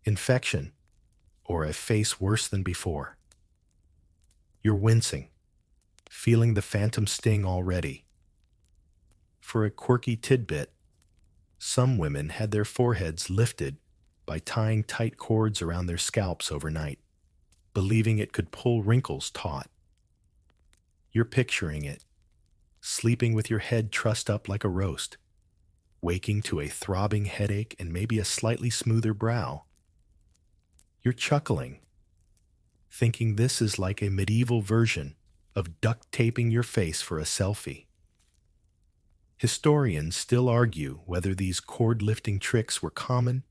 infection, or a face worse than before. You're wincing, feeling the phantom sting already. For a quirky tidbit, some women had their foreheads lifted by tying tight cords around their scalps overnight, believing it could pull wrinkles taut. You're picturing it, sleeping with your head trussed up like a roast, waking to a throbbing headache and maybe a slightly smoother brow. You're chuckling, thinking this is like a medieval version of duct taping your face for a selfie. Historians still argue whether these cord-lifting tricks were common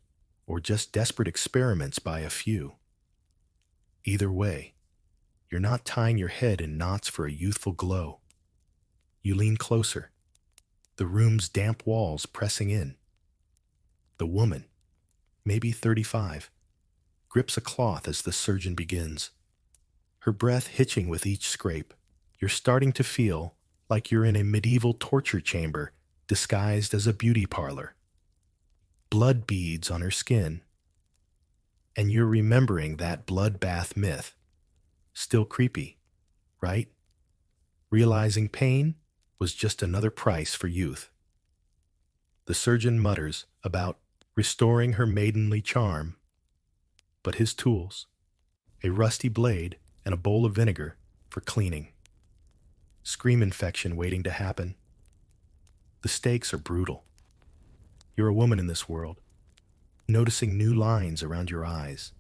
or just desperate experiments by a few. Either way, you're not tying your head in knots for a youthful glow. You lean closer, the room's damp walls pressing in. The woman, maybe 35, grips a cloth as the surgeon begins, her breath hitching with each scrape. You're starting to feel like you're in a medieval torture chamber disguised as a beauty parlor. Blood beads on her skin, and you're remembering that bloodbath myth. Still creepy, right? Realizing pain was just another price for youth. The surgeon mutters about restoring her maidenly charm, but his tools, a rusty blade and a bowl of vinegar for cleaning. Scream infection waiting to happen. The stakes are brutal. You're a woman in this world, noticing new lines around your eyes,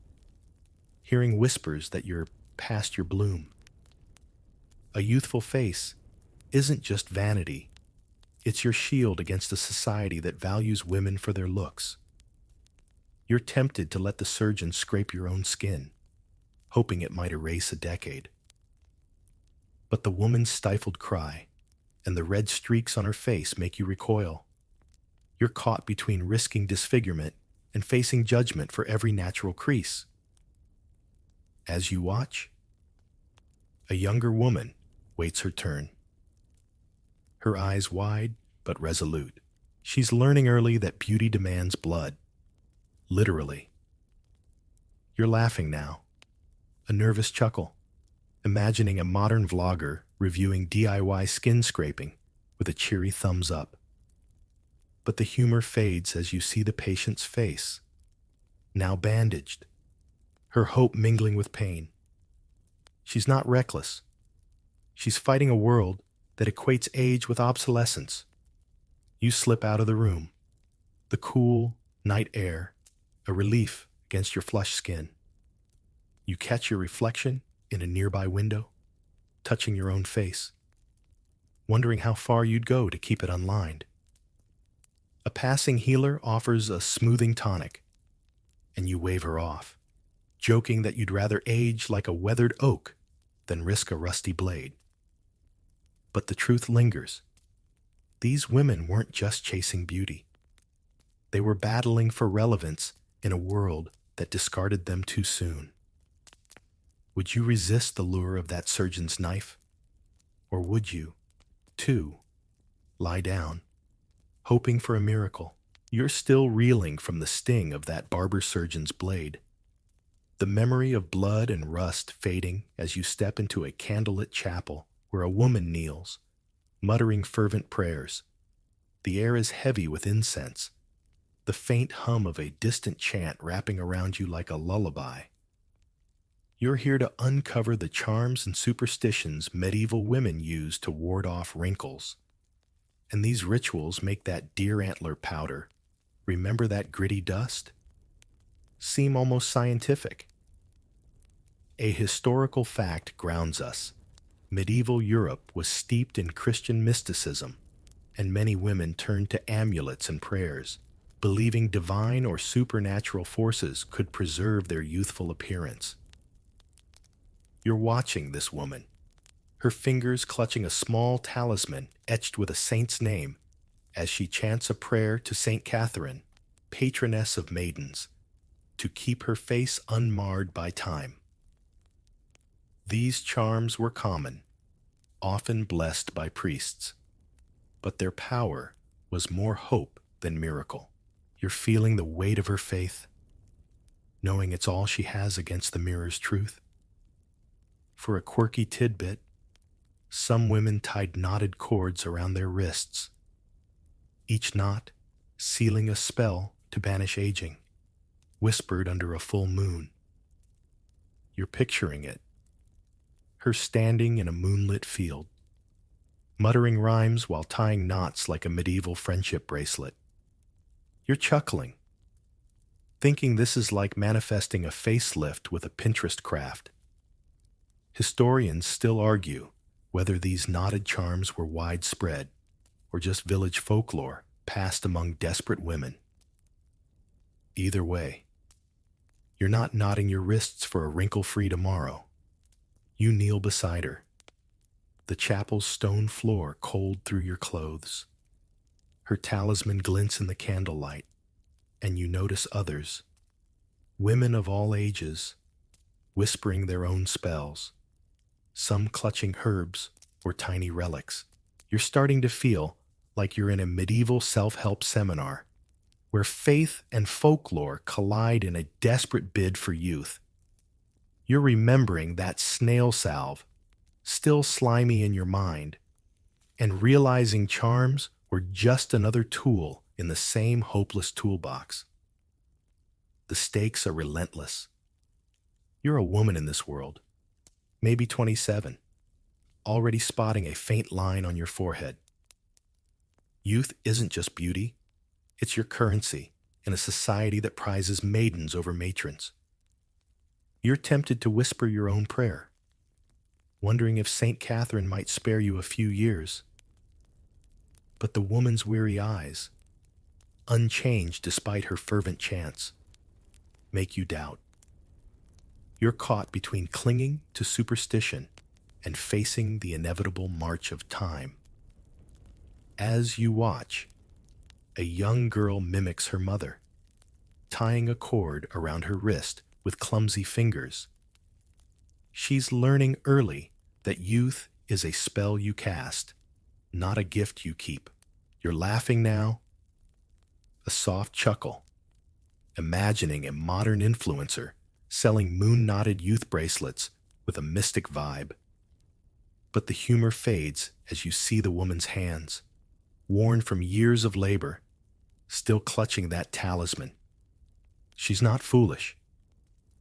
hearing whispers that you're past your bloom. A youthful face isn't just vanity. It's your shield against a society that values women for their looks. You're tempted to let the surgeon scrape your own skin, hoping it might erase a decade. But the woman's stifled cry and the red streaks on her face make you recoil. You're caught between risking disfigurement and facing judgment for every natural crease. As you watch, a younger woman waits her turn. Her eyes wide but resolute. She's learning early that beauty demands blood. Literally. You're laughing now, a nervous chuckle, imagining a modern vlogger reviewing DIY skin scraping with a cheery thumbs up. But the humor fades as you see the patient's face, now bandaged, her hope mingling with pain. She's not reckless. She's fighting a world that equates age with obsolescence. You slip out of the room, the cool night air, a relief against your flushed skin. You catch your reflection in a nearby window, touching your own face, wondering how far you'd go to keep it unlined. A passing healer offers a smoothing tonic, and you wave her off, joking that you'd rather age like a weathered oak than risk a rusty blade. But the truth lingers. These women weren't just chasing beauty. They were battling for relevance in a world that discarded them too soon. Would you resist the lure of that surgeon's knife? Or would you, too, lie down, hoping for a miracle? You're still reeling from the sting of that barber surgeon's blade. The memory of blood and rust fading as you step into a candlelit chapel where a woman kneels, muttering fervent prayers. The air is heavy with incense, the faint hum of a distant chant wrapping around you like a lullaby. You're here to uncover the charms and superstitions medieval women used to ward off wrinkles. And these rituals make that deer antler powder, remember that gritty dust, seem almost scientific. A historical fact grounds us. Medieval Europe was steeped in Christian mysticism, and many women turned to amulets and prayers, believing divine or supernatural forces could preserve their youthful appearance. You're watching this woman, her fingers clutching a small talisman etched with a saint's name, as she chants a prayer to Saint Catherine, patroness of maidens, to keep her face unmarred by time. These charms were common, often blessed by priests, but their power was more hope than miracle. You're feeling the weight of her faith, knowing it's all she has against the mirror's truth. For a quirky tidbit, some women tied knotted cords around their wrists, each knot sealing a spell to banish aging, whispered under a full moon. You're picturing it, her standing in a moonlit field, muttering rhymes while tying knots like a medieval friendship bracelet. You're chuckling, thinking this is like manifesting a facelift with a Pinterest craft. Historians still argue whether these knotted charms were widespread or just village folklore passed among desperate women. Either way, you're not knotting your wrists for a wrinkle-free tomorrow. You kneel beside her, the chapel's stone floor cold through your clothes. Her talisman glints in the candlelight, and you notice others, women of all ages, whispering their own spells, some clutching herbs or tiny relics. You're starting to feel like you're in a medieval self-help seminar, where faith and folklore collide in a desperate bid for youth. You're remembering that snail salve, still slimy in your mind, and realizing charms were just another tool in the same hopeless toolbox. The stakes are relentless. You're a woman in this world, maybe 27, already spotting a faint line on your forehead. Youth isn't just beauty, it's your currency in a society that prizes maidens over matrons. You're tempted to whisper your own prayer, wondering if St. Catherine might spare you a few years. But the woman's weary eyes, unchanged despite her fervent chants, make you doubt. You're caught between clinging to superstition and facing the inevitable march of time. As you watch, a young girl mimics her mother, tying a cord around her wrist with clumsy fingers. She's learning early that youth is a spell you cast, not a gift you keep. You're laughing now, a soft chuckle, imagining a modern influencer selling moon-knotted youth bracelets with a mystic vibe. But the humor fades as you see the woman's hands, worn from years of labor, still clutching that talisman. She's not foolish.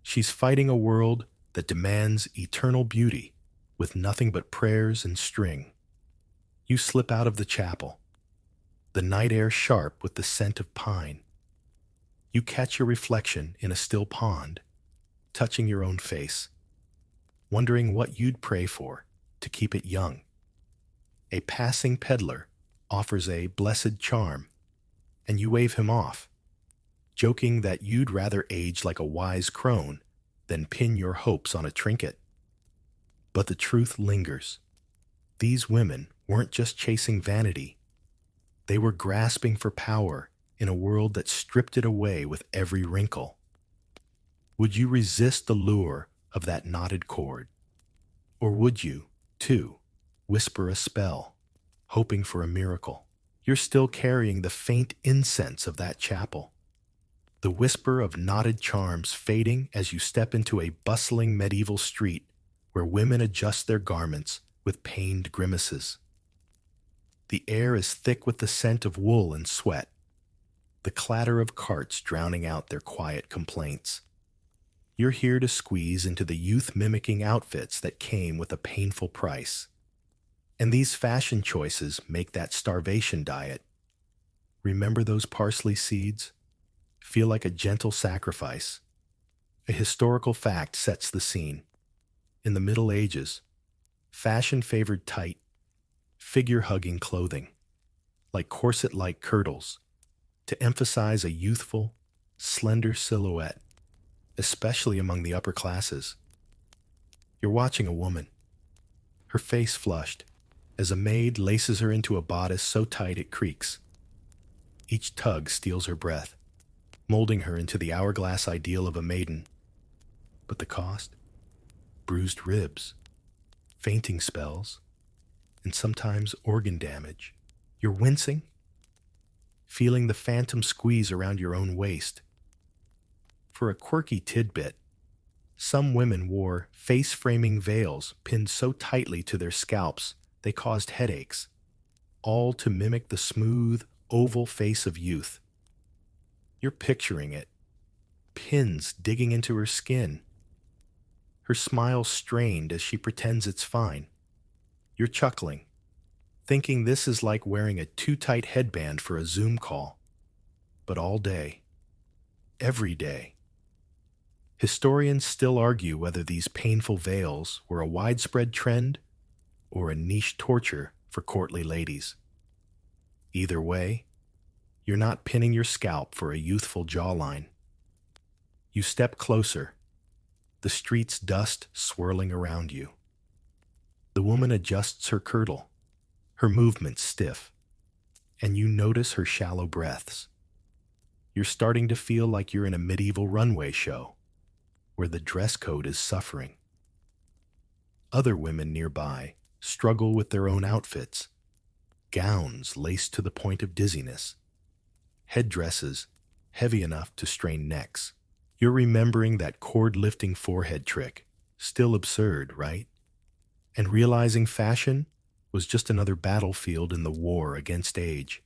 She's fighting a world that demands eternal beauty with nothing but prayers and string. You slip out of the chapel, the night air sharp with the scent of pine. You catch your reflection in a still pond, touching your own face, wondering what you'd pray for to keep it young. A passing peddler offers a blessed charm, and you wave him off, joking that you'd rather age like a wise crone than pin your hopes on a trinket. But the truth lingers. These women weren't just chasing vanity. They were grasping for power in a world that stripped it away with every wrinkle. Would you resist the lure of that knotted cord? Or would you, too, whisper a spell, hoping for a miracle? You're still carrying the faint incense of that chapel, the whisper of knotted charms fading as you step into a bustling medieval street where women adjust their garments with pained grimaces. The air is thick with the scent of wool and sweat, the clatter of carts drowning out their quiet complaints. You're here to squeeze into the youth-mimicking outfits that came with a painful price. And these fashion choices make that starvation diet. Remember those parsley seeds? Feel like a gentle sacrifice. A historical fact sets the scene. In the Middle Ages, fashion favored tight, figure-hugging clothing, like corset-like kirtles, to emphasize a youthful, slender silhouette, especially among the upper classes. You're watching a woman, her face flushed, as a maid laces her into a bodice so tight it creaks. Each tug steals her breath, molding her into the hourglass ideal of a maiden. But the cost? Bruised ribs, fainting spells, and sometimes organ damage. You're wincing, feeling the phantom squeeze around your own waist. For a quirky tidbit, some women wore face-framing veils pinned so tightly to their scalps they caused headaches, all to mimic the smooth, oval face of youth. You're picturing it, pins digging into her skin, her smile strained as she pretends it's fine. You're chuckling, thinking this is like wearing a too-tight headband for a Zoom call. But all day, every day, historians still argue whether these painful veils were a widespread trend or a niche torture for courtly ladies. Either way, you're not pinning your scalp for a youthful jawline. You step closer, the street's dust swirling around you. The woman adjusts her kirtle, her movements stiff, and you notice her shallow breaths. You're starting to feel like you're in a medieval runway show, where the dress code is suffering. Other women nearby struggle with their own outfits, gowns laced to the point of dizziness, headdresses heavy enough to strain necks. You're remembering that cord-lifting forehead trick, still absurd, right? And realizing fashion was just another battlefield in the war against age.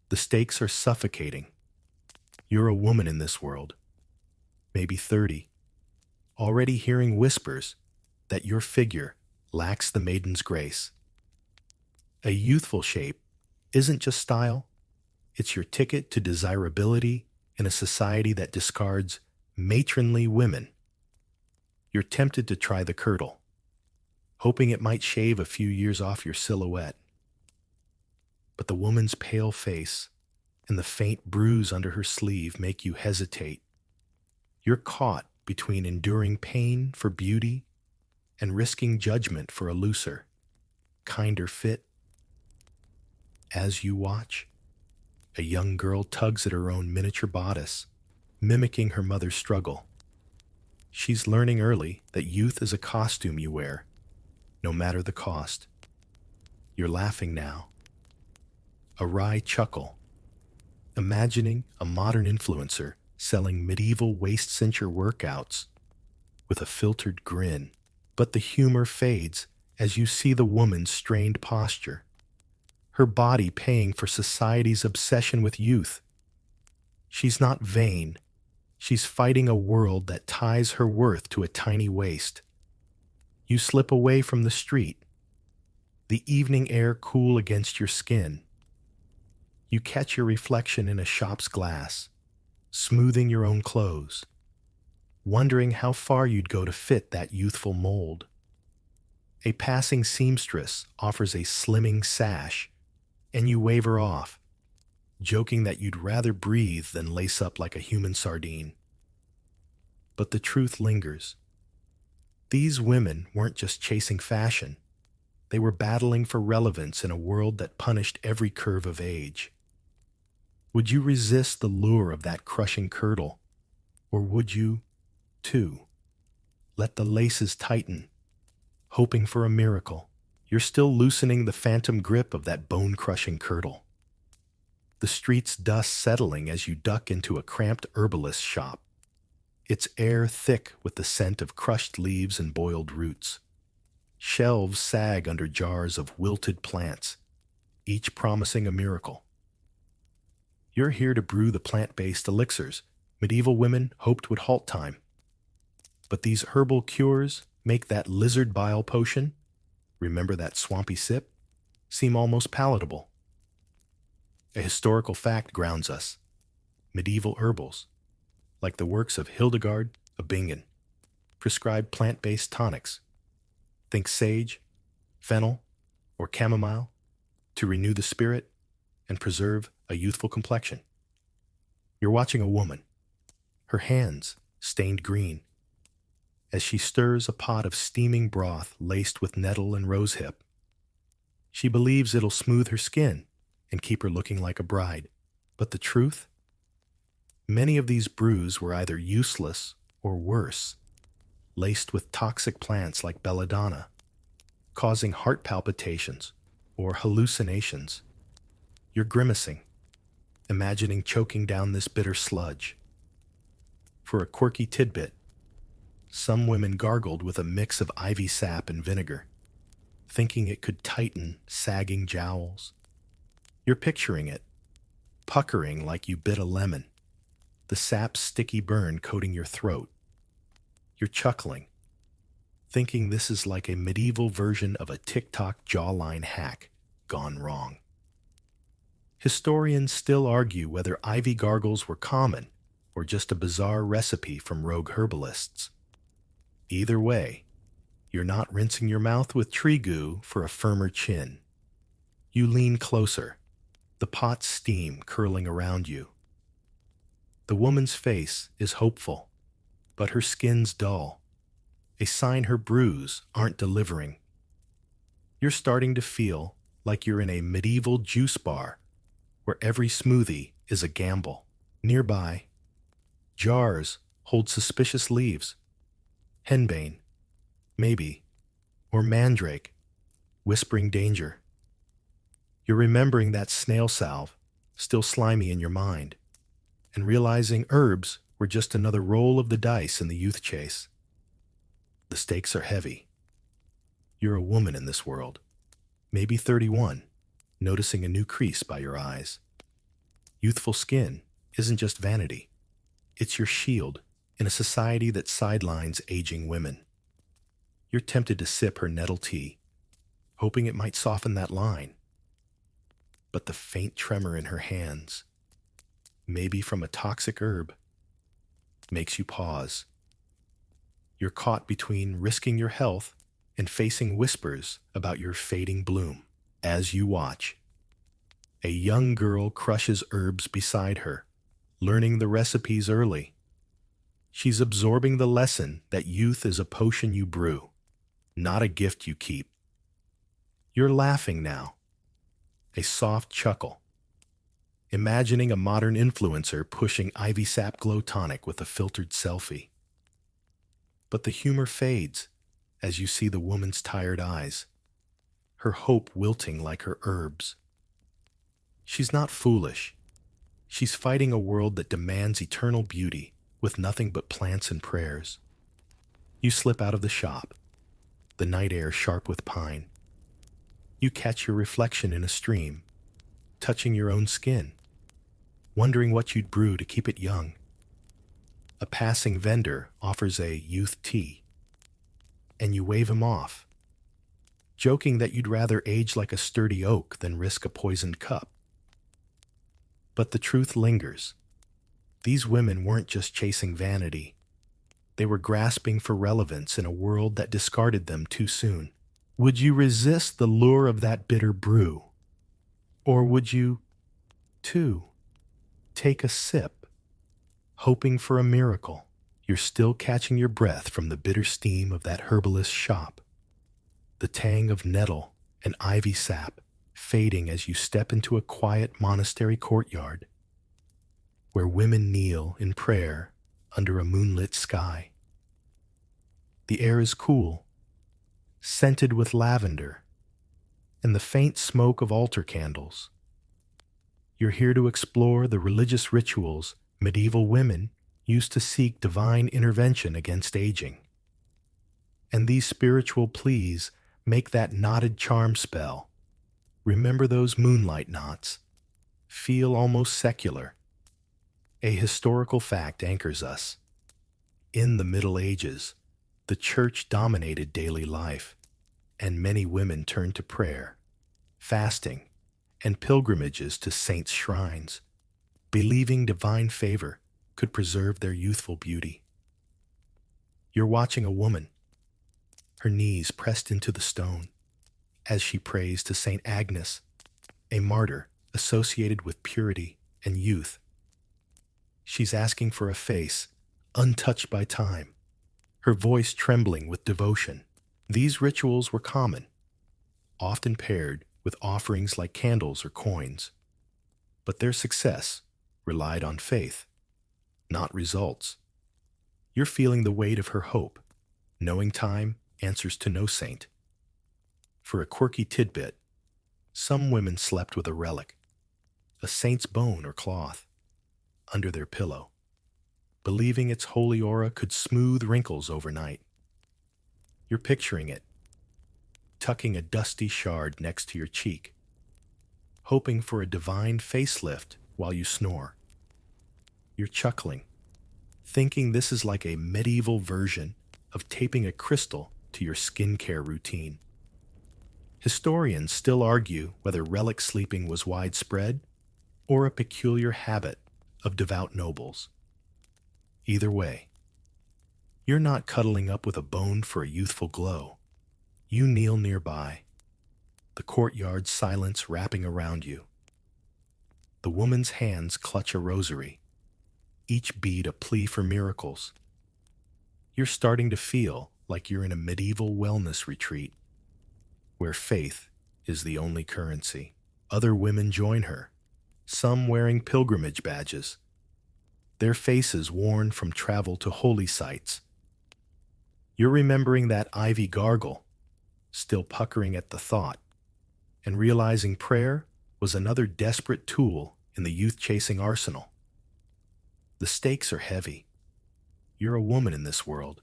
The stakes are suffocating. You're a woman in this world, maybe 30, already hearing whispers that your figure lacks the maiden's grace. A youthful shape isn't just style, it's your ticket to desirability in a society that discards matronly women. You're tempted to try the kirtle, hoping it might shave a few years off your silhouette. But the woman's pale face and the faint bruise under her sleeve make you hesitate. You're caught between enduring pain for beauty and risking judgment for a looser, kinder fit. As you watch, a young girl tugs at her own miniature bodice, mimicking her mother's struggle. She's learning early that youth is a costume you wear, no matter the cost. You're laughing now, a wry chuckle, imagining a modern influencer selling medieval waist-cincher workouts with a filtered grin. But the humor fades as you see the woman's strained posture, her body paying for society's obsession with youth. She's not vain. She's fighting a world that ties her worth to a tiny waist. You slip away from the street, the evening air cool against your skin. You catch your reflection in a shop's glass, smoothing your own clothes, wondering how far you'd go to fit that youthful mold. A passing seamstress offers a slimming sash, and you wave her off, joking that you'd rather breathe than lace up like a human sardine. But the truth lingers. These women weren't just chasing fashion. They were battling for relevance in a world that punished every curve of age. Would you resist the lure of that crushing kirtle, or would you, too, let the laces tighten, hoping for a miracle? You're still loosening the phantom grip of that bone-crushing kirtle. The street's dust settling as you duck into a cramped herbalist's shop, its air thick with the scent of crushed leaves and boiled roots. Shelves sag under jars of wilted plants, each promising a miracle. You're here to brew the plant-based elixirs medieval women hoped would halt time. But these herbal cures make that lizard bile potion, remember that swampy sip, seem almost palatable. A historical fact grounds us. Medieval herbals, like the works of Hildegard of Bingen, prescribed plant-based tonics. Think sage, fennel, or chamomile to renew the spirit and preserve a youthful complexion. You're watching a woman, her hands stained green, as she stirs a pot of steaming broth laced with nettle and rosehip. She believes it'll smooth her skin and keep her looking like a bride. But the truth? Many of these brews were either useless or worse, laced with toxic plants like belladonna, causing heart palpitations or hallucinations. You're grimacing, imagining choking down this bitter sludge. For a quirky tidbit, some women gargled with a mix of ivy sap and vinegar, thinking it could tighten sagging jowls. You're picturing it, puckering like you bit a lemon, the sap's sticky burn coating your throat. You're chuckling, thinking this is like a medieval version of a TikTok jawline hack gone wrong. Historians still argue whether ivy gargles were common or just a bizarre recipe from rogue herbalists. Either way, you're not rinsing your mouth with tree goo for a firmer chin. You lean closer, the pot's steam curling around you. The woman's face is hopeful, but her skin's dull, a sign her brews aren't delivering. You're starting to feel like you're in a medieval juice bar where every smoothie is a gamble. Nearby, jars hold suspicious leaves. Henbane, maybe, or mandrake, whispering danger. You're remembering that snail salve, still slimy in your mind, and realizing herbs were just another roll of the dice in the youth chase. The stakes are heavy. You're a woman in this world, maybe 31, noticing a new crease by your eyes. Youthful skin isn't just vanity. It's your shield in a society that sidelines aging women. You're tempted to sip her nettle tea, hoping it might soften that line. But the faint tremor in her hands, maybe from a toxic herb, makes you pause. You're caught between risking your health and facing whispers about your fading bloom. As you watch, a young girl crushes herbs beside her, learning the recipes early. She's absorbing the lesson that youth is a potion you brew, not a gift you keep. You're laughing now, a soft chuckle, imagining a modern influencer pushing Ivy Sap Glow Tonic with a filtered selfie. But the humor fades as you see the woman's tired eyes, her hope wilting like her herbs. She's not foolish. She's fighting a world that demands eternal beauty with nothing but plants and prayers. You slip out of the shop, the night air sharp with pine. You catch your reflection in a stream, touching your own skin, wondering what you'd brew to keep it young. A passing vendor offers a youth tea, and you wave him off, joking that you'd rather age like a sturdy oak than risk a poisoned cup. But the truth lingers. These women weren't just chasing vanity. They were grasping for relevance in a world that discarded them too soon. Would you resist the lure of that bitter brew? Or would you, too, take a sip, hoping for a miracle? You're still catching your breath from the bitter steam of that herbalist's shop, the tang of nettle and ivy sap fading as you step into a quiet monastery courtyard where women kneel in prayer under a moonlit sky. The air is cool, scented with lavender and the faint smoke of altar candles. You're here to explore the religious rituals medieval women used to seek divine intervention against aging. And these spiritual pleas make that knotted charm spell, remember those moonlight knots, feel almost secular. A historical fact anchors us. In the Middle Ages, the church dominated daily life, and many women turned to prayer, fasting, and pilgrimages to saints' shrines, believing divine favor could preserve their youthful beauty. You're watching a woman, her knees pressed into the stone, as she prays to Saint Agnes, a martyr associated with purity and youth. She's asking for a face untouched by time, her voice trembling with devotion. These rituals were common, often paired with offerings like candles or coins, but their success relied on faith, not results. You're feeling the weight of her hope, knowing time answers to no saint. For a quirky tidbit, some women slept with a relic, a saint's bone or cloth, under their pillow, believing its holy aura could smooth wrinkles overnight. You're picturing it, tucking a dusty shard next to your cheek, hoping for a divine facelift while you snore. You're chuckling, thinking this is like a medieval version of taping a crystal to your skincare routine. Historians still argue whether relic sleeping was widespread or a peculiar habit of devout nobles. Either way, you're not cuddling up with a bone for a youthful glow. You kneel nearby, the courtyard's silence wrapping around you. The woman's hands clutch a rosary, each bead a plea for miracles. You're starting to feel like you're in a medieval wellness retreat, where faith is the only currency. Other women join her, some wearing pilgrimage badges, their faces worn from travel to holy sites. You're remembering that ivy gargle, still puckering at the thought, and realizing prayer was another desperate tool in the youth-chasing arsenal. The stakes are heavy. You're a woman in this world,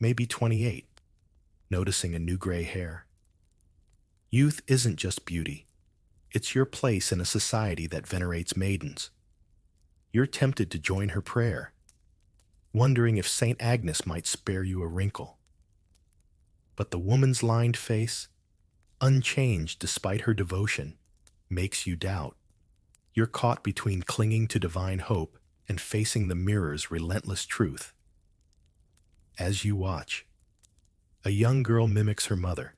maybe 28, noticing a new gray hair. Youth isn't just beauty. It's your place in a society that venerates maidens. You're tempted to join her prayer, wondering if St. Agnes might spare you a wrinkle. But the woman's lined face, unchanged despite her devotion, makes you doubt. You're caught between clinging to divine hope and facing the mirror's relentless truth. As you watch, a young girl mimics her mother,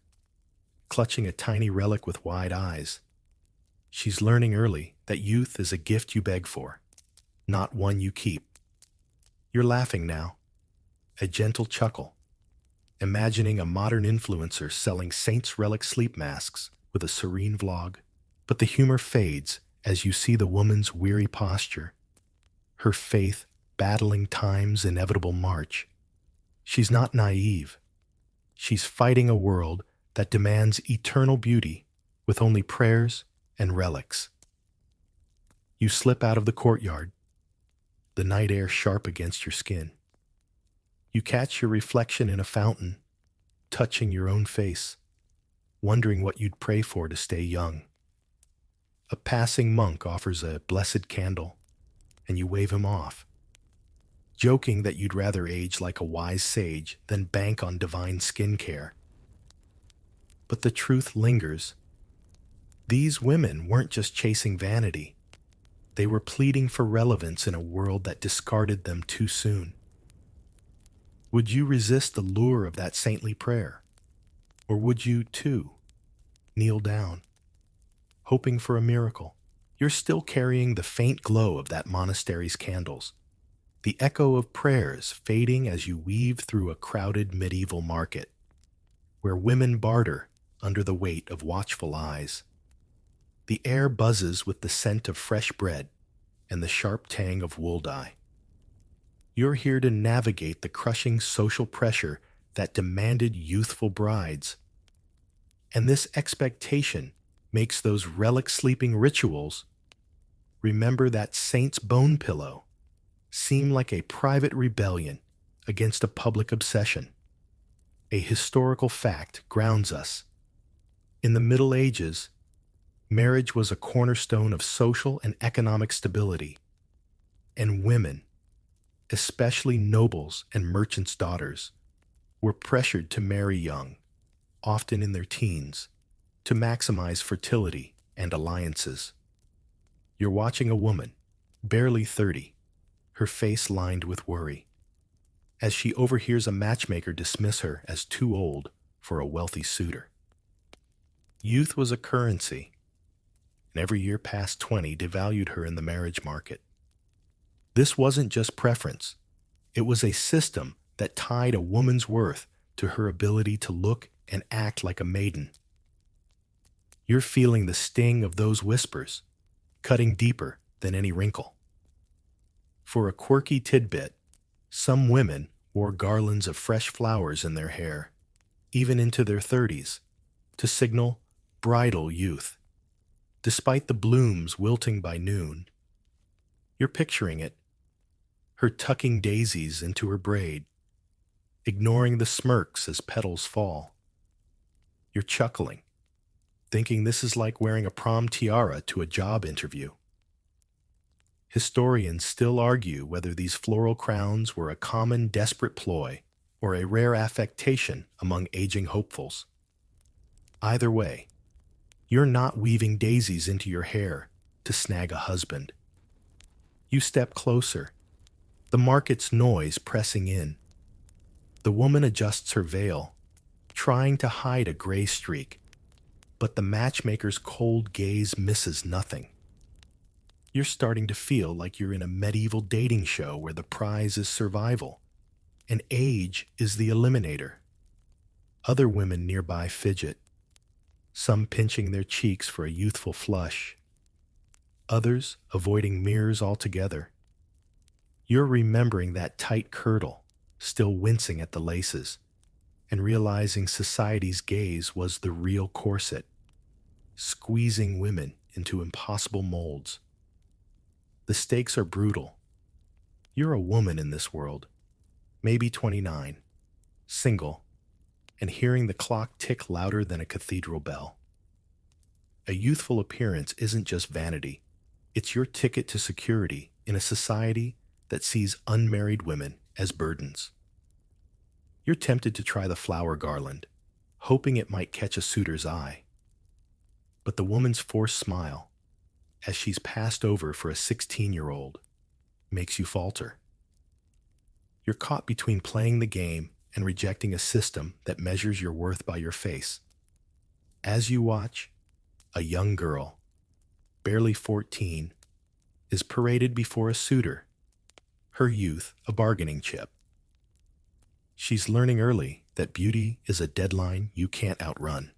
clutching a tiny relic with wide eyes. She's learning early that youth is a gift you beg for, not one you keep. You're laughing now, a gentle chuckle, imagining a modern influencer selling saints' relic sleep masks with a serene vlog. But the humor fades as you see the woman's weary posture, her faith battling time's inevitable march. She's not naive. She's fighting a world that demands eternal beauty with only prayers and relics. You slip out of the courtyard, the night air sharp against your skin. You catch your reflection in a fountain, touching your own face, wondering what you'd pray for to stay young. A passing monk offers a blessed candle, and you wave him off, joking that you'd rather age like a wise sage than bank on divine skincare. But the truth lingers. These women weren't just chasing vanity. They were pleading for relevance in a world that discarded them too soon. Would you resist the lure of that saintly prayer? Or would you, too, kneel down, hoping for a miracle? You're still carrying the faint glow of that monastery's candles, the echo of prayers fading as you weave through a crowded medieval market, where women barter under the weight of watchful eyes. The air buzzes with the scent of fresh bread and the sharp tang of wool dye. You're here to navigate the crushing social pressure that demanded youthful brides. And this expectation makes those relic sleeping rituals, remember that saint's bone pillow, seem like a private rebellion against a public obsession. A historical fact grounds us. In the Middle Ages, marriage was a cornerstone of social and economic stability, and women, especially nobles and merchants' daughters, were pressured to marry young, often in their teens, to maximize fertility and alliances. You're watching a woman, barely 30, her face lined with worry, as she overhears a matchmaker dismiss her as too old for a wealthy suitor. Youth was a currency, and every year past 20 devalued her in the marriage market. This wasn't just preference. It was a system that tied a woman's worth to her ability to look and act like a maiden. You're feeling the sting of those whispers, cutting deeper than any wrinkle. For a quirky tidbit, some women wore garlands of fresh flowers in their hair, even into their 30s, to signal bridal youth. Despite the blooms wilting by noon, you're picturing it, her tucking daisies into her braid, ignoring the smirks as petals fall. You're chuckling, thinking this is like wearing a prom tiara to a job interview. Historians still argue whether these floral crowns were a common desperate ploy or a rare affectation among aging hopefuls. Either way, you're not weaving daisies into your hair to snag a husband. You step closer, the market's noise pressing in. The woman adjusts her veil, trying to hide a gray streak, but the matchmaker's cold gaze misses nothing. You're starting to feel like you're in a medieval dating show where the prize is survival, and age is the eliminator. Other women nearby fidget, some pinching their cheeks for a youthful flush, others avoiding mirrors altogether. You're remembering that tight kirtle, still wincing at the laces, and realizing society's gaze was the real corset, squeezing women into impossible molds. The stakes are brutal. You're a woman in this world, maybe 29, single, and hearing the clock tick louder than a cathedral bell. A youthful appearance isn't just vanity. It's your ticket to security in a society that sees unmarried women as burdens. You're tempted to try the flower garland, hoping it might catch a suitor's eye. But the woman's forced smile, as she's passed over for a 16-year-old, makes you falter. You're caught between playing the game and rejecting a system that measures your worth by your face. As you watch, a young girl, barely 14, is paraded before a suitor, her youth a bargaining chip. She's learning early that beauty is a deadline you can't outrun.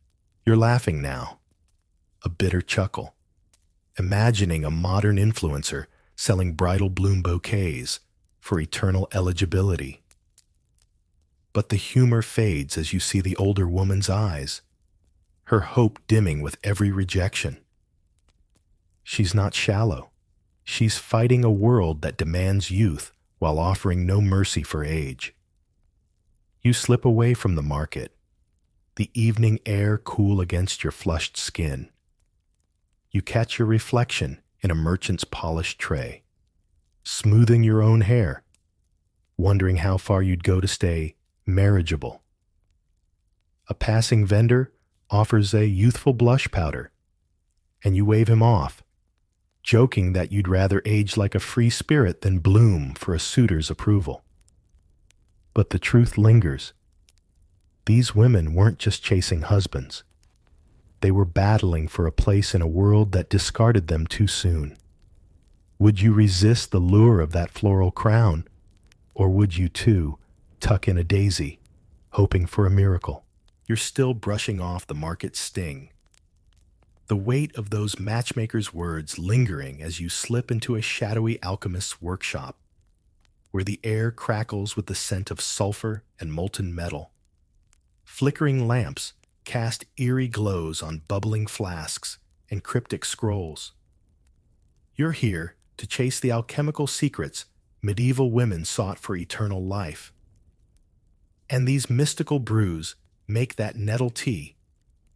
You're laughing now, a bitter chuckle, imagining a modern influencer selling bridal bloom bouquets for eternal eligibility. But the humor fades as you see the older woman's eyes, her hope dimming with every rejection. She's not shallow. She's fighting a world that demands youth while offering no mercy for age. You slip away from the market, the evening air cool against your flushed skin. You catch your reflection in a merchant's polished tray, smoothing your own hair, wondering how far you'd go to stay marriageable. A passing vendor offers a youthful blush powder, and you wave him off, joking that you'd rather age like a free spirit than bloom for a suitor's approval. But the truth lingers. These women weren't just chasing husbands. They were battling for a place in a world that discarded them too soon. Would you resist the lure of that floral crown, or would you too tuck in a daisy, hoping for a miracle? You're still brushing off the market's sting, the weight of those matchmakers' words lingering as you slip into a shadowy alchemist's workshop, where the air crackles with the scent of sulfur and molten metal. Flickering lamps cast eerie glows on bubbling flasks and cryptic scrolls. You're here to chase the alchemical secrets medieval women sought for eternal life. And these mystical brews make that nettle tea,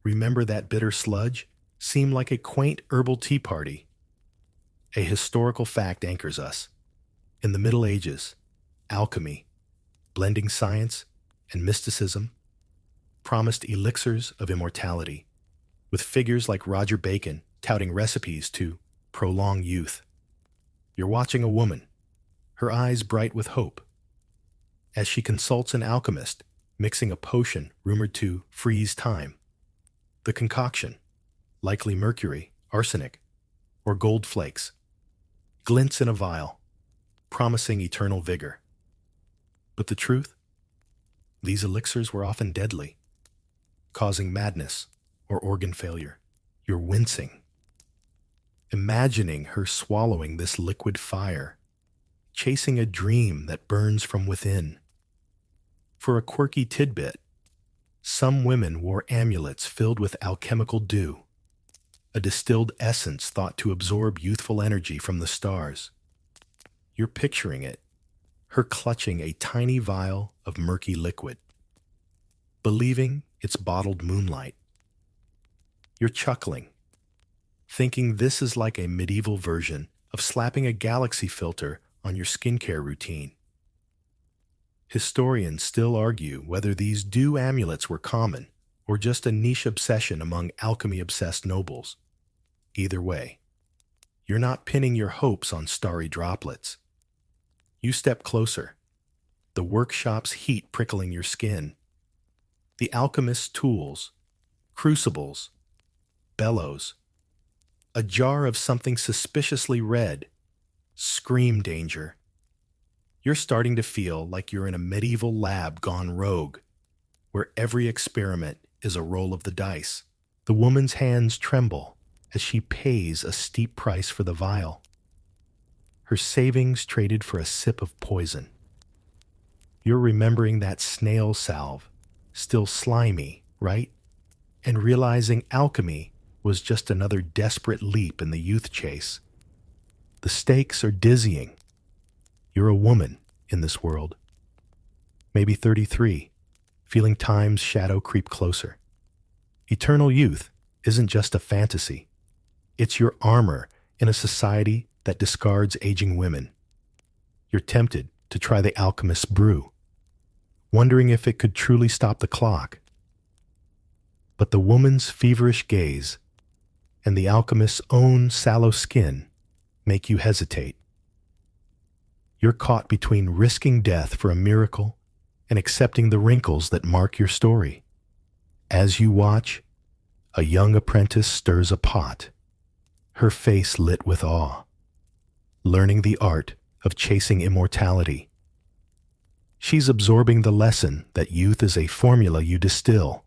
remember that bitter sludge, seem like a quaint herbal tea party. A historical fact anchors us. In the Middle Ages, alchemy, blending science and mysticism, promised elixirs of immortality, with figures like Roger Bacon touting recipes to prolong youth. You're watching a woman, her eyes bright with hope, as she consults an alchemist mixing a potion rumored to freeze time. The concoction, likely mercury, arsenic, or gold flakes, glints in a vial, promising eternal vigor. But the truth? These elixirs were often deadly, causing madness or organ failure. You're wincing, imagining her swallowing this liquid fire, chasing a dream that burns from within. For a quirky tidbit, some women wore amulets filled with alchemical dew, a distilled essence thought to absorb youthful energy from the stars. You're picturing it, her clutching a tiny vial of murky liquid, believing it's bottled moonlight. You're chuckling, thinking this is like a medieval version of slapping a galaxy filter on your skincare routine. Historians still argue whether these dew amulets were common or just a niche obsession among alchemy-obsessed nobles. Either way, you're not pinning your hopes on starry droplets. You step closer, the workshop's heat prickling your skin, the alchemist's tools, crucibles, bellows, a jar of something suspiciously red. Scream danger. You're starting to feel like you're in a medieval lab gone rogue, where every experiment is a roll of the dice. The woman's hands tremble as she pays a steep price for the vial, her savings traded for a sip of poison. You're remembering that snail salve, still slimy, right? And realizing alchemy was just another desperate leap in the youth chase. The stakes are dizzying. You're a woman in this world, maybe 33, feeling time's shadow creep closer. Eternal youth isn't just a fantasy. It's your armor in a society that discards aging women. You're tempted to try the alchemist's brew, wondering if it could truly stop the clock. But the woman's feverish gaze and the alchemist's own sallow skin make you hesitate. You're caught between risking death for a miracle and accepting the wrinkles that mark your story. As you watch, a young apprentice stirs a pot, her face lit with awe, learning the art of chasing immortality. She's absorbing the lesson that youth is a formula you distill,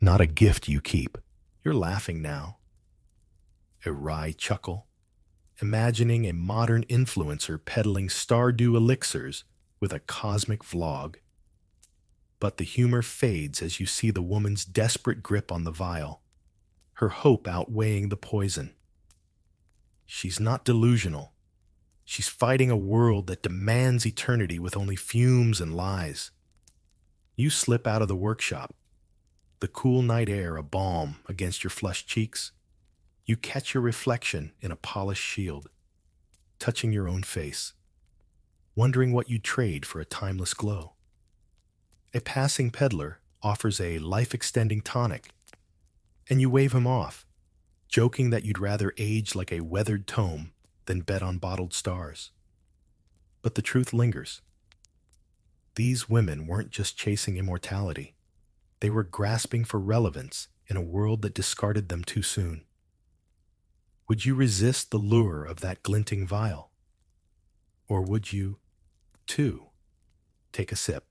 not a gift you keep. You're laughing now, a wry chuckle, imagining a modern influencer peddling Stardew elixirs with a cosmic vlog. But the humor fades as you see the woman's desperate grip on the vial, her hope outweighing the poison. She's not delusional. She's fighting a world that demands eternity with only fumes and lies. You slip out of the workshop, the cool night air a balm against your flushed cheeks. You catch your reflection in a polished shield, touching your own face, wondering what you'd trade for a timeless glow. A passing peddler offers a life-extending tonic, and you wave him off, joking that you'd rather age like a weathered tome than bet on bottled stars. But the truth lingers. These women weren't just chasing immortality. They were grasping for relevance in a world that discarded them too soon. Would you resist the lure of that glinting vial? Or would you, too, take a sip,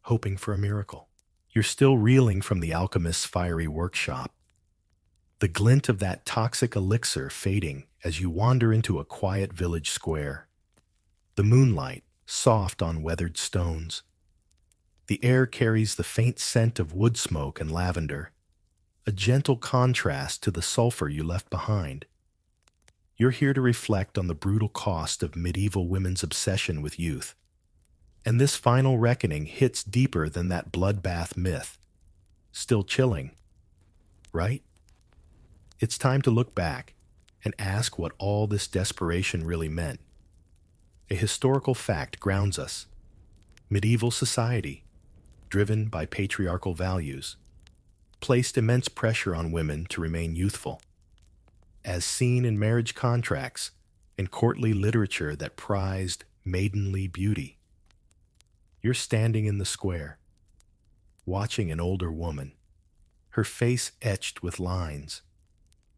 hoping for a miracle? You're still reeling from the alchemist's fiery workshop, the glint of that toxic elixir fading as you wander into a quiet village square. The moonlight, soft on weathered stones. The air carries the faint scent of wood smoke and lavender, a gentle contrast to the sulfur you left behind. You're here to reflect on the brutal cost of medieval women's obsession with youth. And this final reckoning hits deeper than that bloodbath myth. Still chilling, right? It's time to look back and ask what all this desperation really meant. A historical fact grounds us. Medieval society, driven by patriarchal values, placed immense pressure on women to remain youthful, as seen in marriage contracts and courtly literature that prized maidenly beauty. You're standing in the square, watching an older woman, her face etched with lines,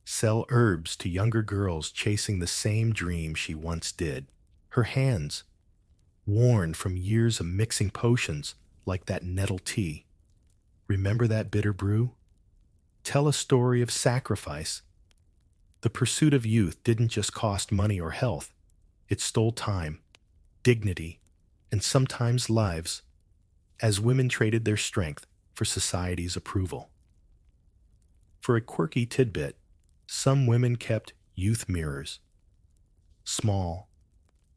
sell herbs to younger girls chasing the same dream she once did. Her hands, worn from years of mixing potions like that nettle tea. Remember that bitter brew? Tell a story of sacrifice. The pursuit of youth didn't just cost money or health. It stole time, dignity, and sometimes lives, as women traded their strength for society's approval. For a quirky tidbit, some women kept youth mirrors. Small,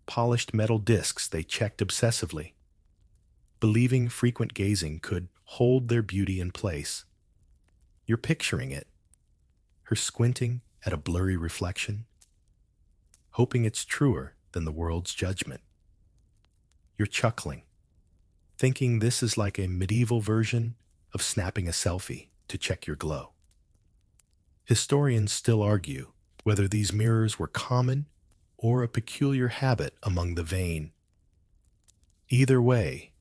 polished metal discs they checked obsessively, believing frequent gazing could hold their beauty in place. You're picturing it, her squinting at a blurry reflection, hoping it's truer than the world's judgment. You're chuckling, thinking this is like a medieval version of snapping a selfie to check your glow. Historians still argue whether these mirrors were common or a peculiar habit among the vain. Either way,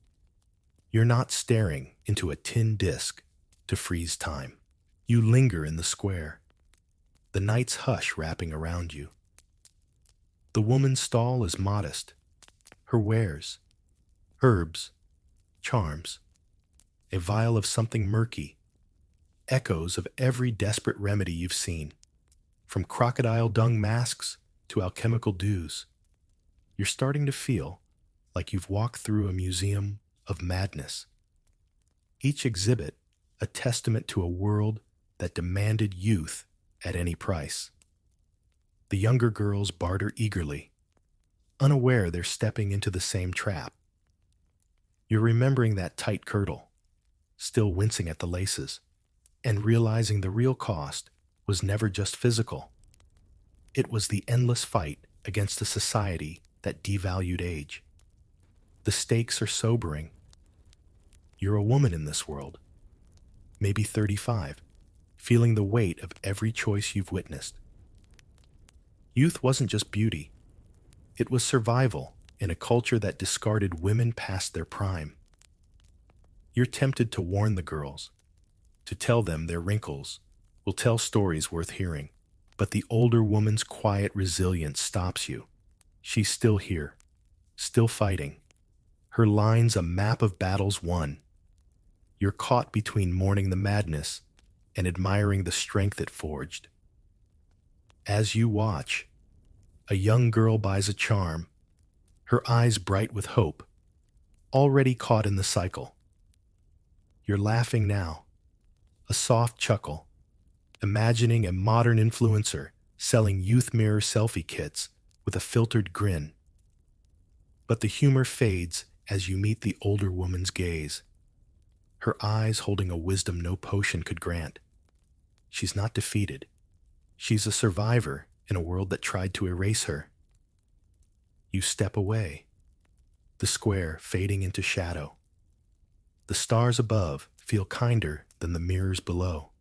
you're not staring into a tin disc to freeze time. You linger in the square, the night's hush wrapping around you. The woman's stall is modest, her wares, herbs, charms, a vial of something murky, echoes of every desperate remedy you've seen, from crocodile dung masks to alchemical dews. You're starting to feel like you've walked through a museum of madness. Each exhibit a testament to a world that demanded youth at any price. The younger girls barter eagerly, unaware they're stepping into the same trap. You're remembering that tight girdle, still wincing at the laces, and realizing the real cost was never just physical. It was the endless fight against a society that devalued age. The stakes are sobering. You're a woman in this world, maybe 35, feeling the weight of every choice you've witnessed. Youth wasn't just beauty, it was survival in a culture that discarded women past their prime. You're tempted to warn the girls, to tell them their wrinkles will tell stories worth hearing. But the older woman's quiet resilience stops you. She's still here, still fighting. Her line's a map of battles won. You're caught between mourning the madness and admiring the strength it forged. As you watch, a young girl buys a charm, her eyes bright with hope, already caught in the cycle. You're laughing now, a soft chuckle, imagining a modern influencer selling youth mirror selfie kits with a filtered grin. But the humor fades as you meet the older woman's gaze, her eyes holding a wisdom no potion could grant. She's not defeated. She's a survivor in a world that tried to erase her. You step away, the square fading into shadow. The stars above feel kinder than the mirrors below.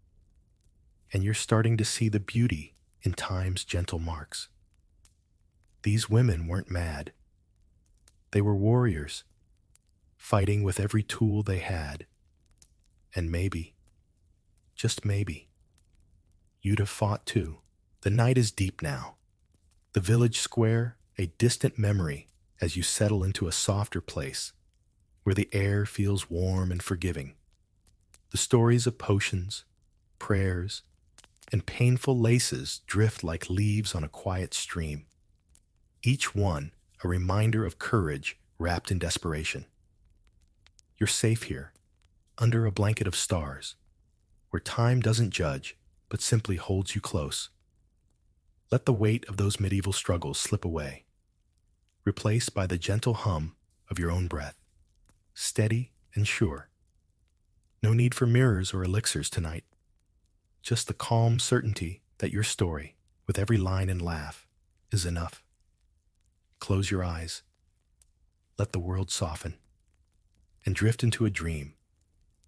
And you're starting to see the beauty in time's gentle marks. These women weren't mad. They were warriors, fighting with every tool they had. And maybe, just maybe, you'd have fought too. The night is deep now. The village square, a distant memory as you settle into a softer place where the air feels warm and forgiving. The stories of potions, prayers, and painful laces drift like leaves on a quiet stream, each one a reminder of courage wrapped in desperation. You're safe here, under a blanket of stars, where time doesn't judge, but simply holds you close. Let the weight of those medieval struggles slip away, replaced by the gentle hum of your own breath, steady and sure. No need for mirrors or elixirs tonight. Just the calm certainty that your story, with every line and laugh, is enough. Close your eyes. Let the world soften, and drift into a dream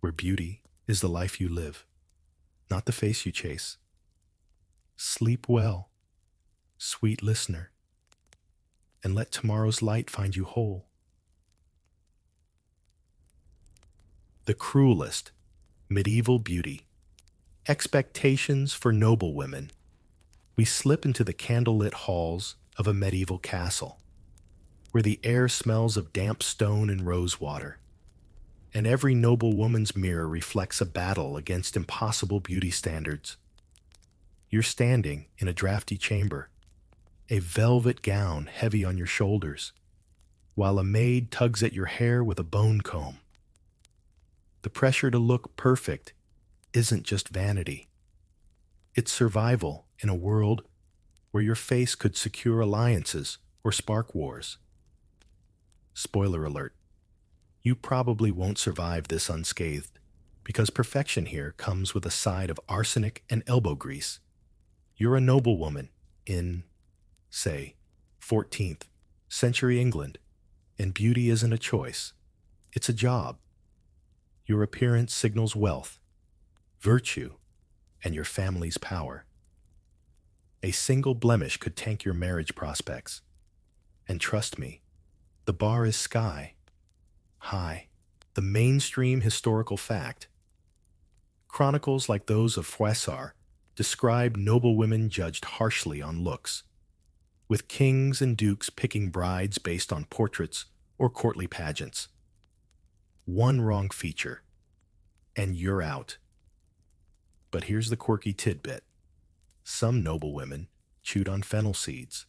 where beauty is the life you live, not the face you chase. Sleep well, sweet listener, and let tomorrow's light find you whole. The cruelest, medieval beauty. Expectations for noblewomen. We slip into the candlelit halls of a medieval castle, where the air smells of damp stone and rosewater, and every noblewoman's mirror reflects a battle against impossible beauty standards. You're standing in a drafty chamber, a velvet gown heavy on your shoulders, while a maid tugs at your hair with a bone comb. The pressure to look perfect isn't just vanity. It's survival in a world where your face could secure alliances or spark wars. Spoiler alert, you probably won't survive this unscathed, because perfection here comes with a side of arsenic and elbow grease. You're a noblewoman in, say, 14th century England, and beauty isn't a choice. It's a job. Your appearance signals wealth, virtue, and your family's power. A single blemish could tank your marriage prospects. And trust me, the bar is sky high, the mainstream historical fact. Chronicles like those of Froissart describe noblewomen judged harshly on looks, with kings and dukes picking brides based on portraits or courtly pageants. One wrong feature, and you're out. But here's the quirky tidbit. Some noblewomen chewed on fennel seeds,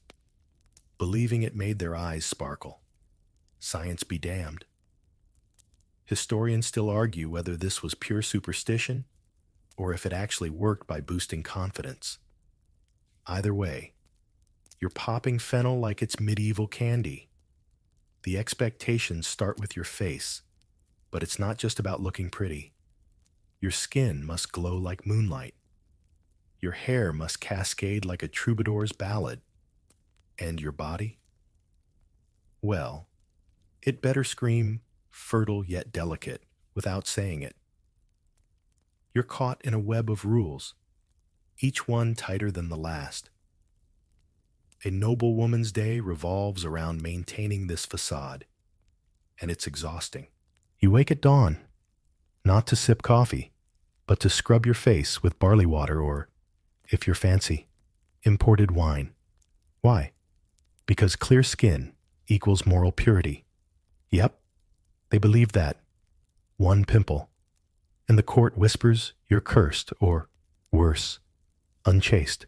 believing it made their eyes sparkle. Science be damned. Historians still argue whether this was pure superstition or if it actually worked by boosting confidence. Either way, you're popping fennel like it's medieval candy. The expectations start with your face, but it's not just about looking pretty. Your skin must glow like moonlight. Your hair must cascade like a troubadour's ballad. And your body? Well, it better scream fertile yet delicate without saying it. You're caught in a web of rules, each one tighter than the last. A noblewoman's day revolves around maintaining this facade, and it's exhausting. You wake at dawn, not to sip coffee, but to scrub your face with barley water or, if you're fancy, imported wine. Why? Because clear skin equals moral purity. Yep, they believe that. One pimple, and the court whispers you're cursed or, worse, unchaste.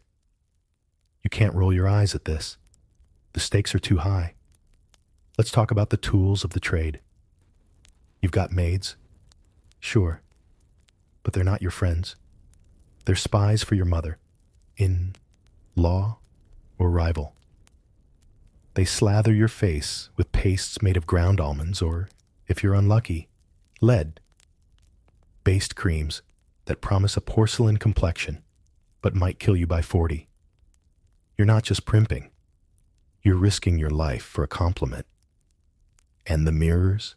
You can't roll your eyes at this. The stakes are too high. Let's talk about the tools of the trade. You've got maids, sure, but they're not your friends. They're spies for your mother, in law or rival. They slather your face with pastes made of ground almonds or, if you're unlucky, lead. Based creams that promise a porcelain complexion but might kill you by 40. You're not just primping. You're risking your life for a compliment. And the mirrors?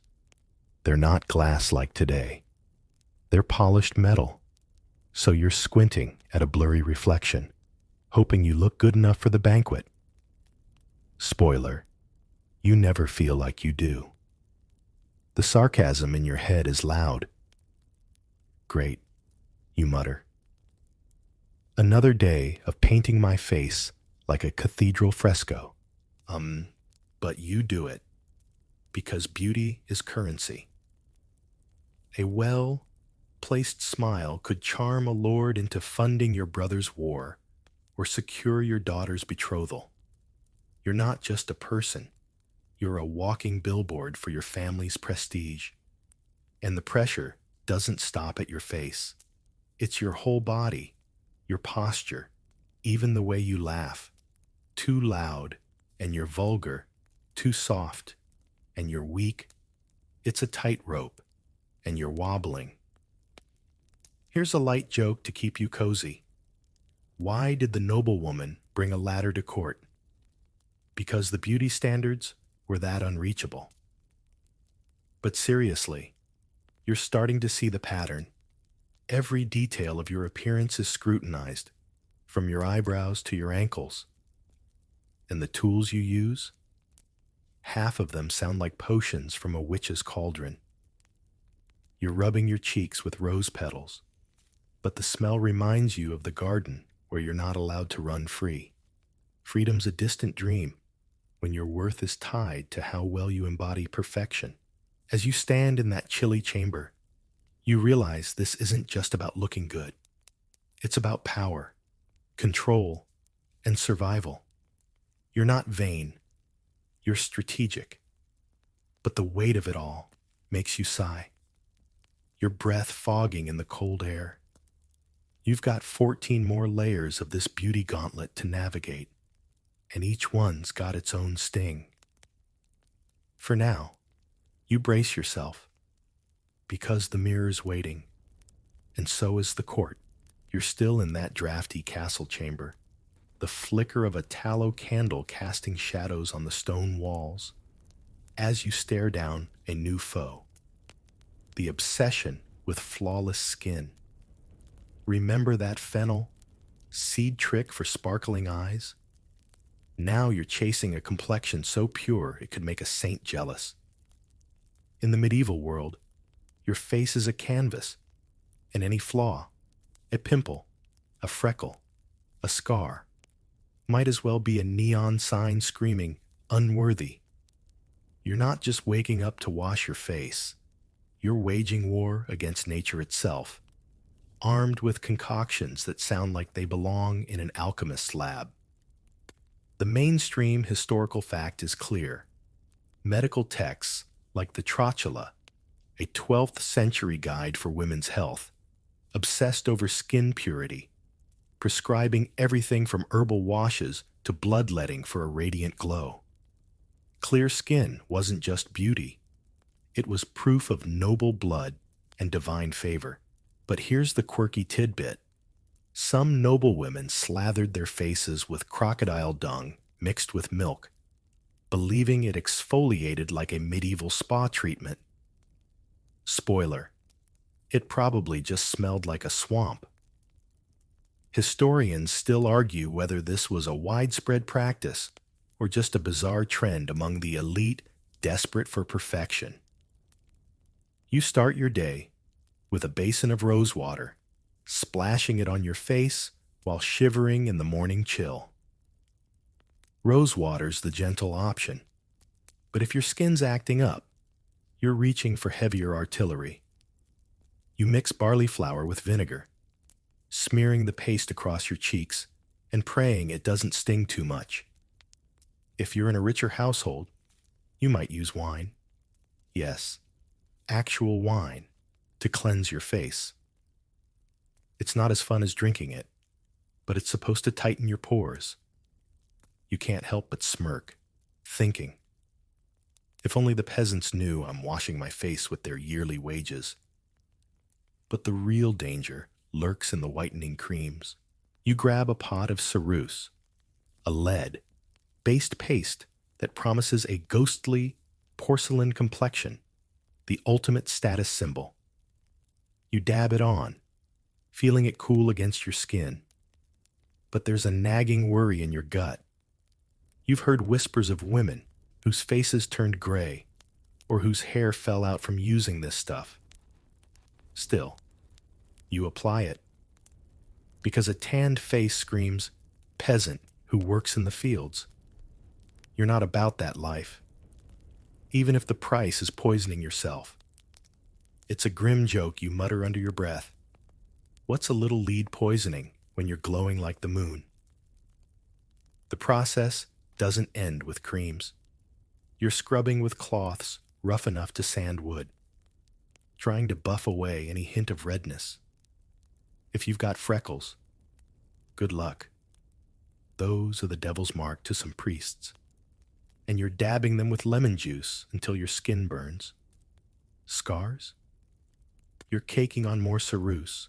They're not glass like today. They're polished metal. So you're squinting at a blurry reflection, hoping you look good enough for the banquet. Spoiler, you never feel like you do. The sarcasm in your head is loud. Great, you mutter. Another day of painting my face like a cathedral fresco. But you do it because beauty is currency. A well-placed smile could charm a lord into funding your brother's war or secure your daughter's betrothal. You're not just a person. You're a walking billboard for your family's prestige. And the pressure doesn't stop at your face. It's your whole body, your posture, even the way you laugh. Too loud, and you're vulgar. Too soft, and you're weak. It's a tightrope, and you're wobbling. Here's a light joke to keep you cozy. Why did the noblewoman bring a ladder to court? Because the beauty standards were that unreachable. But seriously, you're starting to see the pattern. Every detail of your appearance is scrutinized, from your eyebrows to your ankles. And the tools you use? Half of them sound like potions from a witch's cauldron. You're rubbing your cheeks with rose petals, but the smell reminds you of the garden where you're not allowed to run free. Freedom's a distant dream when your worth is tied to how well you embody perfection. As you stand in that chilly chamber, you realize this isn't just about looking good. It's about power, control, and survival. You're not vain. You're strategic. But the weight of it all makes you sigh. Your breath fogging in the cold air. You've got 14 more layers of this beauty gauntlet to navigate, and each one's got its own sting. For now, you brace yourself, because the mirror's waiting, and so is the court. You're still in that drafty castle chamber, the flicker of a tallow candle casting shadows on the stone walls, as you stare down a new foe. The obsession with flawless skin. Remember that fennel seed trick for sparkling eyes? Now you're chasing a complexion so pure it could make a saint jealous. In the medieval world, your face is a canvas, and any flaw, a pimple, a freckle, a scar, might as well be a neon sign screaming, unworthy. You're not just waking up to wash your face. You're waging war against nature itself, armed with concoctions that sound like they belong in an alchemist's lab. The mainstream historical fact is clear. Medical texts like the Trotula, a 12th century guide for women's health, obsessed over skin purity, prescribing everything from herbal washes to bloodletting for a radiant glow. Clear skin wasn't just beauty. It was proof of noble blood and divine favor. But here's the quirky tidbit. Some noblewomen slathered their faces with crocodile dung mixed with milk, believing it exfoliated like a medieval spa treatment. Spoiler, it probably just smelled like a swamp. Historians still argue whether this was a widespread practice or just a bizarre trend among the elite desperate for perfection. You start your day with a basin of rose water, splashing it on your face while shivering in the morning chill. Rose water's the gentle option, but if your skin's acting up, you're reaching for heavier artillery. You mix barley flour with vinegar, smearing the paste across your cheeks and praying it doesn't sting too much. If you're in a richer household, you might use wine. Yes, actual wine to cleanse your face. It's not as fun as drinking it, but it's supposed to tighten your pores. You can't help but smirk, thinking, if only the peasants knew I'm washing my face with their yearly wages. But the real danger lurks in the whitening creams. You grab a pot of ceruse, a lead-based paste that promises a ghostly porcelain complexion, the ultimate status symbol. You dab it on, feeling it cool against your skin. But there's a nagging worry in your gut. You've heard whispers of women whose faces turned gray or whose hair fell out from using this stuff. Still, you apply it because a tanned face screams, peasant who works in the fields. You're not about that life, even if the price is poisoning yourself. It's a grim joke you mutter under your breath. What's a little lead poisoning when you're glowing like the moon? The process doesn't end with creams. You're scrubbing with cloths rough enough to sand wood, trying to buff away any hint of redness. If you've got freckles, good luck. Those are the devil's mark to some priests. And you're dabbing them with lemon juice until your skin burns. Scars? You're caking on more ceruse,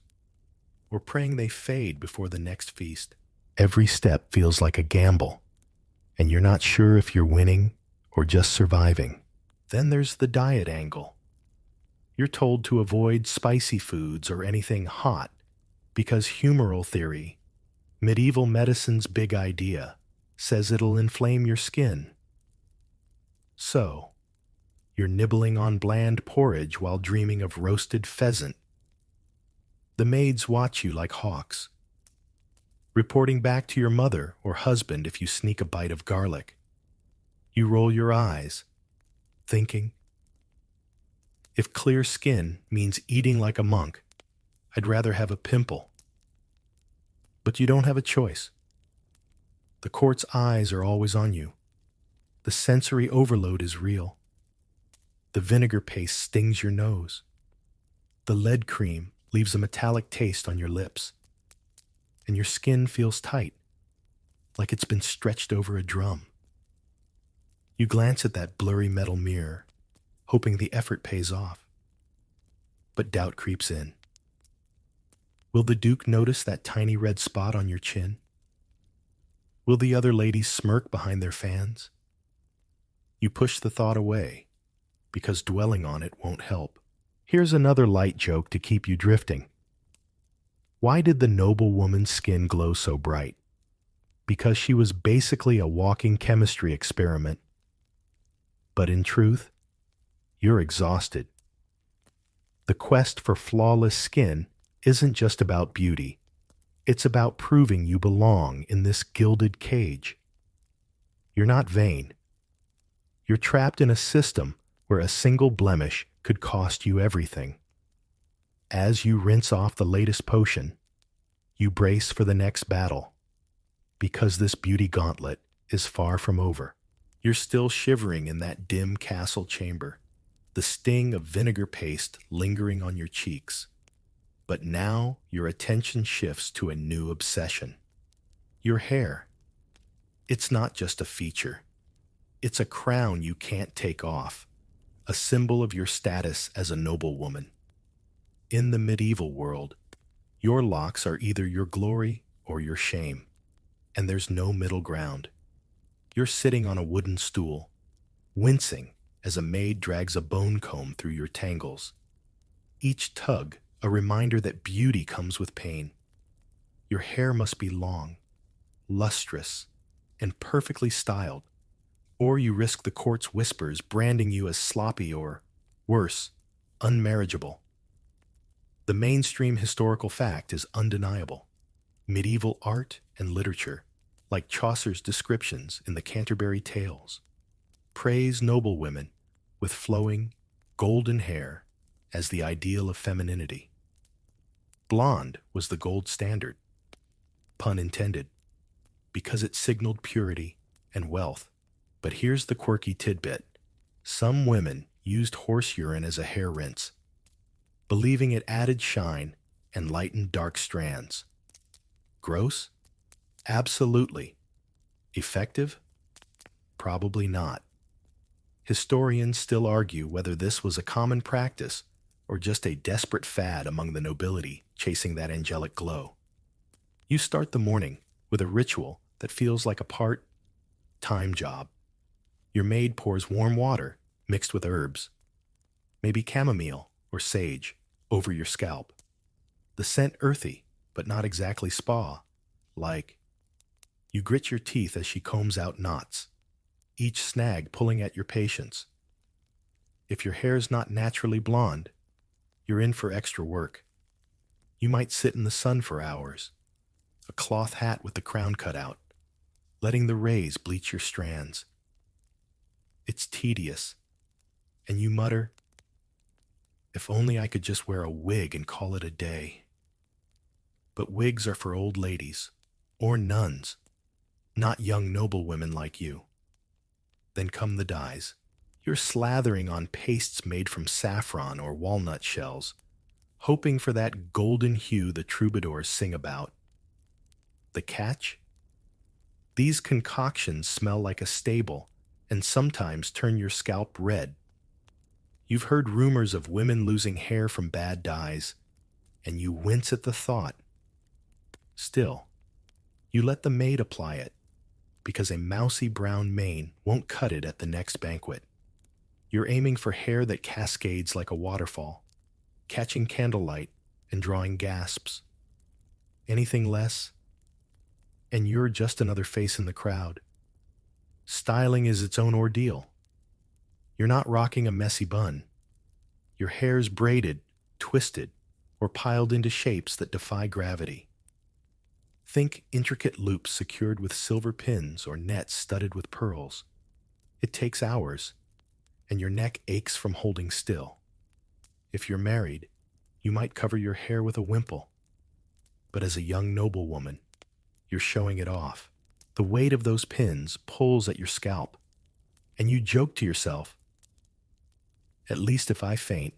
or praying they fade before the next feast. Every step feels like a gamble, and you're not sure if you're winning or just surviving. Then there's the diet angle. You're told to avoid spicy foods or anything hot because humoral theory, medieval medicine's big idea, says it'll inflame your skin. So, you're nibbling on bland porridge while dreaming of roasted pheasant. The maids watch you like hawks, reporting back to your mother or husband if you sneak a bite of garlic. You roll your eyes, thinking, if clear skin means eating like a monk, I'd rather have a pimple. But you don't have a choice. The court's eyes are always on you. The sensory overload is real. The vinegar paste stings your nose. The lead cream leaves a metallic taste on your lips. And your skin feels tight, like it's been stretched over a drum. You glance at that blurry metal mirror, hoping the effort pays off. But doubt creeps in. Will the Duke notice that tiny red spot on your chin? Will the other ladies smirk behind their fans? You push the thought away, because dwelling on it won't help. Here's another light joke to keep you drifting. Why did the noblewoman's skin glow so bright? Because she was basically a walking chemistry experiment. But in truth, you're exhausted. The quest for flawless skin isn't just about beauty. It's about proving you belong in this gilded cage. You're not vain. You're trapped in a system where a single blemish could cost you everything. As you rinse off the latest potion, you brace for the next battle, because this beauty gauntlet is far from over. You're still shivering in that dim castle chamber, the sting of vinegar paste lingering on your cheeks. But now your attention shifts to a new obsession. Your hair. It's not just a feature. It's a crown you can't take off, a symbol of your status as a noblewoman. In the medieval world, your locks are either your glory or your shame, and there's no middle ground. You're sitting on a wooden stool, wincing as a maid drags a bone comb through your tangles. Each tug, a reminder that beauty comes with pain. Your hair must be long, lustrous, and perfectly styled, or you risk the court's whispers branding you as sloppy or, worse, unmarriageable. The mainstream historical fact is undeniable. Medieval art and literature, like Chaucer's descriptions in the Canterbury Tales, praise noblewomen with flowing, golden hair as the ideal of femininity. Blonde was the gold standard, pun intended, because it signaled purity and wealth. But here's the quirky tidbit. Some women used horse urine as a hair rinse, believing it added shine and lightened dark strands. Gross? Absolutely. Effective? Probably not. Historians still argue whether this was a common practice or just a desperate fad among the nobility chasing that angelic glow. You start the morning with a ritual that feels like a part-time job. Your maid pours warm water mixed with herbs, maybe chamomile or sage, over your scalp. The scent earthy, but not exactly spa-like. You grit your teeth as she combs out knots, each snag pulling at your patience. If your hair's not naturally blonde, you're in for extra work. You might sit in the sun for hours, a cloth hat with the crown cut out, letting the rays bleach your strands. It's tedious, and you mutter, "If only I could just wear a wig and call it a day." But wigs are for old ladies, or nuns, not young noblewomen like you. Then come the dyes. You're slathering on pastes made from saffron or walnut shells, hoping for that golden hue the troubadours sing about. The catch? These concoctions smell like a stable and sometimes turn your scalp red. You've heard rumors of women losing hair from bad dyes, and you wince at the thought. Still, you let the maid apply it, because a mousy brown mane won't cut it at the next banquet. You're aiming for hair that cascades like a waterfall, catching candlelight and drawing gasps. Anything less, and you're just another face in the crowd. Styling is its own ordeal. You're not rocking a messy bun. Your hair's braided, twisted, or piled into shapes that defy gravity. Think intricate loops secured with silver pins or nets studded with pearls. It takes hours, and your neck aches from holding still. If you're married, you might cover your hair with a wimple. But as a young noblewoman, you're showing it off. The weight of those pins pulls at your scalp, and you joke to yourself, "At least if I faint,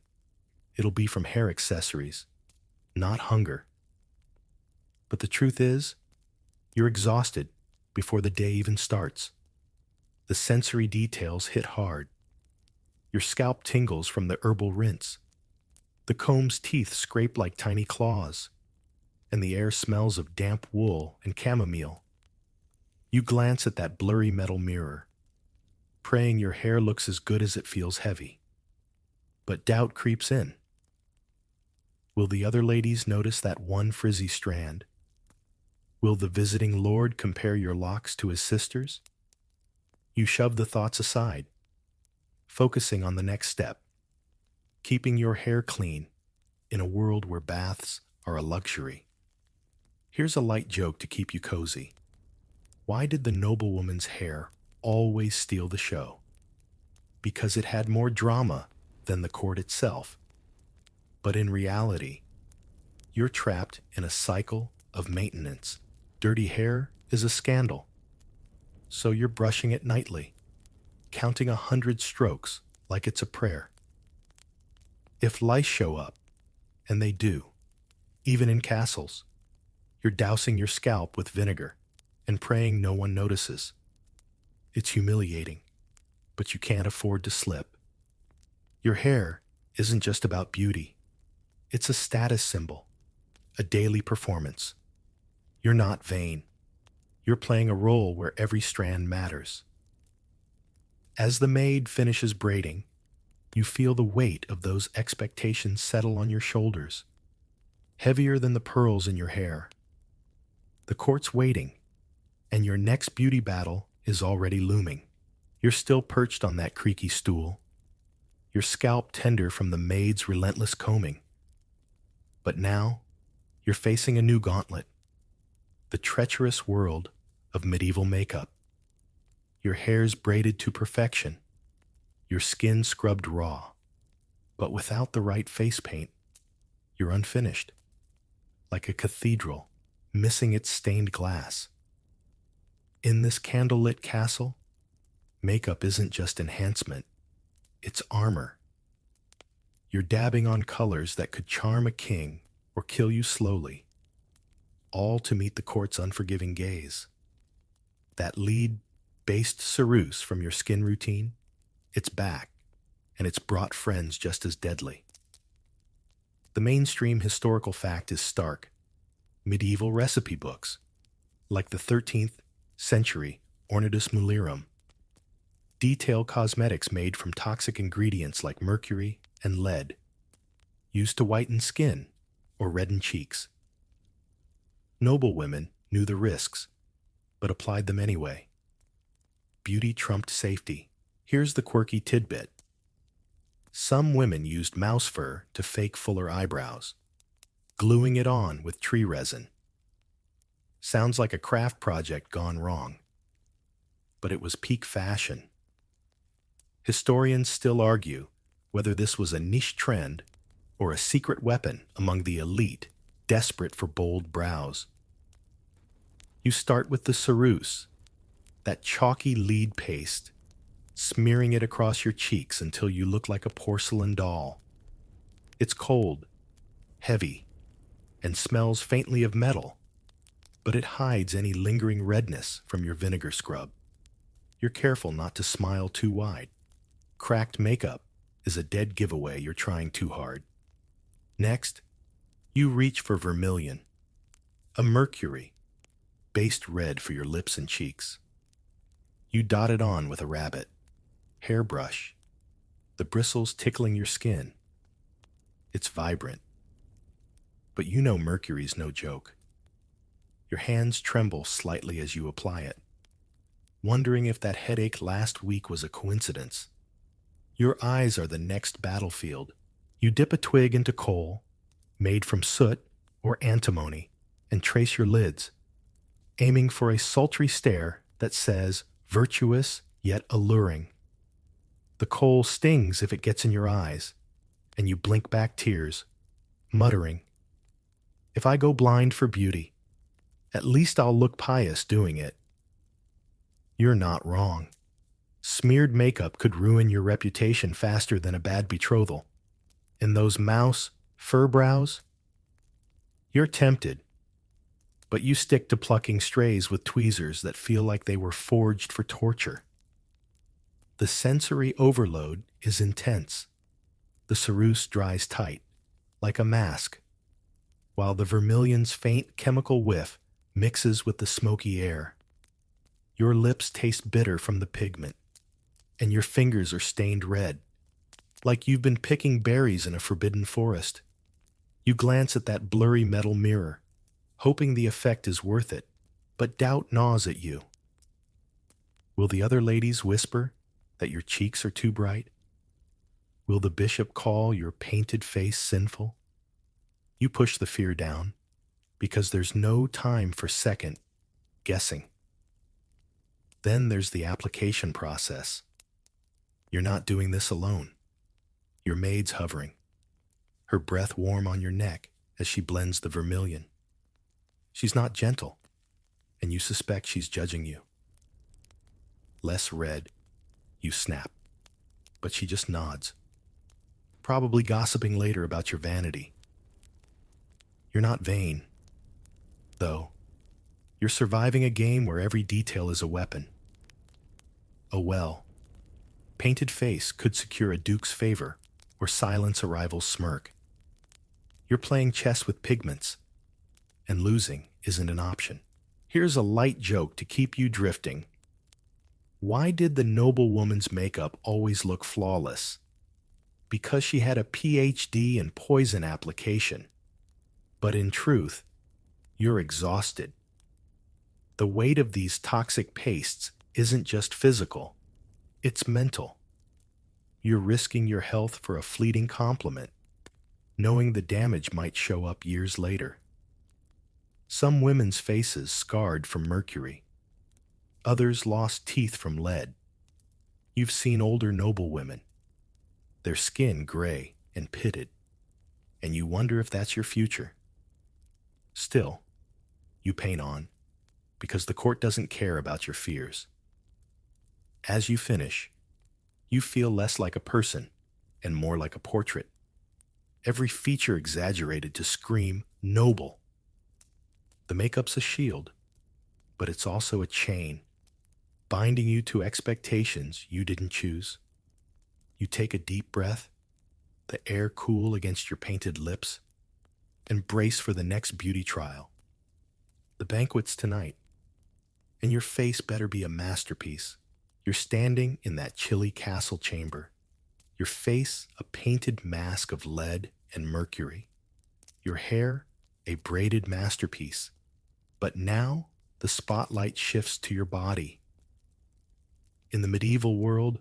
it'll be from hair accessories, not hunger." But the truth is, you're exhausted before the day even starts. The sensory details hit hard. Your scalp tingles from the herbal rinse. The comb's teeth scrape like tiny claws, and the air smells of damp wool and chamomile. You glance at that blurry metal mirror, praying your hair looks as good as it feels heavy. But doubt creeps in. Will the other ladies notice that one frizzy strand? Will the visiting lord compare your locks to his sister's? You shove the thoughts aside, focusing on the next step, keeping your hair clean in a world where baths are a luxury. Here's a light joke to keep you cozy. Why did the noblewoman's hair always steal the show? Because it had more drama than the court itself. But in reality, you're trapped in a cycle of maintenance. Dirty hair is a scandal, so you're brushing it nightly, counting 100 strokes like it's a prayer. If lice show up, and they do, even in castles, you're dousing your scalp with vinegar and praying no one notices. It's humiliating, but you can't afford to slip. Your hair isn't just about beauty. It's a status symbol, a daily performance. You're not vain. You're playing a role where every strand matters. As the maid finishes braiding, you feel the weight of those expectations settle on your shoulders, heavier than the pearls in your hair. The court's waiting, and your next beauty battle is already looming. You're still perched on that creaky stool, your scalp tender from the maid's relentless combing. But now, you're facing a new gauntlet, the treacherous world of medieval makeup. Your hair's braided to perfection, your skin scrubbed raw, but without the right face paint, you're unfinished, like a cathedral missing its stained glass. In this candlelit castle, makeup isn't just enhancement, it's armor. You're dabbing on colors that could charm a king or kill you slowly, all to meet the court's unforgiving gaze. That lead-based ceruse from your skin routine, it's back, and it's brought friends just as deadly. The mainstream historical fact is stark. Medieval recipe books, like the 13th century Ornatus Mulierum, detail cosmetics made from toxic ingredients like mercury and lead, used to whiten skin or redden cheeks. Noblewomen knew the risks, but applied them anyway. Beauty trumped safety. Here's the quirky tidbit. Some women used mouse fur to fake fuller eyebrows, gluing it on with tree resin. Sounds like a craft project gone wrong, but it was peak fashion. Historians still argue whether this was a niche trend or a secret weapon among the elite, desperate for bold brows. You start with the ceruse, that chalky lead paste, smearing it across your cheeks until you look like a porcelain doll. It's cold, heavy, and smells faintly of metal, but it hides any lingering redness from your vinegar scrub. You're careful not to smile too wide. Cracked makeup is a dead giveaway you're trying too hard. Next, you reach for vermilion, a mercury-based red for your lips and cheeks. You dot it on with a rabbit hairbrush, the bristles tickling your skin. It's vibrant, but you know mercury's no joke. Your hands tremble slightly as you apply it, wondering if that headache last week was a coincidence. Your eyes are the next battlefield. You dip a twig into coal, made from soot or antimony, and trace your lids, aiming for a sultry stare that says, virtuous yet alluring. The coal stings if it gets in your eyes, and you blink back tears, muttering, if I go blind for beauty, at least I'll look pious doing it. You're not wrong. Smeared makeup could ruin your reputation faster than a bad betrothal. And those mouse fur brows? You're tempted, but you stick to plucking strays with tweezers that feel like they were forged for torture. The sensory overload is intense. The ceruse dries tight, like a mask, while the vermilion's faint chemical whiff mixes with the smoky air. Your lips taste bitter from the pigment, and your fingers are stained red, like you've been picking berries in a forbidden forest. You glance at that blurry metal mirror, hoping the effect is worth it, but doubt gnaws at you. Will the other ladies whisper that your cheeks are too bright? Will the bishop call your painted face sinful? You push the fear down, because there's no time for second guessing. Then there's the application process. You're not doing this alone. Your maid's hovering, her breath warm on your neck as she blends the vermilion. She's not gentle, and you suspect she's judging you. Less red, you snap, but she just nods, probably gossiping later about your vanity. You're not vain, though. You're surviving a game where every detail is a weapon. A well-painted face could secure a duke's favor or silence a rival's smirk. You're playing chess with pigments, and losing isn't an option. Here's a light joke to keep you drifting. Why did the noblewoman's makeup always look flawless? Because she had a PhD in poison application. But in truth, you're exhausted. The weight of these toxic pastes isn't just physical, it's mental. You're risking your health for a fleeting compliment, knowing the damage might show up years later. Some women's faces scarred from mercury. Others lost teeth from lead. You've seen older noblewomen, their skin gray and pitted, and you wonder if that's your future. Still, you paint on, because the court doesn't care about your fears. As you finish, you feel less like a person and more like a portrait. Every feature exaggerated to scream noble. The makeup's a shield, but it's also a chain, binding you to expectations you didn't choose. You take a deep breath, the air cool against your painted lips, and brace for the next beauty trial. The banquet's tonight, and your face better be a masterpiece. You're standing in that chilly castle chamber, your face a painted mask of lead and mercury, your hair a braided masterpiece. But now the spotlight shifts to your body. In the medieval world,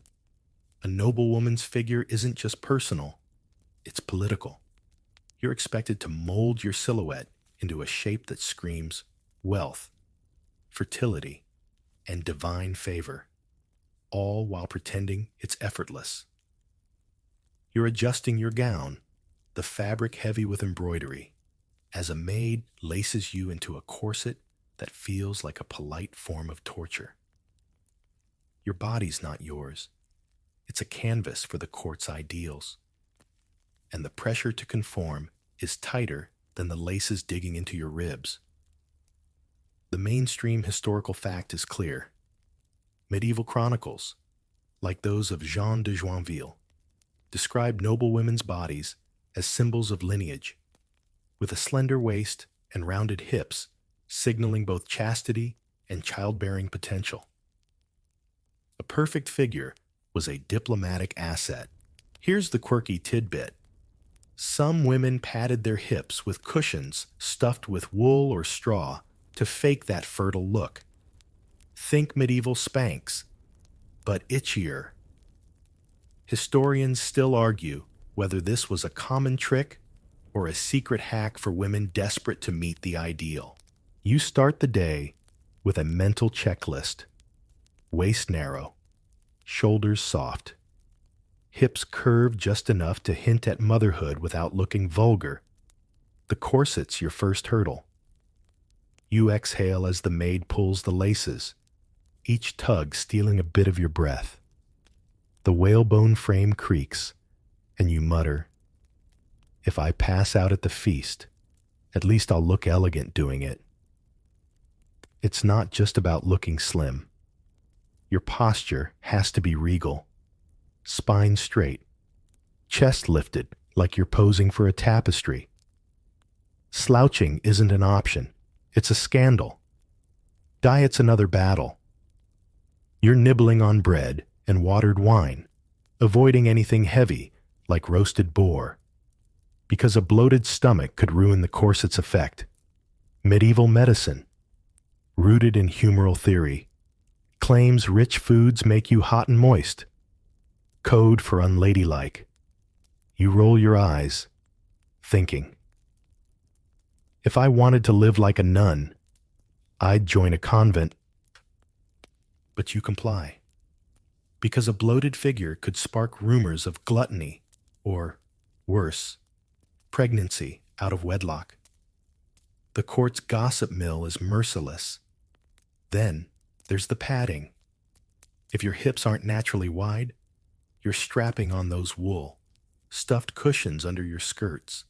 a noblewoman's figure isn't just personal, it's political. You're expected to mold your silhouette into a shape that screams wealth, fertility, and divine favor, all while pretending it's effortless. You're adjusting your gown, the fabric heavy with embroidery, as a maid laces you into a corset that feels like a polite form of torture. Your body's not yours. It's a canvas for the court's ideals. And the pressure to conform is tighter than the laces digging into your ribs. The mainstream historical fact is clear. Medieval chronicles, like those of Jean de Joinville, describe noblewomen's bodies as symbols of lineage, with a slender waist and rounded hips signaling both chastity and childbearing potential. A perfect figure was a diplomatic asset. Here's the quirky tidbit. Some women padded their hips with cushions stuffed with wool or straw to fake that fertile look. Think medieval Spanx, but itchier. Historians still argue whether this was a common trick or a secret hack for women desperate to meet the ideal. You start the day with a mental checklist. Waist narrow, shoulders soft, hips curved just enough to hint at motherhood without looking vulgar. The corset's your first hurdle. You exhale as the maid pulls the laces, each tug stealing a bit of your breath. The whalebone frame creaks, and you mutter, "If I pass out at the feast, at least I'll look elegant doing it." It's not just about looking slim. Your posture has to be regal. Spine straight, chest lifted like you're posing for a tapestry. Slouching isn't an option, it's a scandal. Diet's another battle. You're nibbling on bread and watered wine, avoiding anything heavy like roasted boar, because a bloated stomach could ruin the corset's effect. Medieval medicine, rooted in humoral theory, claims rich foods make you hot and moist. Code for unladylike. You roll your eyes, thinking, if I wanted to live like a nun, I'd join a convent. But you comply, because a bloated figure could spark rumors of gluttony or, worse, pregnancy out of wedlock. The court's gossip mill is merciless. Then there's the padding. If your hips aren't naturally wide, you're strapping on those wool, stuffed cushions under your skirts.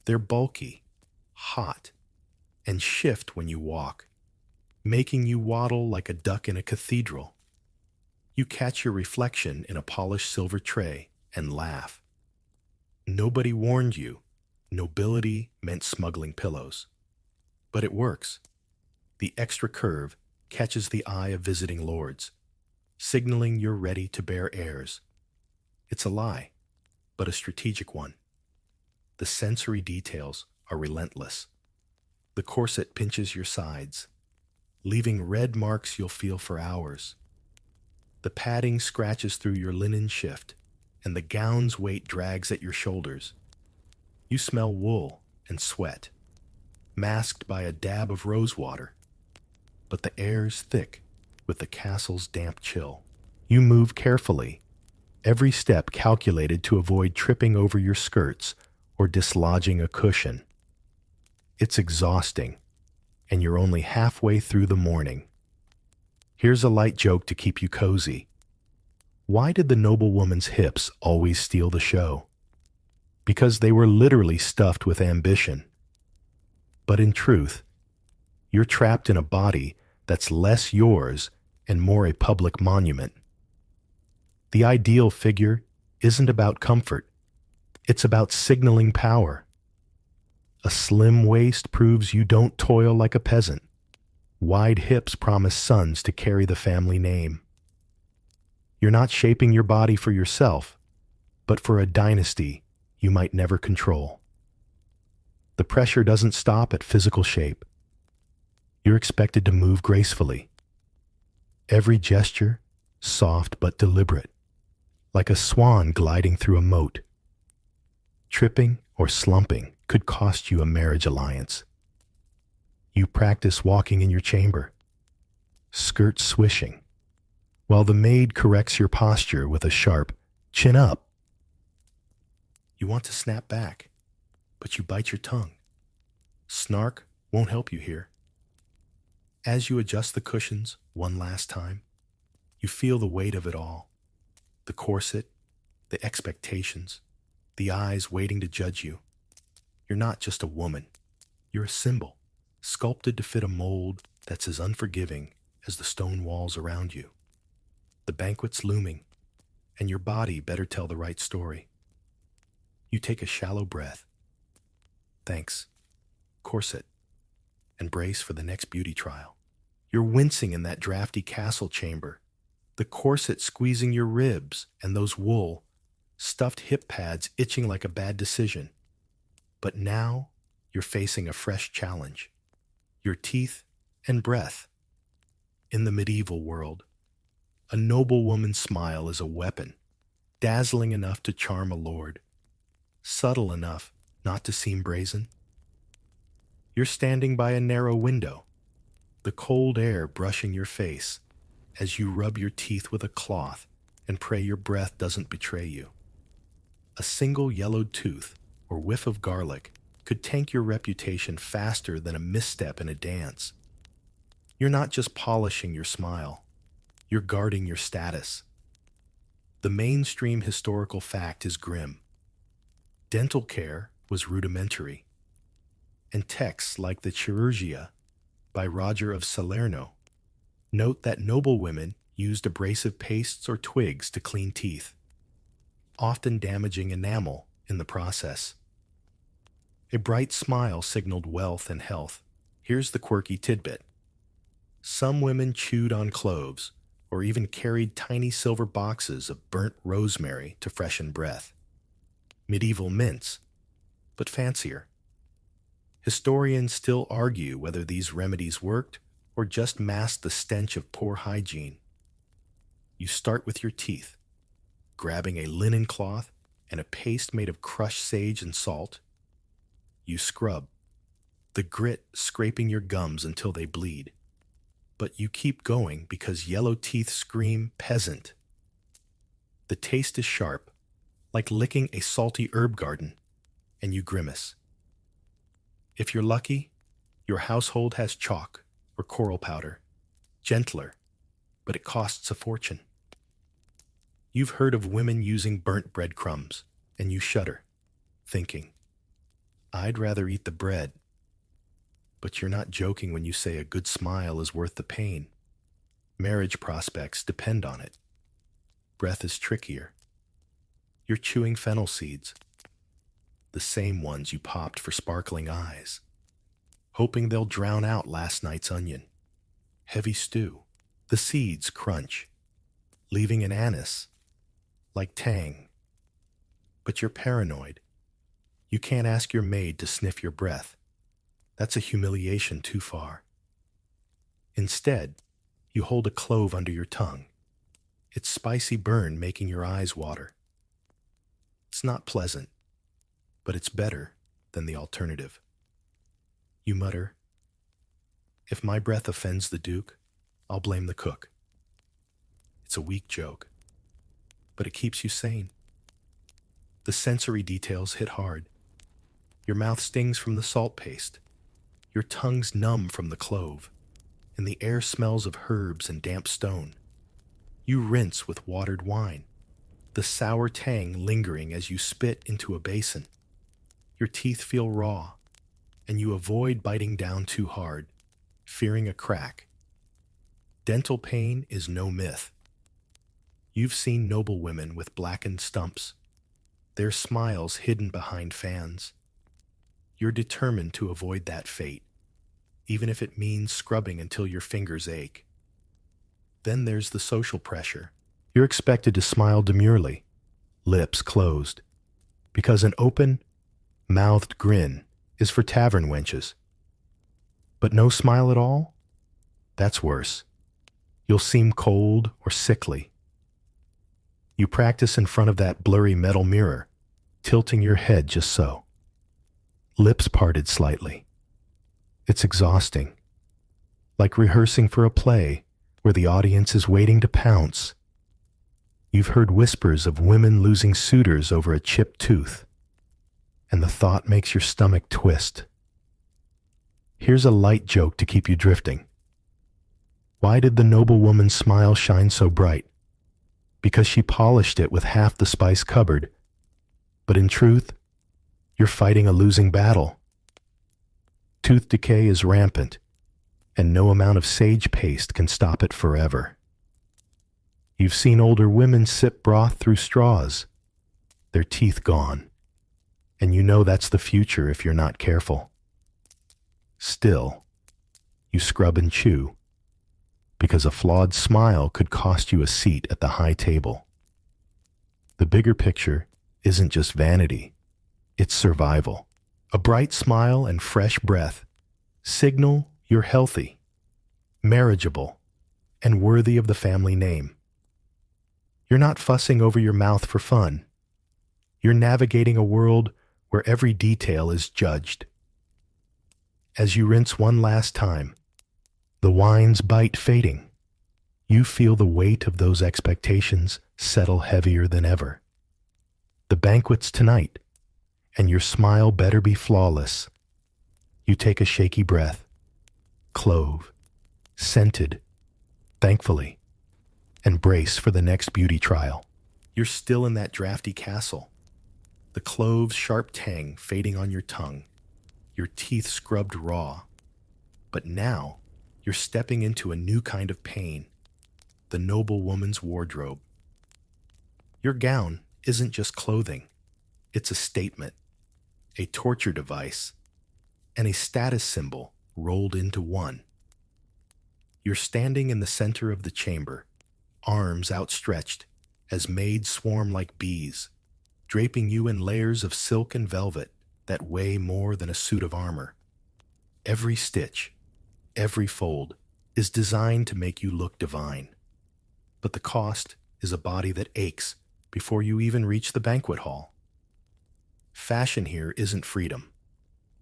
They're bulky, hot, and shift when you walk, making you waddle like a duck in a cathedral. You catch your reflection in a polished silver tray and laugh. Nobody warned you, Nobility meant smuggling pillows. But it works. The extra curve catches the eye of visiting lords, signaling you're ready to bear heirs. It's a lie, but a strategic one. The sensory details are relentless. The corset pinches your sides, leaving red marks you'll feel for hours. The padding scratches through your linen shift, and the gown's weight drags at your shoulders. You smell wool and sweat, masked by a dab of rose water. But the air's thick with the castle's damp chill. You move carefully, every step calculated to avoid tripping over your skirts or dislodging a cushion. It's exhausting, and you're only halfway through the morning. Here's a light joke to keep you cozy. Why did the noblewoman's hips always steal the show? Because they were literally stuffed with ambition. But in truth, you're trapped in a body that's less yours and more a public monument. The ideal figure isn't about comfort. It's about signaling power. A slim waist proves you don't toil like a peasant. Wide hips promise sons to carry the family name. You're not shaping your body for yourself, but for a dynasty you might never control. The pressure doesn't stop at physical shape. You're expected to move gracefully. Every gesture, soft but deliberate, like a swan gliding through a moat. Tripping or slumping could cost you a marriage alliance. You practice walking in your chamber, skirt swishing, while the maid corrects your posture with a sharp chin up. You want to snap back, but you bite your tongue. Snark won't help you here. As you adjust the cushions one last time, you feel the weight of it all. The corset, the expectations, the eyes waiting to judge you. You're not just a woman. You're a symbol, sculpted to fit a mold that's as unforgiving as the stone walls around you. The banquet's looming, and your body better tell the right story. You take a shallow breath. Thanks, corset, and brace for the next beauty trial. You're wincing in that drafty castle chamber, the corset squeezing your ribs and those wool, stuffed hip pads itching like a bad decision. But now you're facing a fresh challenge. Your teeth and breath. In the medieval world, a noblewoman's smile is a weapon, dazzling enough to charm a lord, subtle enough not to seem brazen. You're standing by a narrow window, the cold air brushing your face as you rub your teeth with a cloth and pray your breath doesn't betray you. A single yellowed tooth or whiff of garlic could tank your reputation faster than a misstep in a dance. You're not just polishing your smile, you're guarding your status. The mainstream historical fact is grim. Dental care was rudimentary, and texts like the Chirurgia by Roger of Salerno note that noblewomen used abrasive pastes or twigs to clean teeth, often damaging enamel in the process. A bright smile signaled wealth and health. Here's the quirky tidbit. Some women chewed on cloves or even carried tiny silver boxes of burnt rosemary to freshen breath. Medieval mints, but fancier. Historians still argue whether these remedies worked or just masked the stench of poor hygiene. You start with your teeth, grabbing a linen cloth and a paste made of crushed sage and salt. You scrub, the grit scraping your gums until they bleed. But you keep going because yellow teeth scream peasant. The taste is sharp, like licking a salty herb garden, and you grimace. If you're lucky, your household has chalk or coral powder, gentler, but it costs a fortune. You've heard of women using burnt breadcrumbs, and you shudder, thinking, I'd rather eat the bread. But you're not joking when you say a good smile is worth the pain. Marriage prospects depend on it. Breath is trickier. You're chewing fennel seeds. the same ones you popped for sparkling eyes, hoping they'll drown out last night's onion. Heavy stew. The seeds crunch, leaving an anise like tang. But you're paranoid. You can't ask your maid to sniff your breath. That's a humiliation too far. Instead, you hold a clove under your tongue. Its spicy burn making your eyes water. It's not pleasant, but it's better than the alternative. You mutter, "If my breath offends the Duke, I'll blame the cook." It's a weak joke, but it keeps you sane. The sensory details hit hard. Your mouth stings from the salt paste. Your tongue's numb from the clove, and the air smells of herbs and damp stone. You rinse with watered wine, the sour tang lingering as you spit into a basin. Your teeth feel raw, and you avoid biting down too hard, fearing a crack. Dental pain is no myth. You've seen noblewomen with blackened stumps, their smiles hidden behind fans. You're determined to avoid that fate, even if it means scrubbing until your fingers ache. Then there's the social pressure. You're expected to smile demurely, lips closed, because an open-mouthed grin is for tavern wenches. But no smile at all? That's worse. You'll seem cold or sickly. You practice in front of that blurry metal mirror, tilting your head just so. Lips parted slightly. It's exhausting. Like rehearsing for a play where the audience is waiting to pounce. You've heard whispers of women losing suitors over a chipped tooth, and the thought makes your stomach twist. Here's a light joke to keep you drifting. Why did the noblewoman's smile shine so bright? Because she polished it with half the spice cupboard. But in truth, you're fighting a losing battle. Tooth decay is rampant, and no amount of sage paste can stop it forever. You've seen older women sip broth through straws, their teeth gone, and you know that's the future if you're not careful. Still, you scrub and chew, because a flawed smile could cost you a seat at the high table. The bigger picture isn't just vanity, it's survival. A bright smile and fresh breath signal you're healthy, marriageable, and worthy of the family name. You're not fussing over your mouth for fun. You're navigating a world where every detail is judged. As you rinse one last time, the wine's bite fading, you feel the weight of those expectations settle heavier than ever. The banquet's tonight, and your smile better be flawless. You take a shaky breath, clove, scented, thankfully, and brace for the next beauty trial. You're still in that drafty castle, the clove's sharp tang fading on your tongue, your teeth scrubbed raw. But now, you're stepping into a new kind of pain, the noblewoman's wardrobe. Your gown isn't just clothing, it's a statement, a torture device, and a status symbol rolled into one. You're standing in the center of the chamber, arms outstretched, as maids swarm like bees, draping you in layers of silk and velvet that weigh more than a suit of armor. Every stitch, every fold, is designed to make you look divine. But the cost is a body that aches before you even reach the banquet hall. Fashion here isn't freedom.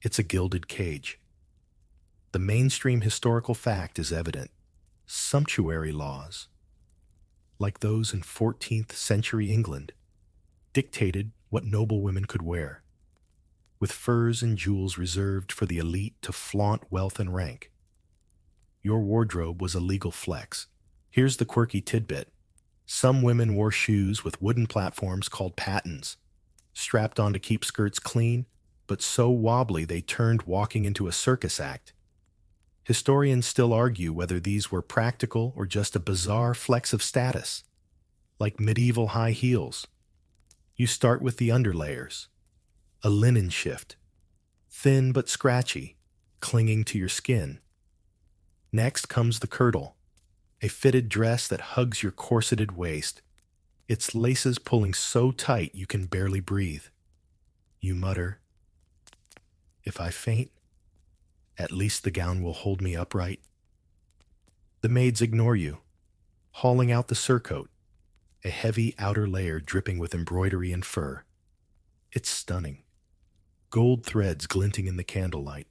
It's a gilded cage. The mainstream historical fact is evident. Sumptuary laws, like those in 14th century England, dictated what noblewomen could wear, with furs and jewels reserved for the elite to flaunt wealth and rank. Your wardrobe was a legal flex. Here's the quirky tidbit. Some women wore shoes with wooden platforms called pattens, strapped on to keep skirts clean, but so wobbly they turned walking into a circus act. Historians still argue whether these were practical or just a bizarre flex of status, like medieval high heels. You start with the underlayers, a linen shift, thin but scratchy, clinging to your skin. Next comes the kirtle, a fitted dress that hugs your corseted waist, its laces pulling so tight you can barely breathe. You mutter, "If I faint, at least the gown will hold me upright." The maids ignore you, hauling out the surcoat, a heavy outer layer dripping with embroidery and fur. It's stunning, gold threads glinting in the candlelight.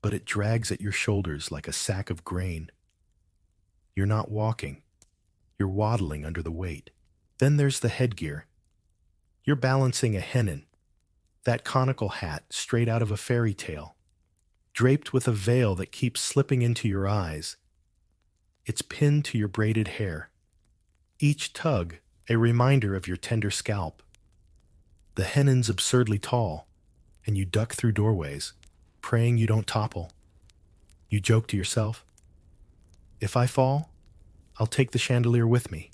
But it drags at your shoulders like a sack of grain. You're not walking, you're waddling under the weight. Then there's the headgear. You're balancing a hennin, that conical hat straight out of a fairy tale, draped with a veil that keeps slipping into your eyes. It's pinned to your braided hair, each tug a reminder of your tender scalp. The hennin's absurdly tall, and you duck through doorways, praying you don't topple. You joke to yourself, "If I fall, I'll take the chandelier with me."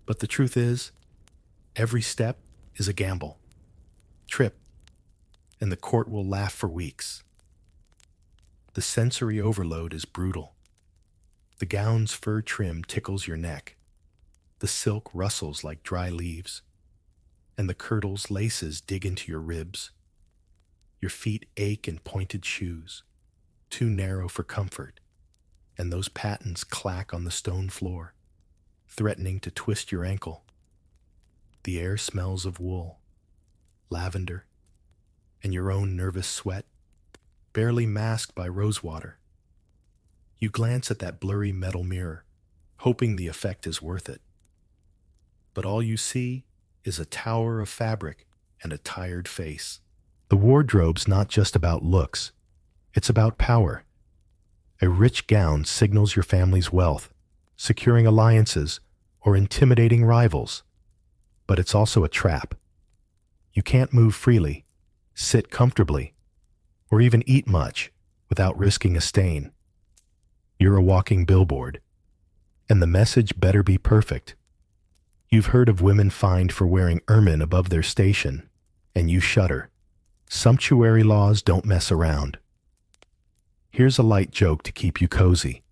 But the truth is, every step is a gamble. Trip, and the court will laugh for weeks. The sensory overload is brutal. The gown's fur trim tickles your neck. The silk rustles like dry leaves, and the kirtle's laces dig into your ribs. Your feet ache in pointed shoes, too narrow for comfort, and those pattens clack on the stone floor, threatening to twist your ankle. The air smells of wool, lavender, and your own nervous sweat, barely masked by rosewater. You glance at that blurry metal mirror, hoping the effect is worth it. But all you see is a tower of fabric and a tired face. The wardrobe's not just about looks, it's about power. A rich gown signals your family's wealth, securing alliances or intimidating rivals. But it's also a trap. You can't move freely, sit comfortably, or even eat much without risking a stain. You're a walking billboard, and the message better be perfect. You've heard of women fined for wearing ermine above their station, and you shudder. Sumptuary laws don't mess around. Here's a light joke to keep you cozy.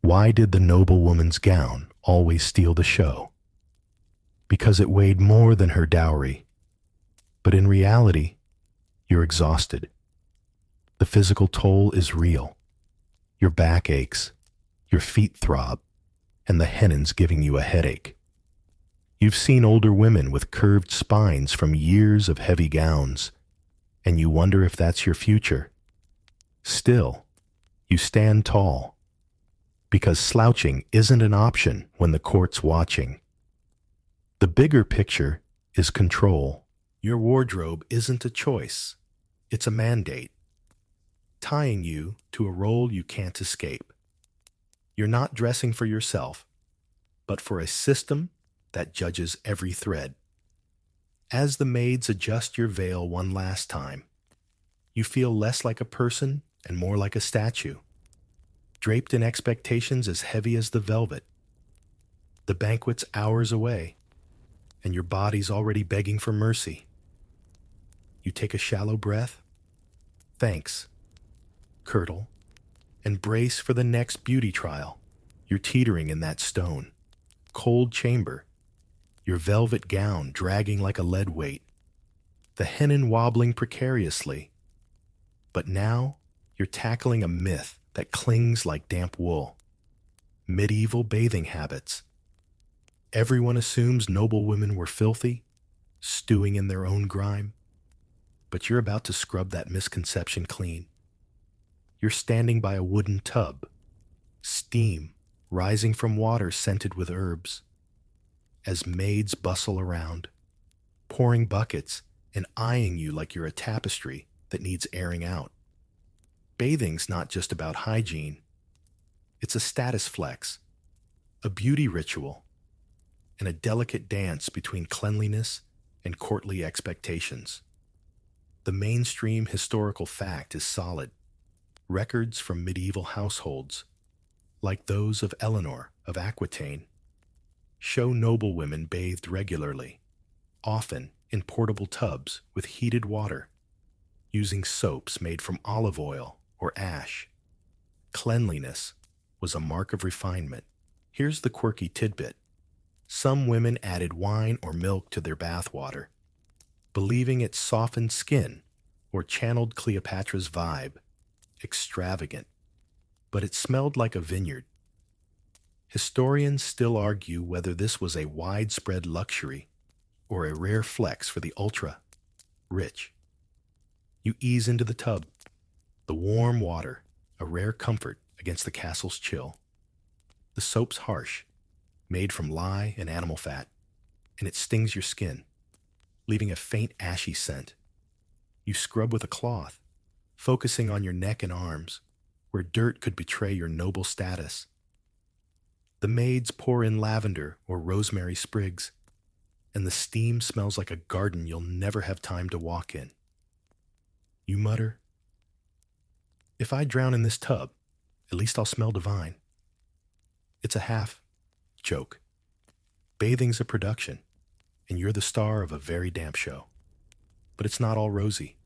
Why did the noblewoman's gown always steal the show? Because it weighed more than her dowry. But in reality, you're exhausted. The physical toll is real. Your back aches, your feet throb, and the hennin's giving you a headache. You've seen older women with curved spines from years of heavy gowns, and you wonder if that's your future. Still, you stand tall, because slouching isn't an option when the court's watching. The bigger picture is control. Your wardrobe isn't a choice, it's a mandate, tying you to a role you can't escape. You're not dressing for yourself, but for a system that judges every thread. As the maids adjust your veil one last time, you feel less like a person and more like a statue, draped in expectations as heavy as the velvet. The banquet's hours away, and your body's already begging for mercy. You take a shallow breath, thanks, kirtle, and brace for the next beauty trial. You're teetering in that stone, cold chamber, your velvet gown dragging like a lead weight, the hennin wobbling precariously. But now you're tackling a myth that clings like damp wool. Medieval bathing habits. Everyone assumes noblewomen were filthy, stewing in their own grime. But you're about to scrub that misconception clean. You're standing by a wooden tub, steam rising from water scented with herbs. As maids bustle around, pouring buckets and eyeing you like you're a tapestry that needs airing out. Bathing's not just about hygiene. It's a status flex, a beauty ritual, and a delicate dance between cleanliness and courtly expectations. The mainstream historical fact is solid. Records from medieval households, like those of Eleanor of Aquitaine, show noblewomen bathed regularly, often in portable tubs with heated water, using soaps made from olive oil or ash. Cleanliness was a mark of refinement. Here's the quirky tidbit. Some women added wine or milk to their bath water, believing it softened skin or channeled Cleopatra's vibe. Extravagant. But it smelled like a vineyard. Historians still argue whether this was a widespread luxury or a rare flex for the ultra-rich. You ease into the tub. The warm water, a rare comfort against the castle's chill. The soap's harsh, made from lye and animal fat, and it stings your skin, leaving a faint ashy scent. You scrub with a cloth, focusing on your neck and arms, where dirt could betray your noble status. The maids pour in lavender or rosemary sprigs, and the steam smells like a garden you'll never have time to walk in. You mutter, "If I drown in this tub, at least I'll smell divine." It's a half joke. Bathing's a production, and you're the star of a very damp show. But it's not all rosy.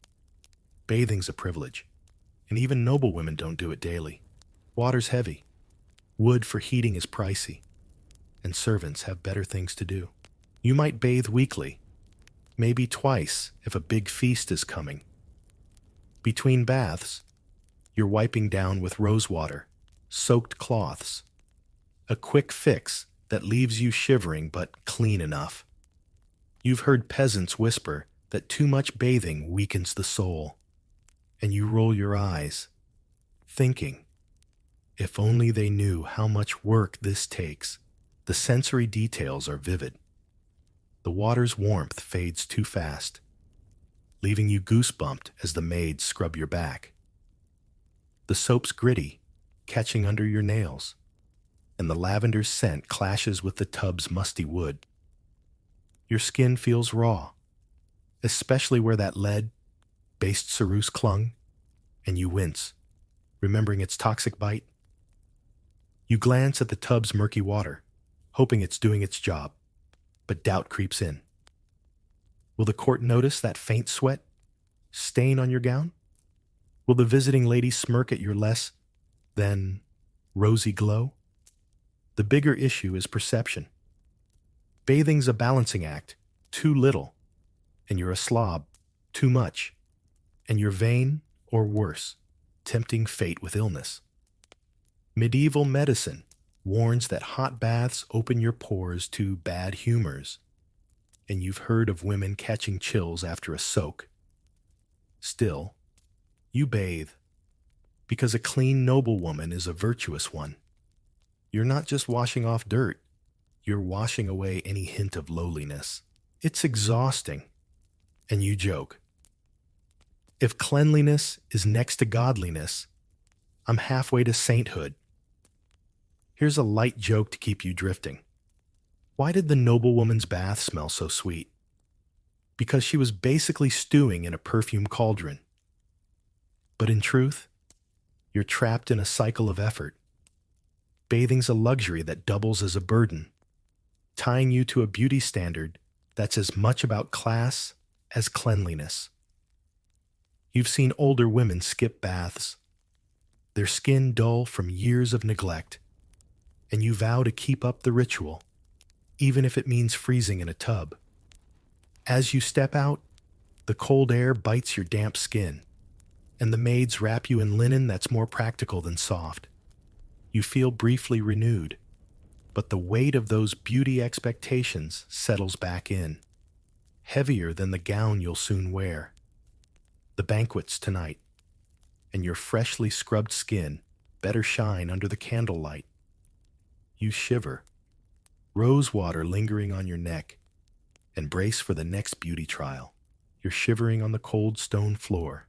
Bathing's a privilege, and even noblewomen don't do it daily. Water's heavy. Wood for heating is pricey, and servants have better things to do. You might bathe weekly, maybe twice if a big feast is coming. Between baths, you're wiping down with rosewater, soaked cloths, a quick fix that leaves you shivering but clean enough. You've heard peasants whisper that too much bathing weakens the soul, and you roll your eyes, thinking, if only they knew how much work this takes. The sensory details are vivid. The water's warmth fades too fast, leaving you goosebumped as the maids scrub your back. The soap's gritty, catching under your nails, and the lavender's scent clashes with the tub's musty wood. Your skin feels raw, especially where that lead-based ceruse clung, and you wince, remembering its toxic bite. You glance at the tub's murky water, hoping it's doing its job, but doubt creeps in. Will the court notice that faint sweat stain on your gown? Will the visiting lady smirk at your less than rosy glow? The bigger issue is perception. Bathing's a balancing act, too little, and you're a slob, too much, and you're vain, or worse, tempting fate with illness. Medieval medicine warns that hot baths open your pores to bad humors, and you've heard of women catching chills after a soak. Still, you bathe, because a clean noblewoman is a virtuous one. You're not just washing off dirt, you're washing away any hint of lowliness. It's exhausting, and you joke. If cleanliness is next to godliness, I'm halfway to sainthood. Here's a light joke to keep you drifting. Why did the noblewoman's bath smell so sweet? Because she was basically stewing in a perfume cauldron. But in truth, you're trapped in a cycle of effort. Bathing's a luxury that doubles as a burden, tying you to a beauty standard that's as much about class as cleanliness. You've seen older women skip baths, their skin dull from years of neglect, and you vow to keep up the ritual, even if it means freezing in a tub. As you step out, the cold air bites your damp skin, and the maids wrap you in linen that's more practical than soft. You feel briefly renewed, but the weight of those beauty expectations settles back in, heavier than the gown you'll soon wear. The banquet's tonight, and your freshly scrubbed skin better shine under the candlelight. You shiver, rose water lingering on your neck, and brace for the next beauty trial. You're shivering on the cold stone floor,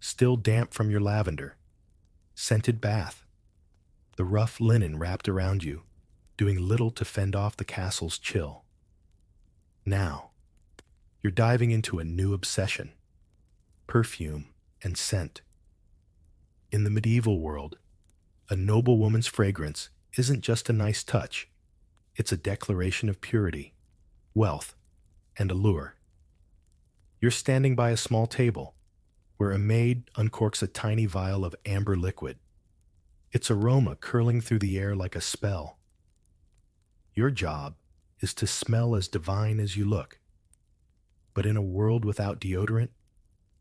still damp from your lavender, scented bath, the rough linen wrapped around you, doing little to fend off the castle's chill. Now, you're diving into a new obsession, perfume and scent. In the medieval world, a noblewoman's fragrance isn't just a nice touch, it's a declaration of purity, wealth, and allure. You're standing by a small table where a maid uncorks a tiny vial of amber liquid, its aroma curling through the air like a spell. Your job is to smell as divine as you look. But in a world without deodorant,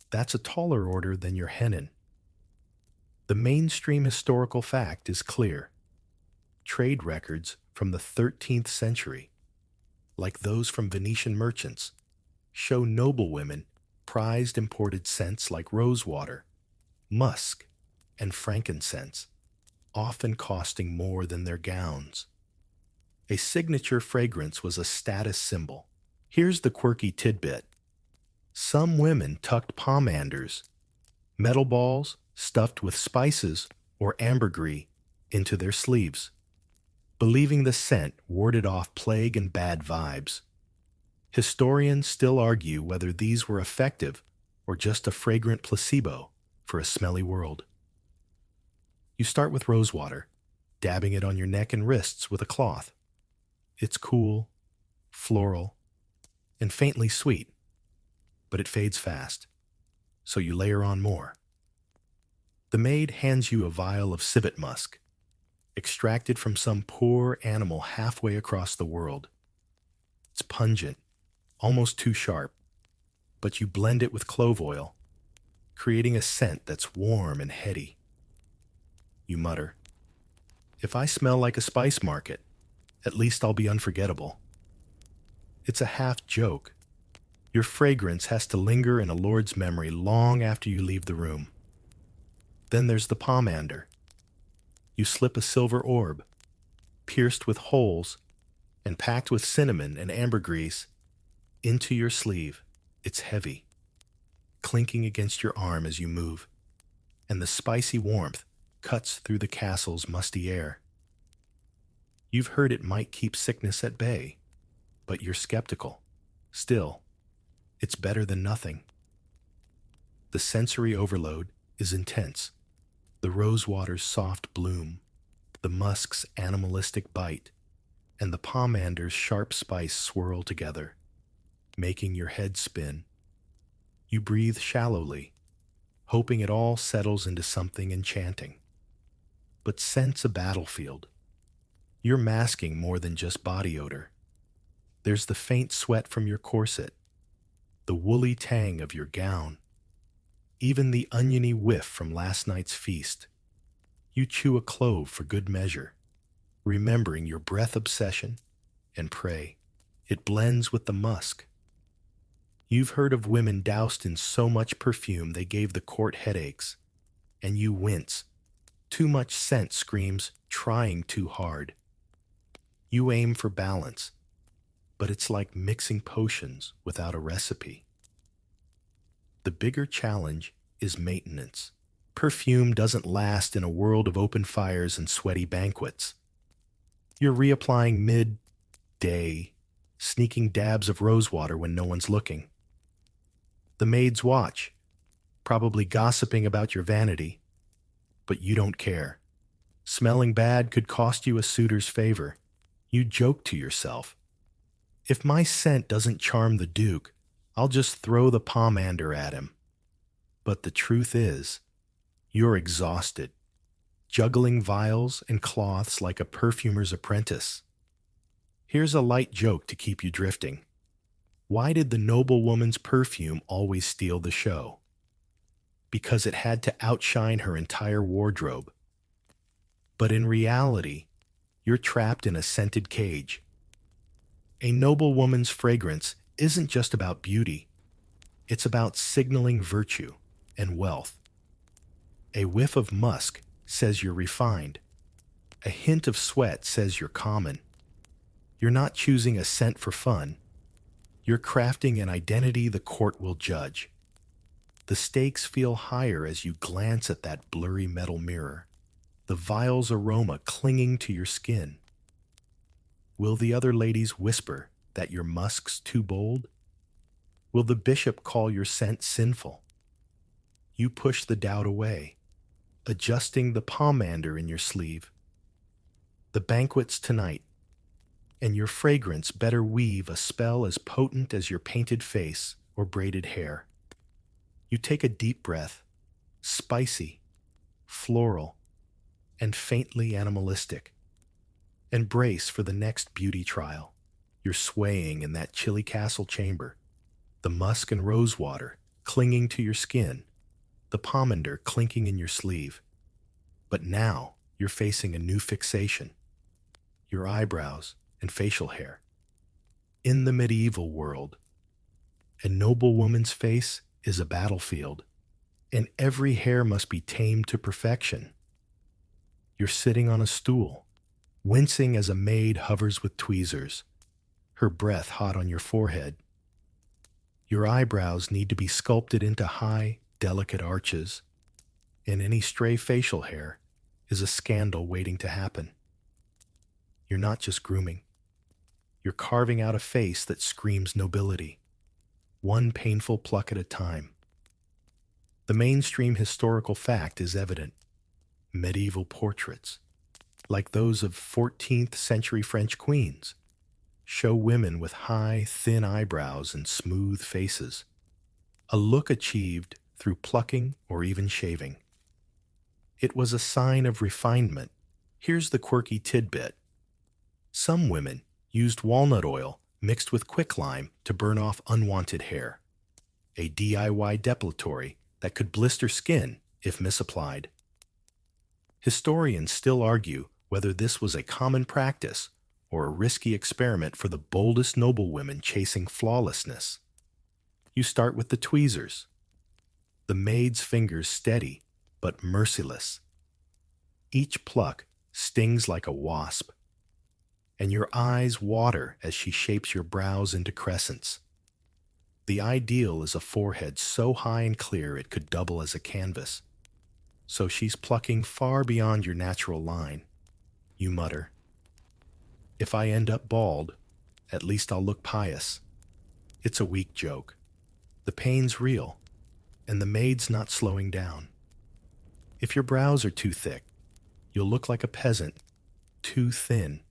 that's a taller order than your hennin. The mainstream historical fact is clear. Trade records from the 13th century, like those from Venetian merchants, show noblewomen prized imported scents like rosewater, musk, and frankincense, often costing more than their gowns. A signature fragrance was a status symbol. Here's the quirky tidbit. Some women tucked pomanders, metal balls stuffed with spices or ambergris, into their sleeves, believing the scent warded off plague and bad vibes. Historians still argue whether these were effective or just a fragrant placebo for a smelly world. You start with rosewater, dabbing it on your neck and wrists with a cloth. It's cool, floral, and faintly sweet, but it fades fast, so you layer on more. The maid hands you a vial of civet musk, extracted from some poor animal halfway across the world. It's pungent, almost too sharp, but you blend it with clove oil, creating a scent that's warm and heady. You mutter, "If I smell like a spice market, at least I'll be unforgettable." It's a half joke. Your fragrance has to linger in a lord's memory long after you leave the room. Then there's the pomander. You slip a silver orb, pierced with holes and packed with cinnamon and ambergris, into your sleeve. It's heavy, clinking against your arm as you move, and the spicy warmth cuts through the castle's musty air. You've heard it might keep sickness at bay, but you're skeptical. Still, it's better than nothing. The sensory overload is intense. The rosewater's soft bloom, the musk's animalistic bite, and the pomander's sharp spice swirl together, making your head spin. You breathe shallowly, hoping it all settles into something enchanting. But scent's a battlefield. You're masking more than just body odor. There's the faint sweat from your corset, the woolly tang of your gown, even the oniony whiff from last night's feast. You chew a clove for good measure, remembering your breath obsession, and pray. It blends with the musk. You've heard of women doused in so much perfume they gave the court headaches, and you wince. Too much scent screams, trying too hard. You aim for balance, but it's like mixing potions without a recipe. The bigger challenge is maintenance. Perfume doesn't last in a world of open fires and sweaty banquets. You're reapplying mid-day, sneaking dabs of rosewater when no one's looking. The maids watch, probably gossiping about your vanity, but you don't care. Smelling bad could cost you a suitor's favor. You joke to yourself, "If my scent doesn't charm the Duke, I'll just throw the pomander at him." But the truth is, you're exhausted, juggling vials and cloths like a perfumer's apprentice. Here's a light joke to keep you drifting. Why did the noblewoman's perfume always steal the show? Because it had to outshine her entire wardrobe. But in reality, you're trapped in a scented cage. A noblewoman's fragrance isn't just about beauty. It's about signaling virtue and wealth. A whiff of musk says you're refined. A hint of sweat says you're common. You're not choosing a scent for fun. You're crafting an identity the court will judge. The stakes feel higher as you glance at that blurry metal mirror, the vial's aroma clinging to your skin. Will the other ladies whisper that your musk's too bold? Will the bishop call your scent sinful? You push the doubt away, adjusting the pomander in your sleeve. The banquet's tonight, and your fragrance better weave a spell as potent as your painted face or braided hair. You take a deep breath, spicy, floral, and faintly animalistic, and brace for the next beauty trial. You're swaying in that chilly castle chamber, the musk and rose water clinging to your skin, the pomander clinking in your sleeve. But now you're facing a new fixation, your eyebrows and facial hair. In the medieval world, a noblewoman's face is a battlefield, and every hair must be tamed to perfection. You're sitting on a stool, wincing as a maid hovers with tweezers, her breath hot on your forehead. Your eyebrows need to be sculpted into high, delicate arches, and any stray facial hair is a scandal waiting to happen. You're not just grooming. You're carving out a face that screams nobility, one painful pluck at a time. The mainstream historical fact is evident. Medieval portraits, like those of 14th century French queens, show women with high, thin eyebrows and smooth faces, a look achieved through plucking or even shaving. It was a sign of refinement. Here's the quirky tidbit. Some women used walnut oil mixed with quicklime to burn off unwanted hair, a DIY depilatory that could blister skin if misapplied. Historians still argue whether this was a common practice or a risky experiment for the boldest noblewomen chasing flawlessness. You start with the tweezers, the maid's fingers steady but merciless. Each pluck stings like a wasp, and your eyes water as she shapes your brows into crescents. The ideal is a forehead so high and clear it could double as a canvas. So she's plucking far beyond your natural line. You mutter, "If I end up bald, at least I'll look pious." It's a weak joke. The pain's real, and the maid's not slowing down. If your brows are too thick, you'll look like a peasant, too thin,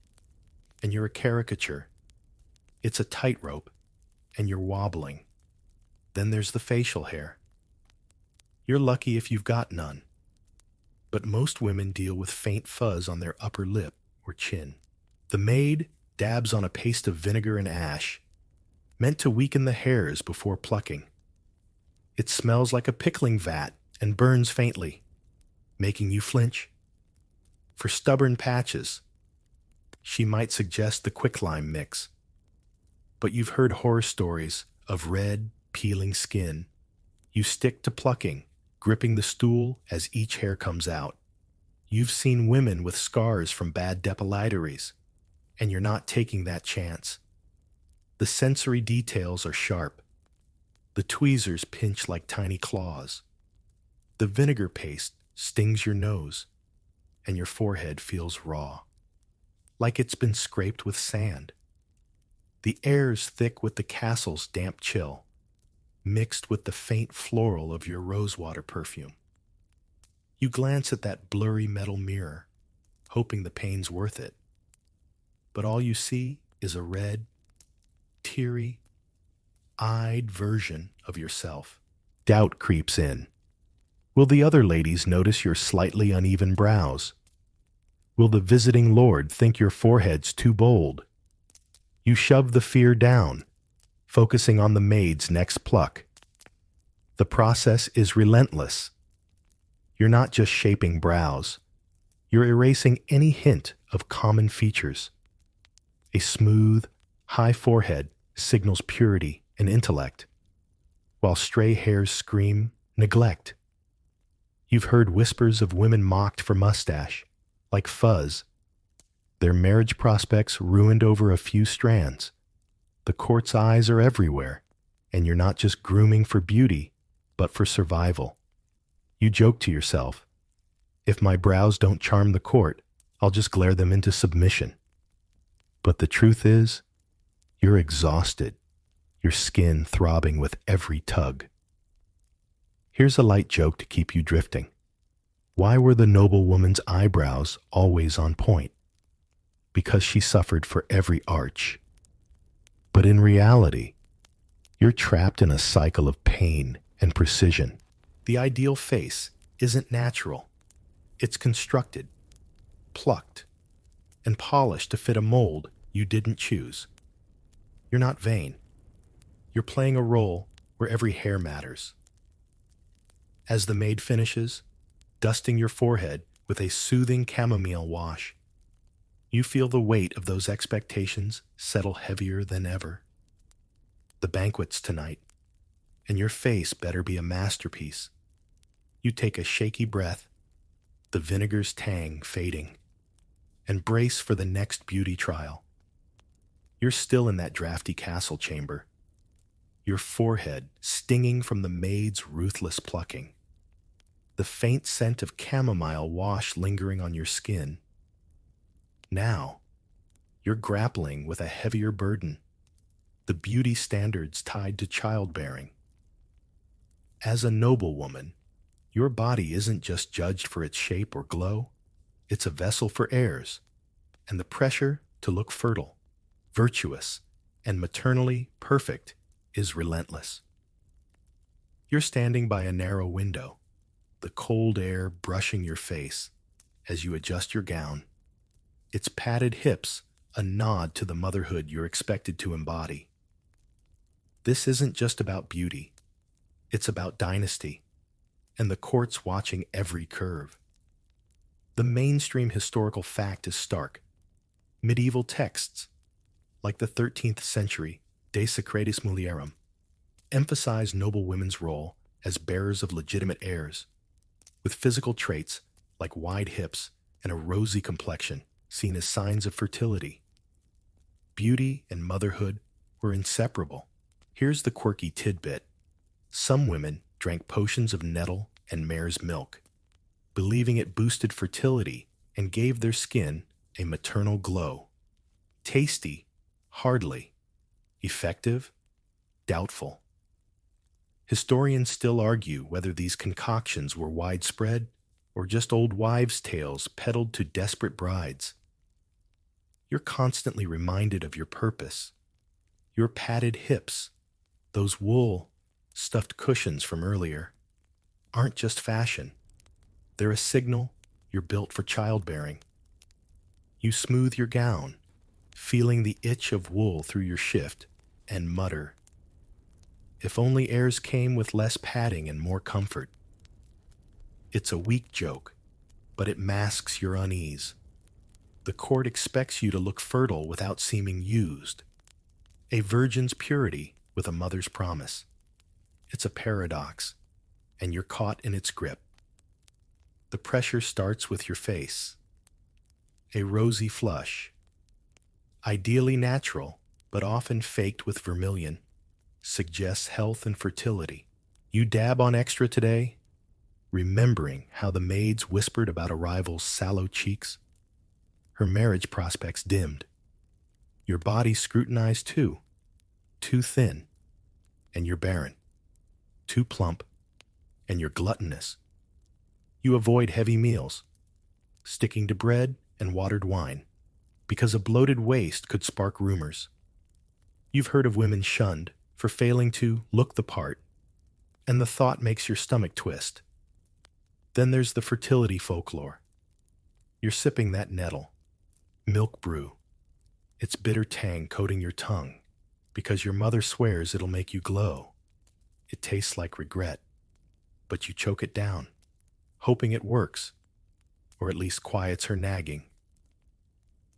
and you're a caricature. It's a tightrope, and you're wobbling. Then there's the facial hair. You're lucky if you've got none. But most women deal with faint fuzz on their upper lip or chin. The maid dabs on a paste of vinegar and ash, meant to weaken the hairs before plucking. It smells like a pickling vat and burns faintly, making you flinch. For stubborn patches, she might suggest the quicklime mix. But you've heard horror stories of red, peeling skin. You stick to plucking, gripping the stool as each hair comes out. You've seen women with scars from bad depilatories, and you're not taking that chance. The sensory details are sharp. The tweezers pinch like tiny claws. The vinegar paste stings your nose, and your forehead feels raw, like it's been scraped with sand. The air's thick with the castle's damp chill, mixed with the faint floral of your rosewater perfume. You glance at that blurry metal mirror, hoping the pain's worth it. But all you see is a red, teary-eyed version of yourself. Doubt creeps in. Will the other ladies notice your slightly uneven brows? Will the visiting lord think your forehead's too bold? You shove the fear down, focusing on the maid's next pluck. The process is relentless. You're not just shaping brows. You're erasing any hint of common features. A smooth, high forehead signals purity and intellect, while stray hairs scream neglect. You've heard whispers of women mocked for mustache, like fuzz, their marriage prospects ruined over a few strands. The court's eyes are everywhere, and you're not just grooming for beauty, but for survival. You joke to yourself, if my brows don't charm the court, I'll just glare them into submission. But the truth is, you're exhausted, your skin throbbing with every tug. Here's a light joke to keep you drifting. Why were the noblewoman's eyebrows always on point? Because she suffered for every arch. But in reality, You're trapped in a cycle of pain and precision. The ideal face isn't natural. It's constructed, plucked, and polished to fit a mold you didn't choose. You're not vain. You're playing a role where every hair matters. As the maid finishes, dusting your forehead with a soothing chamomile wash, you feel the weight of those expectations settle heavier than ever. The banquet's tonight, and your face better be a masterpiece. You take a shaky breath, the vinegar's tang fading, and brace for the next beauty trial. You're still in that drafty castle chamber, your forehead stinging from the maid's ruthless plucking, the faint scent of chamomile wash lingering on your skin. Now, you're grappling with a heavier burden, the beauty standards tied to childbearing. As a noblewoman, your body isn't just judged for its shape or glow, it's a vessel for heirs, and the pressure to look fertile, virtuous, and maternally perfect is relentless. You're standing by a narrow window, the cold air brushing your face as you adjust your gown, its padded hips a nod to the motherhood you're expected to embody. This isn't just about beauty, it's about dynasty, and the court's watching every curve. The mainstream historical fact is stark. Medieval texts, like the 13th century De Secretis Mulierum, emphasize noble women's role as bearers of legitimate heirs, with physical traits like wide hips and a rosy complexion seen as signs of fertility. Beauty and motherhood were inseparable. Here's the quirky tidbit. Some women drank potions of nettle and mare's milk, believing it boosted fertility and gave their skin a maternal glow. Tasty? Hardly. Effective? Doubtful. Historians still argue whether these concoctions were widespread or just old wives' tales peddled to desperate brides. You're constantly reminded of your purpose. Your padded hips, those wool, stuffed cushions from earlier, aren't just fashion. They're a signal you're built for childbearing. You smooth your gown, feeling the itch of wool through your shift, and mutter, "If only heirs came with less padding and more comfort." It's a weak joke, but it masks your unease. The court expects you to look fertile without seeming used. A virgin's purity with a mother's promise. It's a paradox, and you're caught in its grip. The pressure starts with your face. A rosy flush, ideally natural, but often faked with vermilion, suggests health and fertility. You dab on extra today, remembering how the maids whispered about a rival's sallow cheeks. Her marriage prospects dimmed. Your body scrutinized too. Too thin, and you're barren. Too plump, and you're gluttonous. You avoid heavy meals, sticking to bread and watered wine, because a bloated waist could spark rumors. You've heard of women shunned for failing to look the part, and the thought makes your stomach twist. Then there's the fertility folklore. You're sipping that nettle, milk brew, its bitter tang coating your tongue, because your mother swears it'll make you glow. It tastes like regret, but you choke it down, hoping it works, or at least quiets her nagging.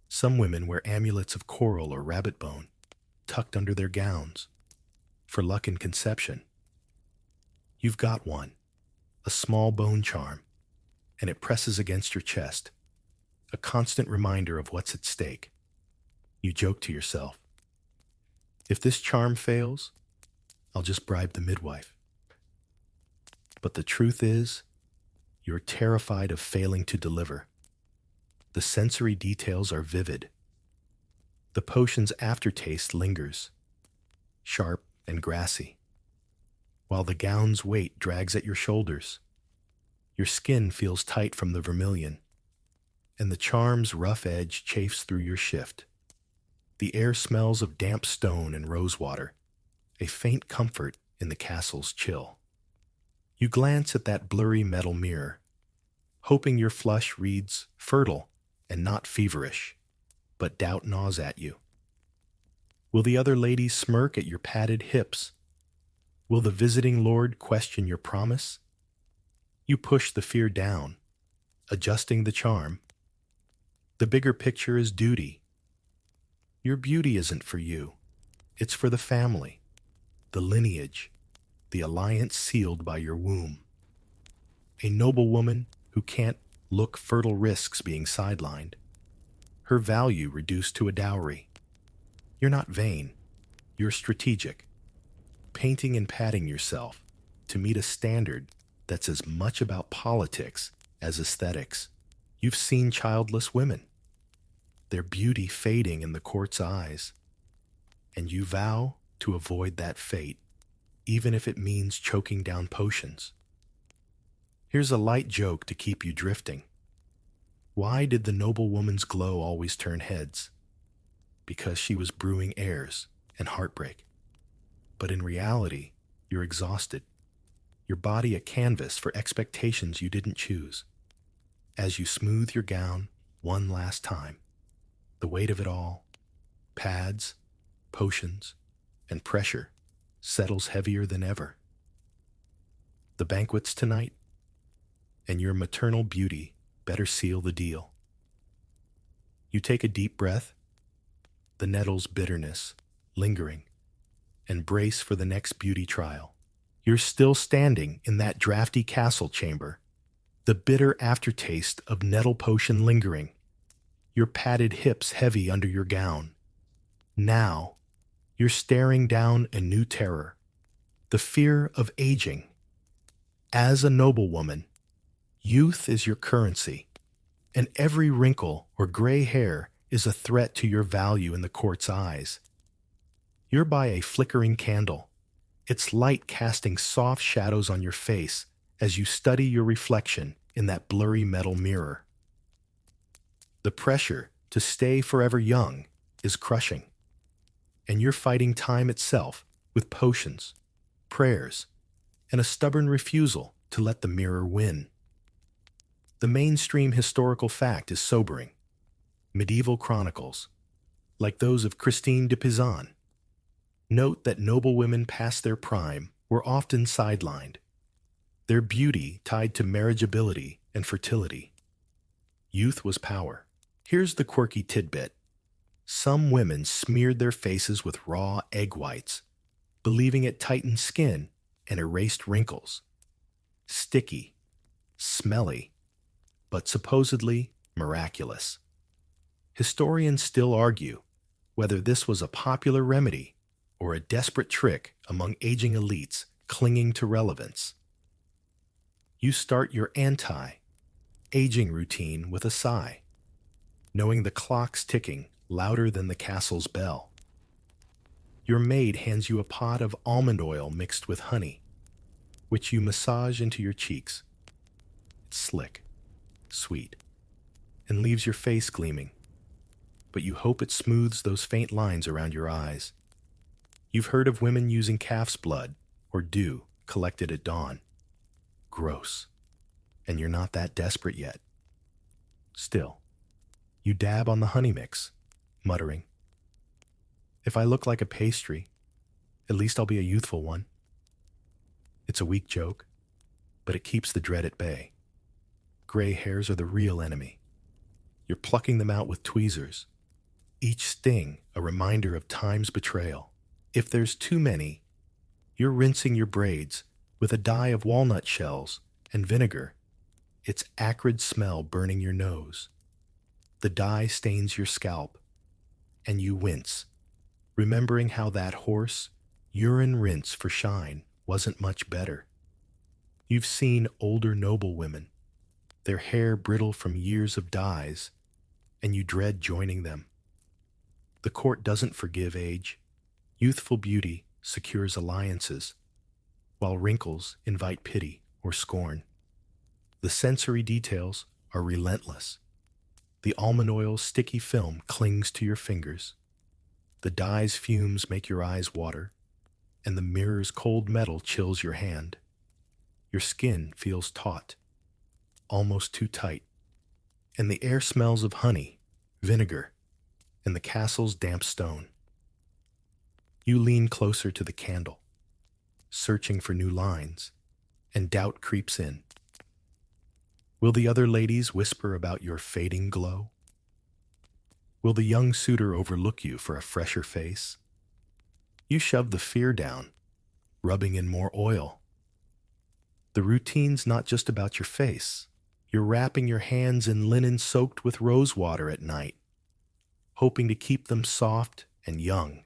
Some women wear amulets of coral or rabbit bone, tucked under their gowns, for luck in conception. You've got one, a small bone charm, and it presses against your chest, a constant reminder of what's at stake. You joke to yourself, "If this charm fails, I'll just bribe the midwife." But the truth is, you're terrified of failing to deliver. The sensory details are vivid. The potion's aftertaste lingers, sharp and grassy, while the gown's weight drags at your shoulders. Your skin feels tight from the vermilion, and the charm's rough edge chafes through your shift. The air smells of damp stone and rosewater, a faint comfort in the castle's chill. You glance at that blurry metal mirror, hoping your flush reads fertile and not feverish, but doubt gnaws at you. Will the other ladies smirk at your padded hips? Will the visiting lord question your promise? You push the fear down, adjusting the charm. The bigger picture is duty. Your beauty isn't for you. It's for the family, the lineage, the alliance sealed by your womb. A noblewoman who can't look fertile risks being sidelined. Her value reduced to a dowry. You're not vain. You're strategic. Painting and padding yourself to meet a standard that's as much about politics as aesthetics. You've seen childless women, their beauty fading in the court's eyes, and you vow to avoid that fate, even if it means choking down potions. Here's a light joke to keep you drifting. Why did the noblewoman's glow always turn heads? Because she was brewing heirs and heartbreak. But in reality, you're exhausted. Your body a canvas for expectations you didn't choose. As you smooth your gown one last time, the weight of it all, pads, potions, and pressure, settles heavier than ever. The banquet's tonight, and your maternal beauty better seal the deal. You take a deep breath, the nettle's bitterness lingering, and brace for the next beauty trial. You're still standing in that drafty castle chamber, the bitter aftertaste of nettle potion lingering, your padded hips heavy under your gown. Now, you're staring down a new terror, the fear of aging. As a noblewoman, youth is your currency, and every wrinkle or gray hair is a threat to your value in the court's eyes. You're by a flickering candle, its light casting soft shadows on your face as you study your reflection in that blurry metal mirror. The pressure to stay forever young is crushing, and you're fighting time itself with potions, prayers, and a stubborn refusal to let the mirror win. The mainstream historical fact is sobering. Medieval chronicles, like those of Christine de Pizan, note that noblewomen past their prime were often sidelined, their beauty tied to marriageability and fertility. Youth was power. Here's the quirky tidbit. Some women smeared their faces with raw egg whites, believing it tightened skin and erased wrinkles. Sticky, smelly, but supposedly miraculous. Historians still argue whether this was a popular remedy or a desperate trick among aging elites clinging to relevance. You start your anti-aging routine with a sigh, knowing the clock's ticking louder than the castle's bell. Your maid hands you a pot of almond oil mixed with honey, which you massage into your cheeks. It's slick, sweet, and leaves your face gleaming, but you hope it smooths those faint lines around your eyes. You've heard of women using calf's blood or dew collected at dawn. Gross. And you're not that desperate yet. Still, you dab on the honey mix, muttering, "If I look like a pastry, at least I'll be a youthful one." It's a weak joke, but it keeps the dread at bay. Gray hairs are the real enemy. You're plucking them out with tweezers, each sting a reminder of time's betrayal. If there's too many, you're rinsing your braids with a dye of walnut shells and vinegar, its acrid smell burning your nose. The dye stains your scalp, and you wince, remembering how that hoarse, urine rinse for shine wasn't much better. You've seen older noblewomen, their hair brittle from years of dyes, and you dread joining them. The court doesn't forgive age. Youthful beauty secures alliances, while wrinkles invite pity or scorn. The sensory details are relentless. The almond oil's sticky film clings to your fingers. The dye's fumes make your eyes water, and the mirror's cold metal chills your hand. Your skin feels taut, almost too tight, and the air smells of honey, vinegar, and the castle's damp stone. You lean closer to the candle, searching for new lines, and doubt creeps in. Will the other ladies whisper about your fading glow? Will the young suitor overlook you for a fresher face? You shove the fear down, rubbing in more oil. The routine's not just about your face. You're wrapping your hands in linen soaked with rose water at night, hoping to keep them soft and young.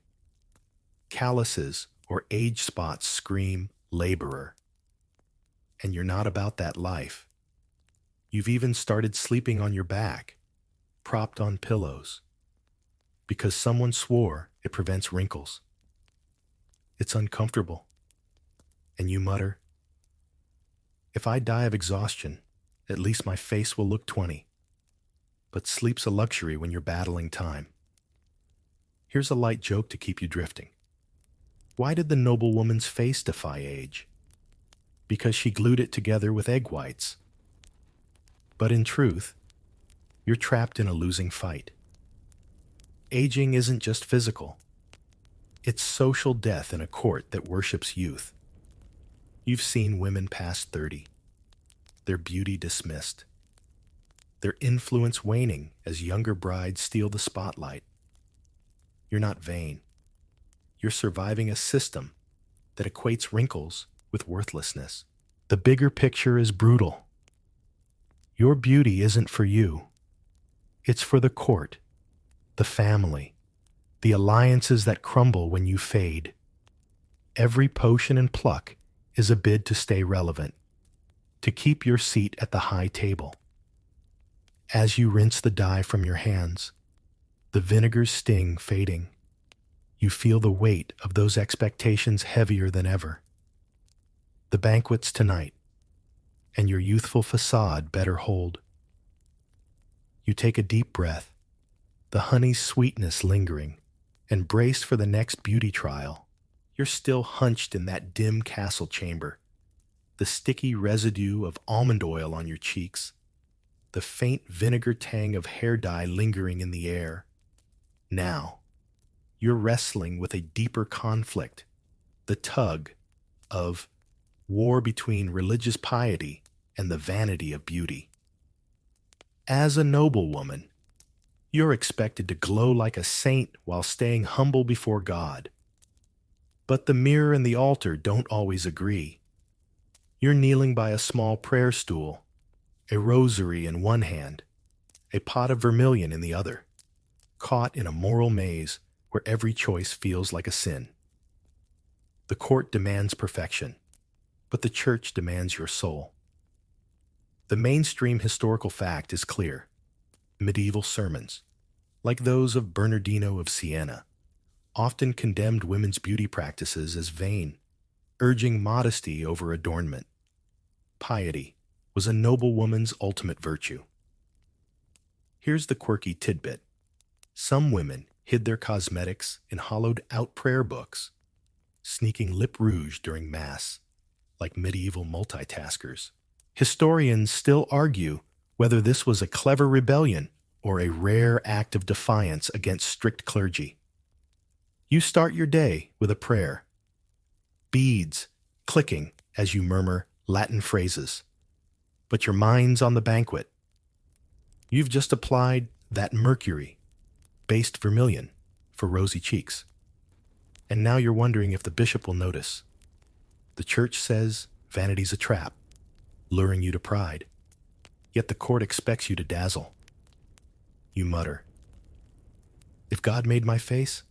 Calluses or age spots scream laborer. And you're not about that life. You've even started sleeping on your back, propped on pillows, because someone swore it prevents wrinkles. It's uncomfortable. And you mutter, "If I die of exhaustion, at least my face will look 20. But sleep's a luxury when you're battling time." Here's a light joke to keep you drifting. Why did the noblewoman's face defy age? Because she glued it together with egg whites. But in truth, you're trapped in a losing fight. Aging isn't just physical. It's social death in a court that worships youth. You've seen women past 30, their beauty dismissed, their influence waning as younger brides steal the spotlight. You're not vain. You're surviving a system that equates wrinkles with worthlessness. The bigger picture is brutal. Your beauty isn't for you. It's for the court, the family, the alliances that crumble when you fade. Every potion and pluck is a bid to stay relevant, to keep your seat at the high table. As you rinse the dye from your hands, the vinegar's sting fading, you feel the weight of those expectations heavier than ever. The banquet's tonight, and your youthful facade better hold. You take a deep breath, the honey's sweetness lingering, and brace for the next beauty trial. You're still hunched in that dim castle chamber, the sticky residue of almond oil on your cheeks, the faint vinegar tang of hair dye lingering in the air. Now, you're wrestling with a deeper conflict, the tug of war between religious piety and the vanity of beauty. As a noblewoman, you're expected to glow like a saint while staying humble before God. But the mirror and the altar don't always agree. You're kneeling by a small prayer stool, a rosary in one hand, a pot of vermilion in the other, caught in a moral maze where every choice feels like a sin. The court demands perfection, but the church demands your soul. The mainstream historical fact is clear. Medieval sermons, like those of Bernardino of Siena, often condemned women's beauty practices as vain, urging modesty over adornment. Piety was a noblewoman's ultimate virtue. Here's the quirky tidbit. Some women hid their cosmetics in hollowed-out prayer books, sneaking lip rouge during Mass, like medieval multitaskers. Historians still argue whether this was a clever rebellion or a rare act of defiance against strict clergy. You start your day with a prayer, beads clicking as you murmur Latin phrases, but your mind's on the banquet. You've just applied that mercury-based vermilion for rosy cheeks, and now you're wondering if the bishop will notice. The church says vanity's a trap, luring you to pride, yet the court expects you to dazzle. You mutter, "If God made my face,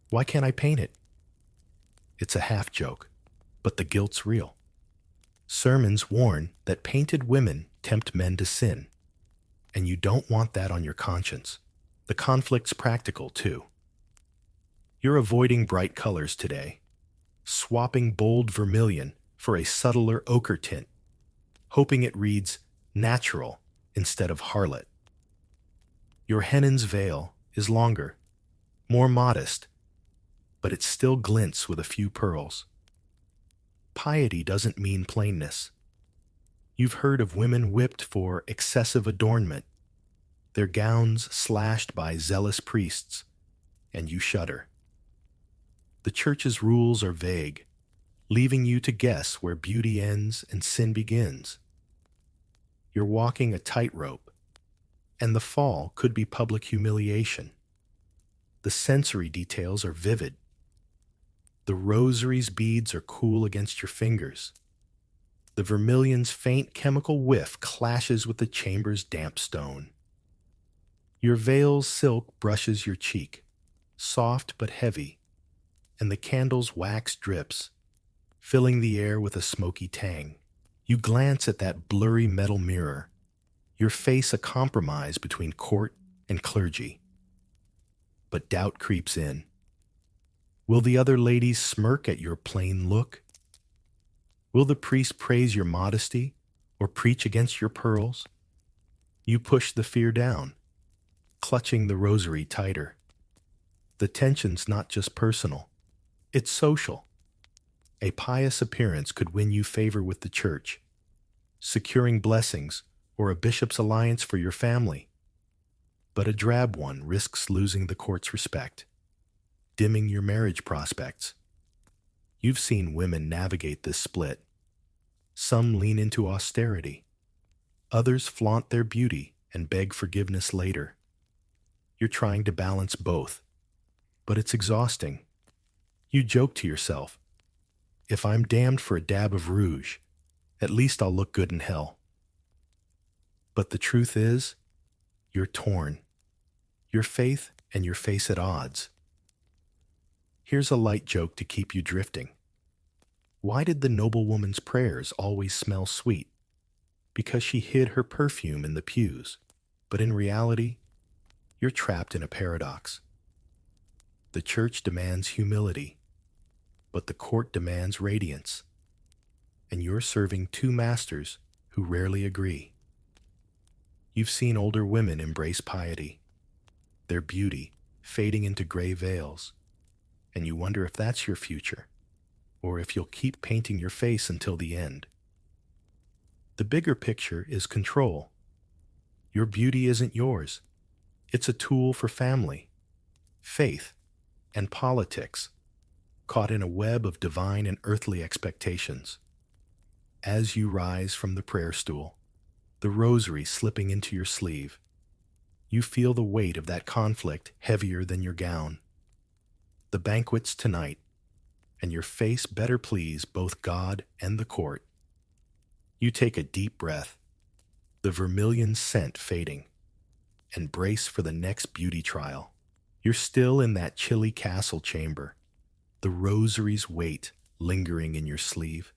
why can't I paint it?" It's a half joke, but the guilt's real. Sermons warn that painted women tempt men to sin, and you don't want that on your conscience. The conflict's practical, too. You're avoiding bright colors today, swapping bold vermilion for a subtler ochre tint, hoping it reads natural instead of harlot. Your hennen's veil is longer, more modest, but it still glints with a few pearls. Piety doesn't mean plainness. You've heard of women whipped for excessive adornment, their gowns slashed by zealous priests, and you shudder. The church's rules are vague, leaving you to guess where beauty ends and sin begins. You're walking a tightrope, and the fall could be public humiliation. The sensory details are vivid. The rosary's beads are cool against your fingers. The vermilion's faint chemical whiff clashes with the chamber's damp stone. Your veil's silk brushes your cheek, soft but heavy, and the candle's wax drips, filling the air with a smoky tang. You glance at that blurry metal mirror, your face a compromise between court and clergy. But doubt creeps in. Will the other ladies smirk at your plain look? Will the priest praise your modesty or preach against your pearls? You push the fear down, clutching the rosary tighter. The tension's not just personal, it's social. A pious appearance could win you favor with the church, securing blessings or a bishop's alliance for your family. But a drab one risks losing the court's respect, dimming your marriage prospects. You've seen women navigate this split. Some lean into austerity. Others flaunt their beauty and beg forgiveness later. You're trying to balance both, but it's exhausting. You joke to yourself, if I'm damned for a dab of rouge, at least I'll look good in hell. But the truth is, you're torn. Your faith and your face at odds. Here's a light joke to keep you drifting. Why did the noblewoman's prayers always smell sweet? Because she hid her perfume in the pews. But in reality, you're trapped in a paradox. The church demands humility, but the court demands radiance. And you're serving two masters who rarely agree. You've seen older women embrace piety, their beauty fading into gray veils, and you wonder if that's your future, or if you'll keep painting your face until the end. The bigger picture is control. Your beauty isn't yours. It's a tool for family, faith, and politics, caught in a web of divine and earthly expectations. As you rise from the prayer stool, the rosary slipping into your sleeve, you feel the weight of that conflict heavier than your gown. The banquet's tonight, and your face better please both God and the court. You take a deep breath, the vermilion scent fading, and brace for the next beauty trial. You're still in that chilly castle chamber, the rosary's weight lingering in your sleeve,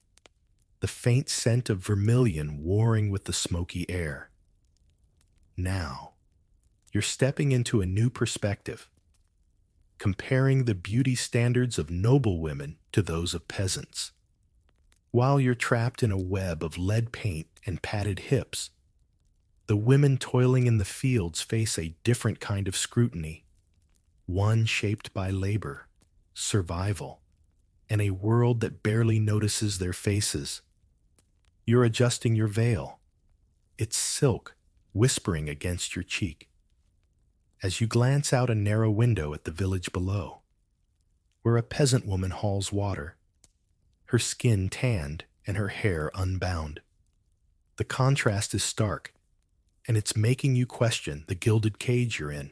the faint scent of vermilion warring with the smoky air. Now, you're stepping into a new perspective, comparing the beauty standards of noblewomen to those of peasants. While you're trapped in a web of lead paint and padded hips, the women toiling in the fields face a different kind of scrutiny, one shaped by labor, survival, and a world that barely notices their faces. You're adjusting your veil. It's silk whispering against your cheek, as you glance out a narrow window at the village below, where a peasant woman hauls water, her skin tanned and her hair unbound. The contrast is stark, and it's making you question the gilded cage you're in.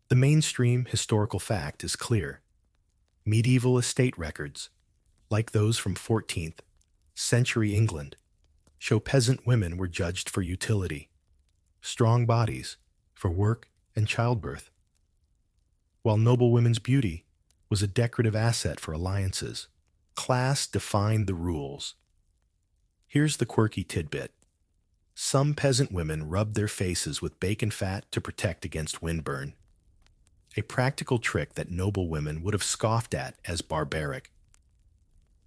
The mainstream historical fact is clear. Medieval estate records, like those from 14th century England, show peasant women were judged for utility, strong bodies for work and childbirth, while noblewomen's beauty was a decorative asset for alliances. Class defined the rules. Here's the quirky tidbit. Some peasant women rubbed their faces with bacon fat to protect against windburn, a practical trick that noblewomen would have scoffed at as barbaric.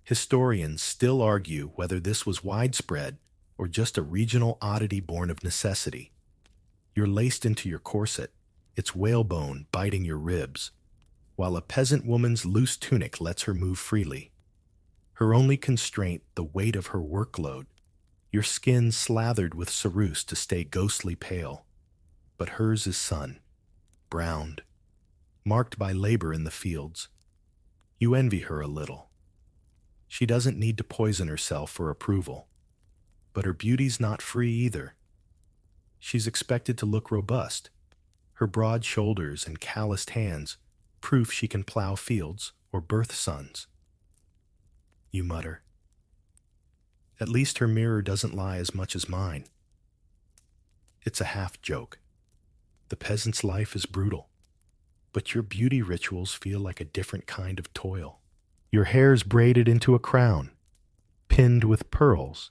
Historians still argue whether this was widespread or just a regional oddity born of necessity. You're laced into your corset, its whalebone biting your ribs, while a peasant woman's loose tunic lets her move freely. Her only constraint, the weight of her workload, your skin slathered with ceruse to stay ghostly pale. But hers is sun, browned, marked by labor in the fields. You envy her a little. She doesn't need to poison herself for approval. But her beauty's not free either. She's expected to look robust. Her broad shoulders and calloused hands, proof she can plow fields or birth sons. You mutter. At least her mirror doesn't lie as much as mine. It's a half joke. The peasant's life is brutal, but your beauty rituals feel like a different kind of toil. Your hair's braided into a crown, pinned with pearls,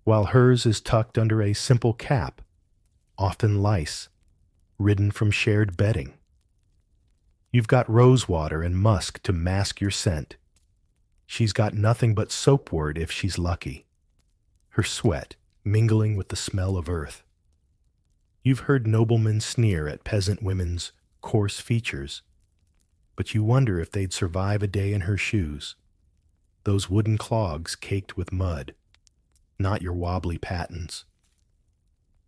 while hers is tucked under a simple cap, often lice, ridden from shared bedding. You've got rosewater and musk to mask your scent. She's got nothing but soapwort if she's lucky, her sweat mingling with the smell of earth. You've heard noblemen sneer at peasant women's coarse features, but you wonder if they'd survive a day in her shoes, those wooden clogs caked with mud, not your wobbly pattens.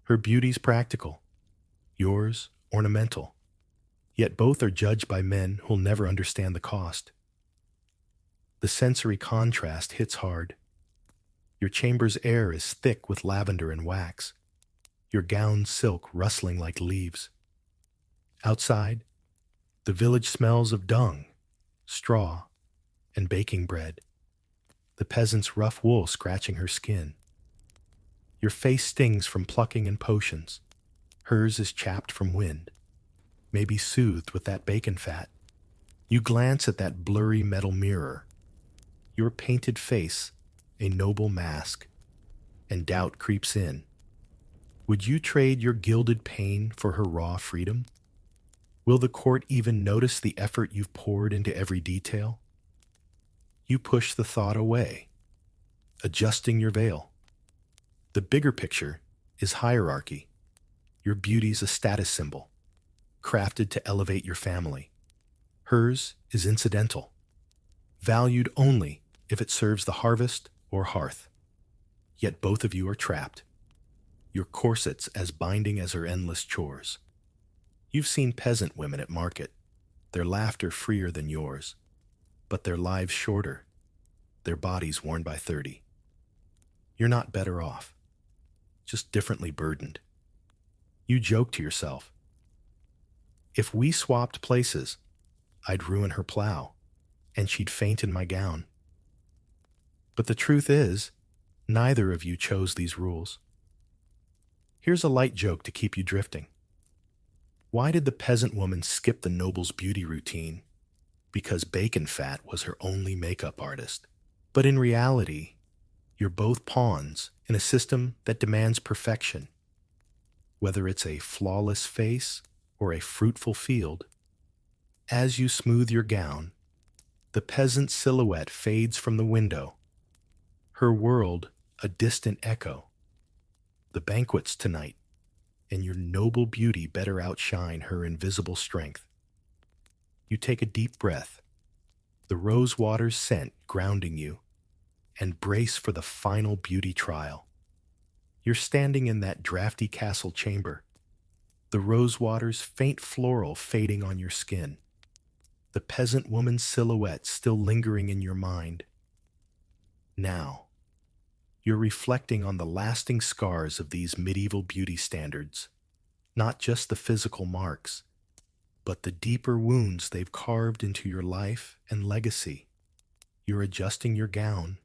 Her beauty's practical, yours ornamental, yet both are judged by men who'll never understand the cost. The sensory contrast hits hard. Your chamber's air is thick with lavender and wax, your gown's silk rustling like leaves. Outside, the village smells of dung, straw, and baking bread, the peasant's rough wool scratching her skin. Your face stings from plucking and potions. Hers is chapped from wind, maybe soothed with that bacon fat. You glance at that blurry metal mirror, your painted face a noble mask, and doubt creeps in. Would you trade your gilded pain for her raw freedom? Will the court even notice the effort you've poured into every detail? You push the thought away, adjusting your veil. The bigger picture is hierarchy. Your beauty's a status symbol, crafted to elevate your family. Hers is incidental, valued only if it serves the harvest or hearth. Yet both of you are trapped, your corsets as binding as her endless chores. You've seen peasant women at market, their laughter freer than yours, but their lives shorter, their bodies worn by 30. You're not better off, just differently burdened. You joke to yourself, if we swapped places, I'd ruin her plow, and she'd faint in my gown. But the truth is, neither of you chose these rules. Here's a light joke to keep you drifting. Why did the peasant woman skip the noble's beauty routine? Because bacon fat was her only makeup artist. But in reality, you're both pawns in a system that demands perfection. Whether it's a flawless face or a fruitful field, as you smooth your gown, the peasant's silhouette fades from the window, her world a distant echo. The banquet's tonight, and your noble beauty better outshine her invisible strength. You take a deep breath, the rose water's scent grounding you, and brace for the final beauty trial. You're standing in that drafty castle chamber, the rose water's faint floral fading on your skin, the peasant woman's silhouette still lingering in your mind. Now, you're reflecting on the lasting scars of these medieval beauty standards, not just the physical marks, but the deeper wounds they've carved into your life and legacy. You're adjusting your gown,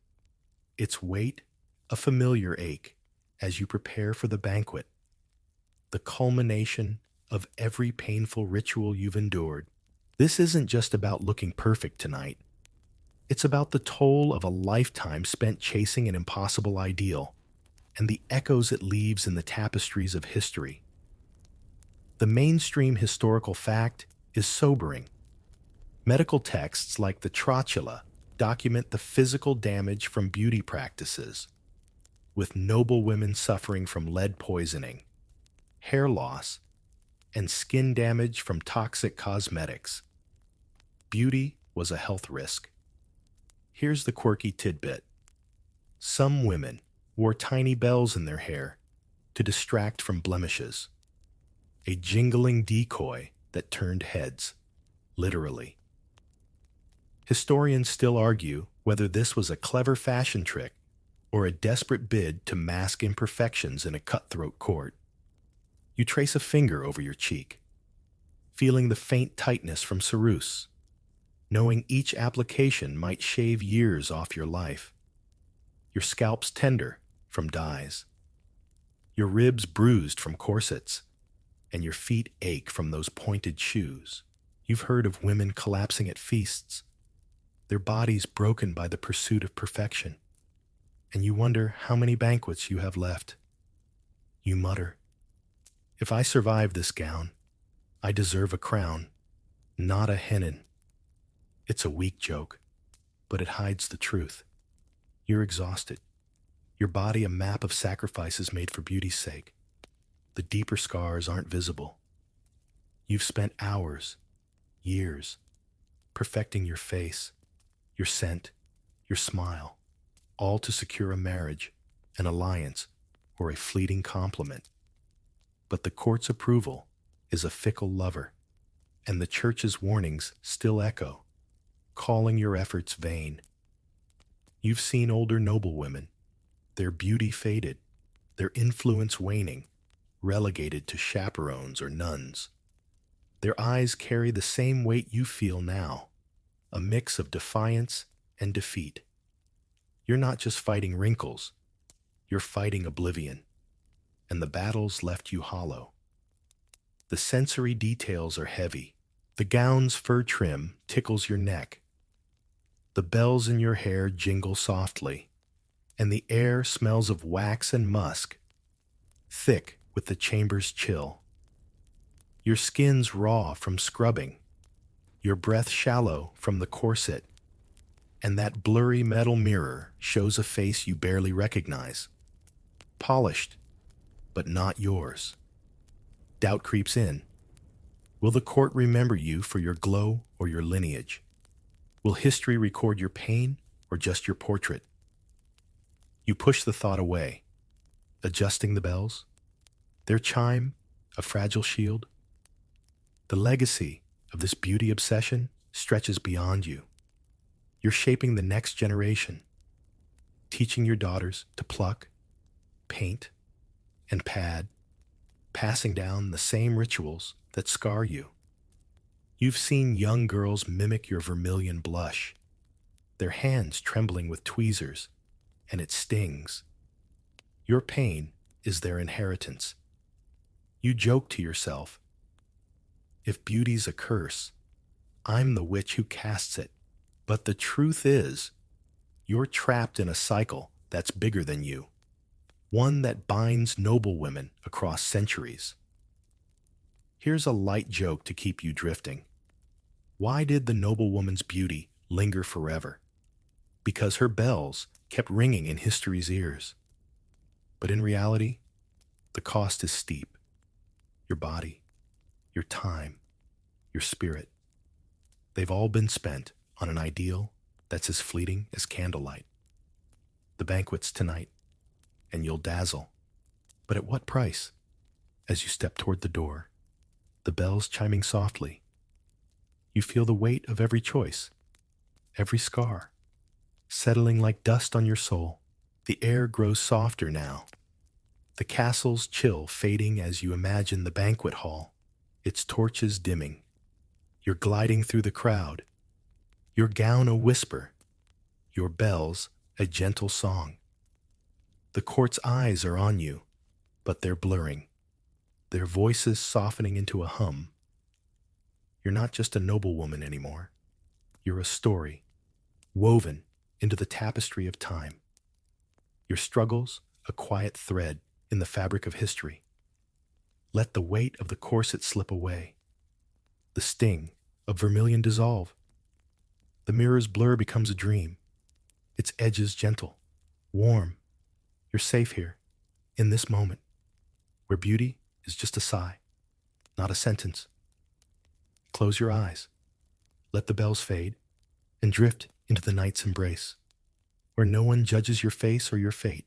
its weight a familiar ache as you prepare for the banquet, the culmination of every painful ritual you've endured. This isn't just about looking perfect tonight. It's about the toll of a lifetime spent chasing an impossible ideal and the echoes it leaves in the tapestries of history. The mainstream historical fact is sobering. Medical texts like the Trotula document the physical damage from beauty practices, with noble women suffering from lead poisoning, hair loss, and skin damage from toxic cosmetics. Beauty was a health risk. Here's the quirky tidbit. Some women wore tiny bells in their hair to distract from blemishes, a jingling decoy that turned heads, literally. Historians still argue whether this was a clever fashion trick or a desperate bid to mask imperfections in a cutthroat court. You trace a finger over your cheek, feeling the faint tightness from ceruse, knowing each application might shave years off your life. Your scalp's tender from dyes, your ribs bruised from corsets, and your feet ache from those pointed shoes. You've heard of women collapsing at feasts, their bodies broken by the pursuit of perfection, and you wonder how many banquets you have left. You mutter, "If I survive this gown, I deserve a crown, not a hennin." It's a weak joke, but it hides the truth. You're exhausted, your body a map of sacrifices made for beauty's sake. The deeper scars aren't visible. You've spent hours, years, perfecting your face, your scent, your smile, all to secure a marriage, an alliance, or a fleeting compliment. But the court's approval is a fickle lover, and the church's warnings still echo, calling your efforts vain. You've seen older noblewomen, their beauty faded, their influence waning, relegated to chaperones or nuns. Their eyes carry the same weight you feel now, a mix of defiance and defeat. You're not just fighting wrinkles, you're fighting oblivion, and the battle's left you hollow. The sensory details are heavy. The gown's fur trim tickles your neck. The bells in your hair jingle softly, and the air smells of wax and musk, thick with the chamber's chill. Your skin's raw from scrubbing, your breath shallow from the corset, and that blurry metal mirror shows a face you barely recognize. Polished, but not yours. Doubt creeps in. Will the court remember you for your glow or your lineage? Will history record your pain or just your portrait? You push the thought away, adjusting the bells, their chime a fragile shield. The legacy of this beauty obsession stretches beyond you. You're shaping the next generation, teaching your daughters to pluck, paint, and pad, passing down the same rituals that scar you. You've seen young girls mimic your vermilion blush, their hands trembling with tweezers, and it stings. Your pain is their inheritance. You joke to yourself, if beauty's a curse, I'm the witch who casts it. But the truth is, you're trapped in a cycle that's bigger than you, one that binds noblewomen across centuries. Here's a light joke to keep you drifting. Why did the noblewoman's beauty linger forever? Because her bells kept ringing in history's ears. But in reality, the cost is steep. Your body, your time, your spirit, they've all been spent on an ideal that's as fleeting as candlelight. The banquet's tonight, and you'll dazzle. But at what price? As you step toward the door, the bells chiming softly, you feel the weight of every choice, every scar, settling like dust on your soul. The air grows softer now. The castle's chill fading as you imagine the banquet hall, its torches dimming. You're gliding through the crowd, your gown a whisper, your bells a gentle song. The court's eyes are on you, but they're blurring, their voices softening into a hum. You're not just a noblewoman anymore. You're a story, woven into the tapestry of time. Your struggles, a quiet thread in the fabric of history. Let the weight of the corset slip away. The sting of vermilion dissolve. The mirror's blur becomes a dream, its edges gentle, warm. You're safe here, in this moment, where beauty is just a sigh, not a sentence. Close your eyes, let the bells fade, and drift into the night's embrace, where no one judges your face or your fate.